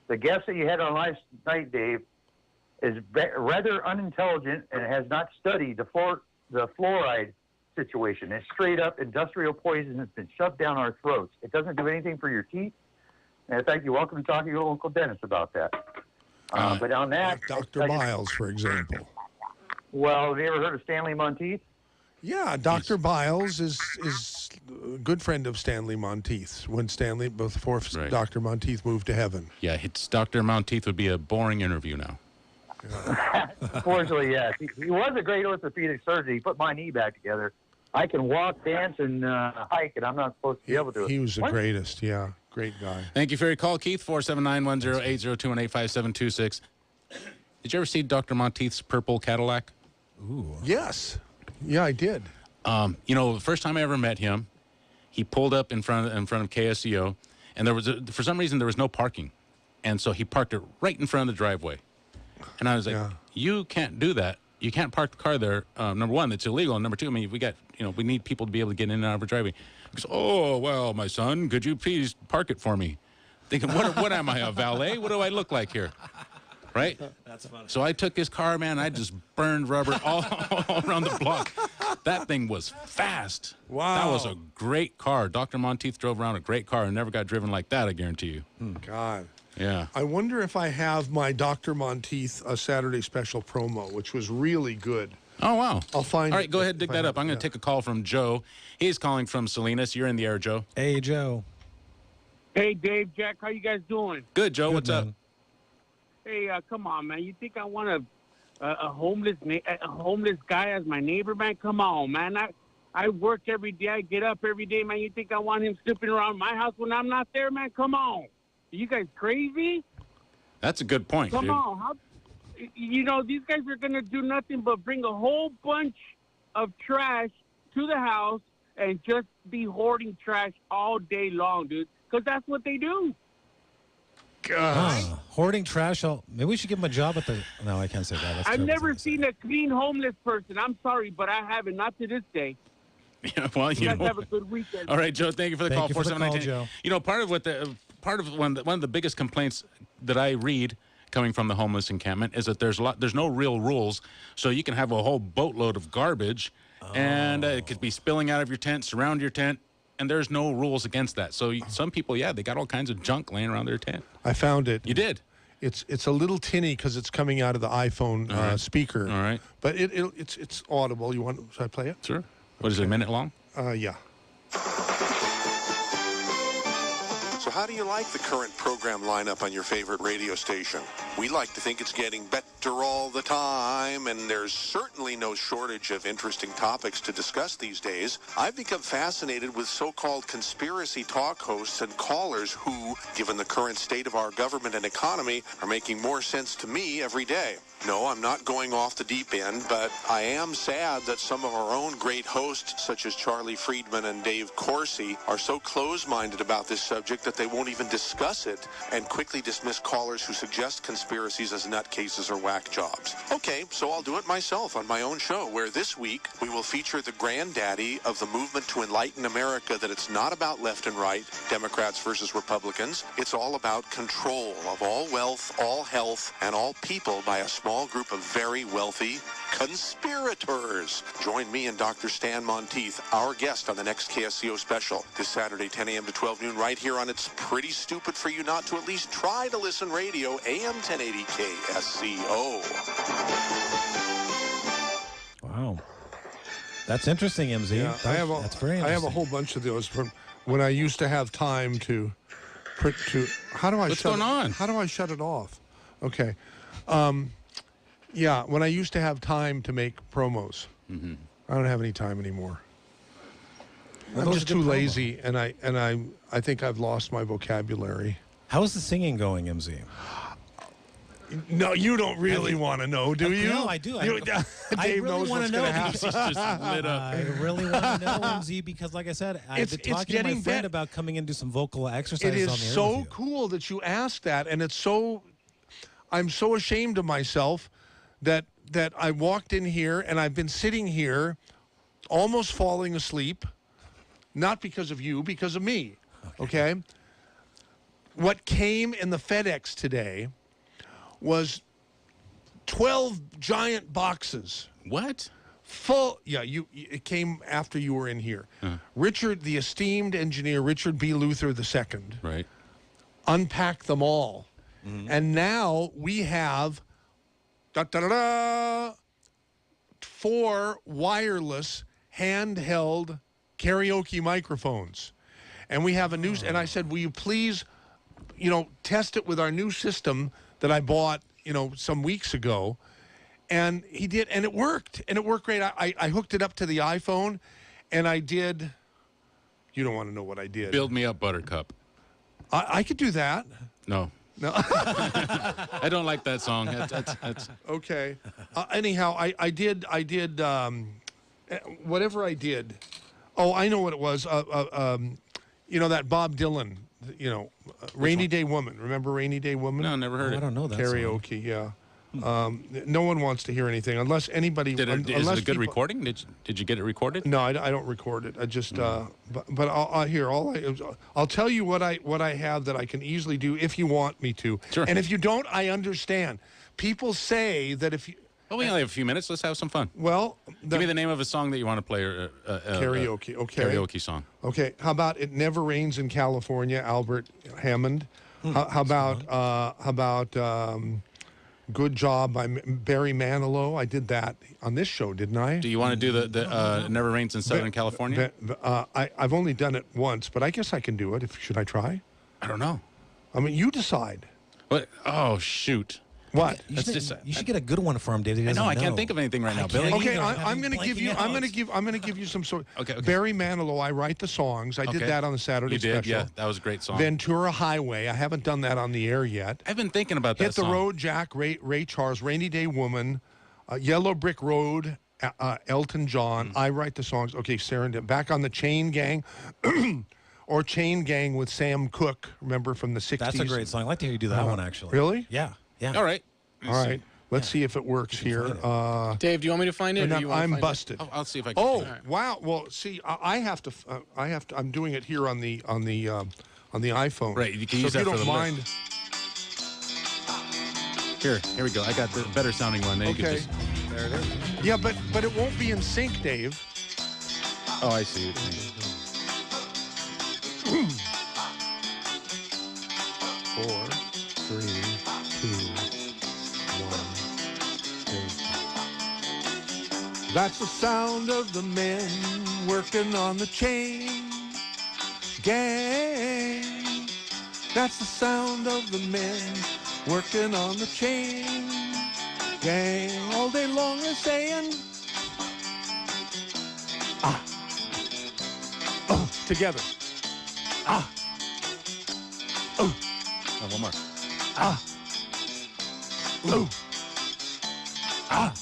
the guest that you had on last night, Dave, is rather unintelligent and has not studied the fluoride situation. It's straight up industrial poison that's been shoved down our throats. It doesn't do anything for your teeth. And in fact, you're welcome to talk to your local dentist about that. But on that... Dr. Biles, for example. Well, have you ever heard of Stanley Monteith? Yeah, Dr. Biles is a good friend of Stanley Monteith's before Dr. Monteith moved to heaven. Yeah, Dr. Monteith would be a boring interview now. Unfortunately, yes. He was a great orthopedic surgeon. He put my knee back together. I can walk, dance, and hike, and I'm not supposed to be able to. He was the greatest, yeah. Great guy. Thank you for your call, Keith. 479-1080-218-5726. Did you ever see Dr. Monteith's purple Cadillac? Ooh. Yes. Yeah, I did. The first time I ever met him, he pulled up in front of KSCO, and there was for some reason there was no parking, and so he parked it right in front of the driveway. And I was like, you can't do that. You can't park the car there. Number one, it's illegal. And number two, I mean, we need people to be able to get in and out of our driveway. He goes, oh, well, my son, could you please park it for me? Thinking, what am I, a valet? What do I look like here? Right? That's funny. So I took his car, man. I just burned rubber all around the block. That thing was fast. Wow. That was a great car. Dr. Monteith drove around a great car and never got driven like that, I guarantee you. God. Yeah. I wonder if I have my Dr. Monteith Saturday special promo, which was really good. Oh, wow. I'll find it. All right, go ahead, dig that up. I'm going to take a call from Joe. He's calling from Salinas. You're in the air, Joe. Hey, Joe. Hey, Dave, Jack, how you guys doing? Good, Joe. What's up? Hey, come on, man. You think I want a homeless guy as my neighbor, man? Come on, man. I work every day. I get up every day, man. You think I want him snooping around my house when I'm not there, man? Come on. Are you guys crazy? That's a good point, Come dude. on. These guys are going to do nothing but bring a whole bunch of trash to the house and just be hoarding trash all day long, dude. Because that's what they do. Hoarding trash. Maybe we should give him a job at the... No, I can't say that. That's I've terrible. never seen a clean homeless person. I'm sorry, but I haven't. Not to this day. Yeah, well, You guys have a good weekend. All right, Joe. Thank you for the call. Thank you for the call, Joe. Part of one of the biggest complaints that I read coming from the homeless encampment is that there's no real rules, so you can have a whole boatload of garbage, and it could be spilling out of your tent, surround your tent, and there's no rules against that. So some people, they got all kinds of junk laying around their tent. I found it. You did. It's a little tinny because it's coming out of the iPhone speaker. All right. But it's audible. Should I play it? Sure. What is it, a minute long? Yeah. So how do you like the current program lineup on your favorite radio station? We like to think it's getting better all the time, and there's certainly no shortage of interesting topics to discuss these days. I've become fascinated with so-called conspiracy talk hosts and callers who, given the current state of our government and economy, are making more sense to me every day. No, I'm not going off the deep end, but I am sad that some of our own great hosts, such as Charlie Friedman and Dave Corsi, are so close-minded about this subject that they won't even discuss it and quickly dismiss callers who suggest conspiracies as nutcases or whack jobs. Okay, so I'll do it myself on my own show, where this week we will feature the granddaddy of the movement to enlighten America, that it's not about left and right, Democrats versus Republicans. It's all about control of all wealth, all health, and all people by a small group of very wealthy, conspirators. Join me and Dr. Stan Monteith, our guest on the next KSCO special, this Saturday, 10 a.m. to 12 noon, right here on It's Pretty Stupid for You Not to At Least Try to Listen Radio, AM 1080 KSCO. Wow. That's interesting, MZ. Yeah, That's very interesting. I have a whole bunch of those from when I used to have time to print to. How do I? What's going on? How do I shut it off? Okay. Yeah, when I used to have time to make promos. Mm-hmm. I don't have any time anymore. Well, I'm just too lazy, and I think I've lost my vocabulary. How's the singing going, MZ? No, you don't really want to know, do you? No, I do. Dave really knows what's going to happen. He's just lit up. I really want to know, MZ, because like I said, I've been talking to my friend about coming and do some vocal exercises on the air. It is so cool that you asked that, and it's so. I'm so ashamed of myself that I walked in here and I've been sitting here, almost falling asleep, not because of you, because of me. Okay. What came in the FedEx today was 12 giant boxes. What? Full. Yeah, it came after you were in here. Richard, the esteemed engineer, Richard B. Luther II, right, unpacked them all. And now we have 4 wireless handheld karaoke microphones. And we have a new, and I said, will you please, test it with our new system that I bought, some weeks ago. And he did, and it worked. And it worked great. I hooked it up to the iPhone, and I did, you don't want to know what I did. Build Me Up, Buttercup. I could do that. No. I don't like that song. That's... Okay. Anyhow, I did whatever I did. Oh, I know what it was. That Bob Dylan, Rainy Day Woman. Remember Rainy Day Woman? No, never heard it. I don't know that karaoke, yeah. No one wants to hear anything unless anybody. Is it a good recording? Did you get it recorded? No, I don't record it. I just. But I'll tell you what I have that I can easily do if you want me to. Sure. And if you don't, I understand. People say that if you. Well, we only have a few minutes. Let's have some fun. Well, give me the name of a song that you want to play. Karaoke. Okay. Karaoke song. Okay. How about "It Never Rains in California"? Albert Hammond. How about "Good Job" by Barry Manilow? I did that on this show, didn't I? Do you want to do the "Never Rains in Southern California"? I've only done it once, but I guess I can do it. Should I try? I don't know. I mean, you decide. What? Oh, shoot. What? You should get a good one for him, Dave. I know. I can't think of anything right now, Billy. Okay, I'm going to give you. I'm going to give you some sort. Okay. Barry Manilow. I write the songs. I did that on the Saturday special. You did, yeah. That was a great song. Ventura Highway. I haven't done that on the air yet. I've been thinking about that. Hit the Road, Jack. Ray Charles. Rainy Day Woman. Yellow Brick Road. Elton John. I write the songs. Okay, Sarandon. Back on the Chain Gang. Or Chain Gang with Sam Cooke. Remember from the 60s? That's a great song. I'd like to hear you do that one, actually. Really? Yeah. Yeah. All right. All right. Let's see if it works here. Dave, do you want me to find it? I'm busted. Oh, I'll see if I can. Oh, wow. Well, see, I have to. I'm doing it here on the iPhone. Right. You can so use if that you for don't the mind. Here we go. I got the better sounding one. Okay. There it is. Yeah, but it won't be in sync, Dave. Oh, I see what you mean. 4, 3, 2, 1. That's the sound of the men working on the chain gang. That's the sound of the men working on the chain gang. All day long they're saying, together. Oh, one more. Well,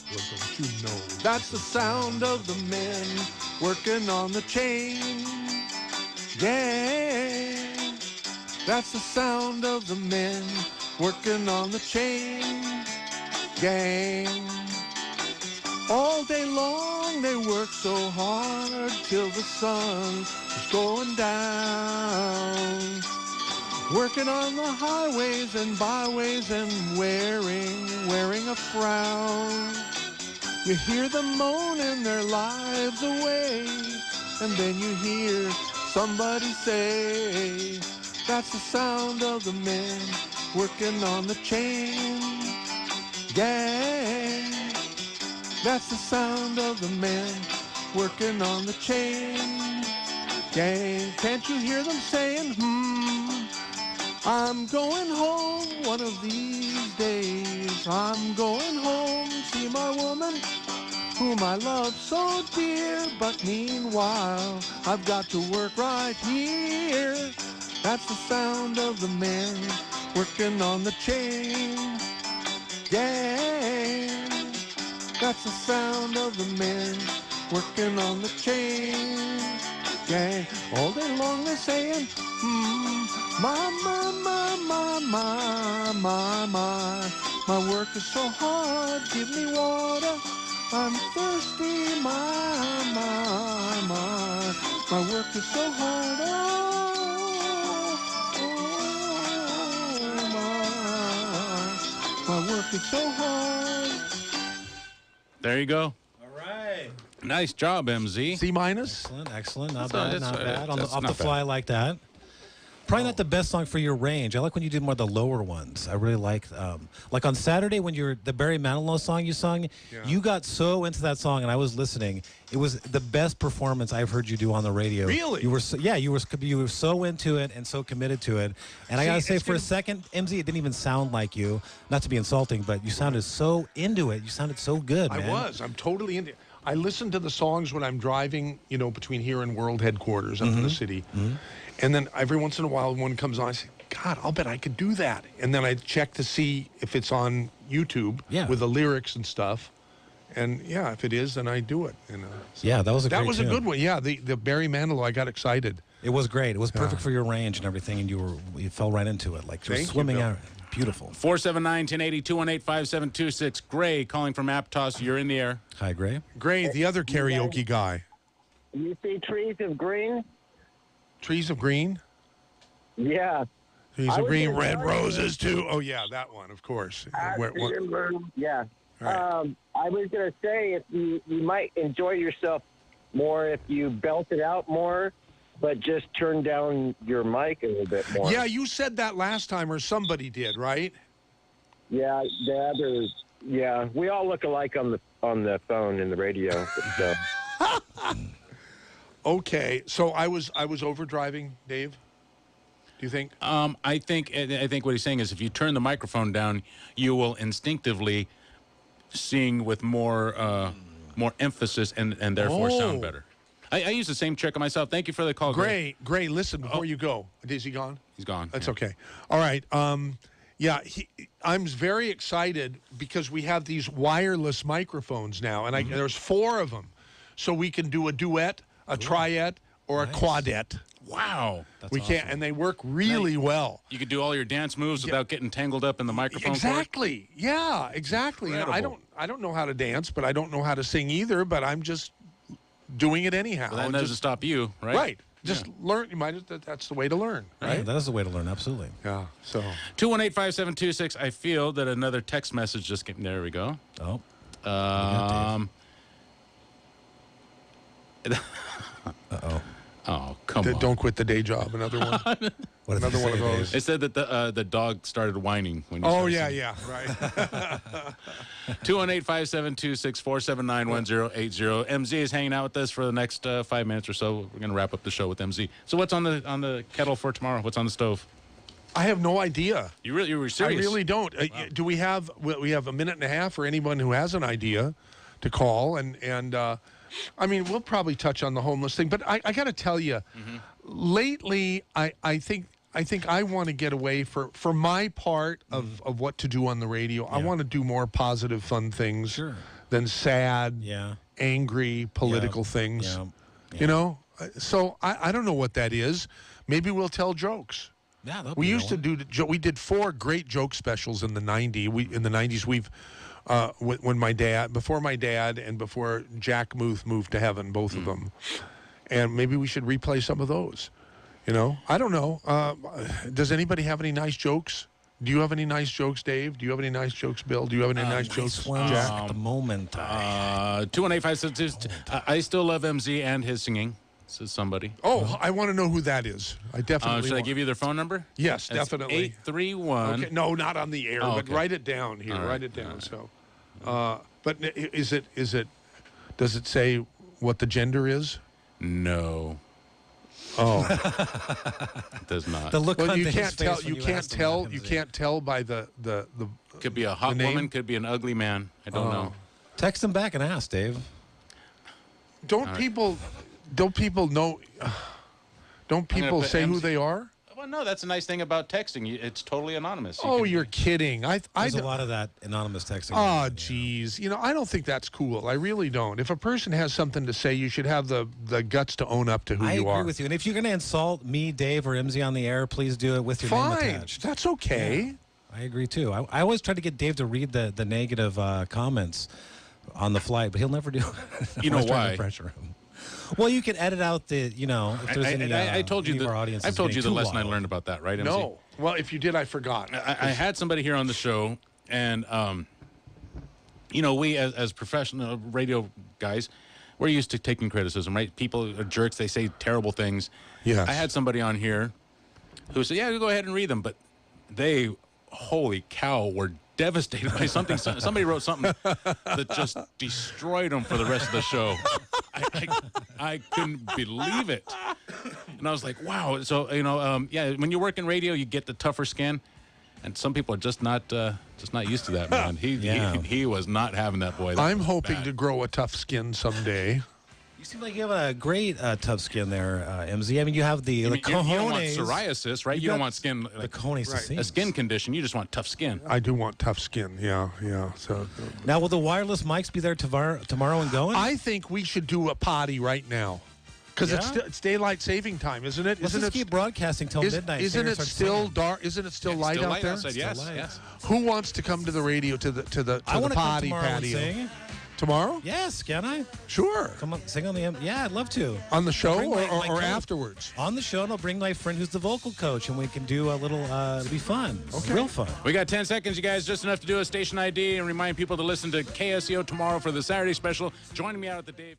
don't you know? That's the sound of the men working on the chain gang. That's the sound of the men working on the chain gang. All day long they work so hard till the sun is going down. Working on the highways and byways and wearing a frown. You hear them moaning their lives away, and then you hear somebody say, that's the sound of the men working on the chain gang. That's the sound of the men working on the chain gang. Can't you hear them saying, I'm going home one of these days. I'm going home, see my woman, whom I love so dear. But meanwhile, I've got to work right here. That's the sound of the men working on the chain gang. That's the sound of the men working on the chain gang. All day long they're saying, my work is so hard, give me water, I'm thirsty, my work is so hard, my work is so hard. There you go. All right. Nice job, MZ. C minus. Excellent. Not bad. Not bad. Off the not fly bad. like that. Probably not the best song for your range. I like when you do more of the lower ones. I really like on Saturday when the Barry Manilow song you sung, you got so into that song, and I was listening. It was the best performance I've heard you do on the radio. Really? You were you were so into it and so committed to it. And I gotta say, for a second, MZ, it didn't even sound like you. Not to be insulting, but you sounded so into it. You sounded so good, man. I'm totally into it. I listen to the songs when I'm driving, between here and World Headquarters up in the city. And then every once in a while, one comes on, I say, God, I'll bet I could do that. And then I check to see if it's on YouTube with the lyrics and stuff. And, if it is, then I do it. So that was a great That was tune. a good one. Yeah, the Barry Manilow, I got excited. It was great. It was perfect for your range and everything, and you fell right into it. Like, just swimming out. Beautiful. 479-1080, 218-5726. Gray calling from Aptos. You're in the air. Hi, Gray. Gray, the other karaoke guy. You see Trees of Green? Trees of Green? Yeah. Trees of Green, red roses too. Oh, yeah, that one, of course. Yeah. Right. I was going to say, if you might enjoy yourself more if you belt it out more, but just turn down your mic a little bit more. Yeah, you said that last time, or somebody did, right? Yeah, we all look alike on the phone and the radio. So. Okay, so I was overdriving, Dave. Do you think? I think what he's saying is if you turn the microphone down, you will instinctively sing with more emphasis and therefore sound better. I use the same trick on myself. Thank you for the call, Gray. Gray, listen, before you go. Is he gone? He's gone. That's okay. All right. I'm very excited because we have these wireless microphones now, and there's 4 of them. So we can do a duet, a triet, or a quadet. Wow. We can't, and they work really well. You could do all your dance moves without getting tangled up in the microphone. Exactly. Yeah, exactly. And I don't know how to dance, but I don't know how to sing either, but I'm just doing it anyhow. Well, that doesn't stop you, right? Right. Just learn. That's the way to learn, right? Yeah, that is the way to learn, absolutely. Yeah, so. 218-5726. I feel that another text message just came. There we go. Oh. Uh-oh. Oh, come on. Don't quit the day job. Another one. Another one of those. It said that the dog started whining when you right. 218-5726-479-1080. MZ is hanging out with us for the next 5 minutes or so. We're going to wrap up the show with MZ. So what's on the kettle for tomorrow? What's on the stove? I have no idea. You were serious? I really don't. Wow. Do we have a minute and a half for anyone who has an idea to call and I mean, we'll probably touch on the homeless thing, but I got to tell you, lately, I think I want to get away for my part of what to do on the radio. Yeah. I want to do more positive, fun things than sad, angry, political things. Yeah. Yeah. You know, so I don't know what that is. Maybe we'll tell jokes. Yeah, we used to do. We did 4 great joke specials in the '90s. In the '90s, we've. Before my dad and before Jack Muth moved to heaven, both of them. And maybe we should replay some of those. You know, I don't know. Does anybody have any nice jokes Do you have any nice jokes, Dave? Do you have any nice jokes, Bill? Do you have any nice jokes, Jack? At the moment. 218-562. I still love MZ and his singing, says somebody. Oh, I want to know who that is. I definitely Should I give you their phone number? Yes, definitely. 831. Okay, no, not on the air, but write it down here. Write it down. So, but is it? Does it say what the gender is? No. Oh, it does not. The look well, on you his can't face tell. when You can't tell. You can't tell by the. Could be a hot woman. Could be an ugly man. I don't know. Text him back and ask, Dave. Don't people know? Don't people say who they are? Well, no, that's a nice thing about texting. It's totally anonymous. You're kidding. There's a lot of that anonymous texting. Oh, geez. I don't think that's cool. I really don't. If a person has something to say, you should have the guts to own up to who you are. I agree with you. And if you're going to insult me, Dave, or MZ on the air, please do it with your name attached. That's okay. Yeah, I agree, too. I always try to get Dave to read the negative comments on the flight, but he'll never do it. You know why? Pressure him. Well, you can edit out the, if there's any. I told you any of our audience. I've told you the lesson I learned about that, right, MZ? No. Well, if you did, I forgot. I had somebody here on the show, and we as professional radio guys, we're used to taking criticism, right? People are jerks; they say terrible things. Yes. I had somebody on here who said, "Yeah, go ahead and read them," but they, holy cow, were devastated by something. Somebody wrote something that just destroyed them for the rest of the show. I couldn't believe it, and I was like, "Wow!" So when you work in radio, you get the tougher skin, and some people are just not used to that. Man, he was not having that, boy. I'm hoping to grow a tough skin someday. You seem like you have a great tough skin there, MZ. I mean, you have the cojones. You don't want psoriasis, right? You don't want skin the cojones, a skin condition. You just want tough skin. I do want tough skin. Yeah. So now, will the wireless mics be there tomorrow and going? I think we should do a potty right now because it's daylight saving time, isn't it? Let's just keep broadcasting till midnight. Isn't it still dark? Isn't it still light out there? Outside, yes. Who wants to come to the radio to the potty patio? Tomorrow? Yes, can I? Sure. Come on, sing on the Yeah, I'd love to. On the show or afterwards? On the show, and I'll bring my friend who's the vocal coach, and we can do a little, it'll be fun. Okay. Real fun. We got 10 seconds, you guys, just enough to do a station ID and remind people to listen to KSEO tomorrow for the Saturday special. Joining me out at the Dave.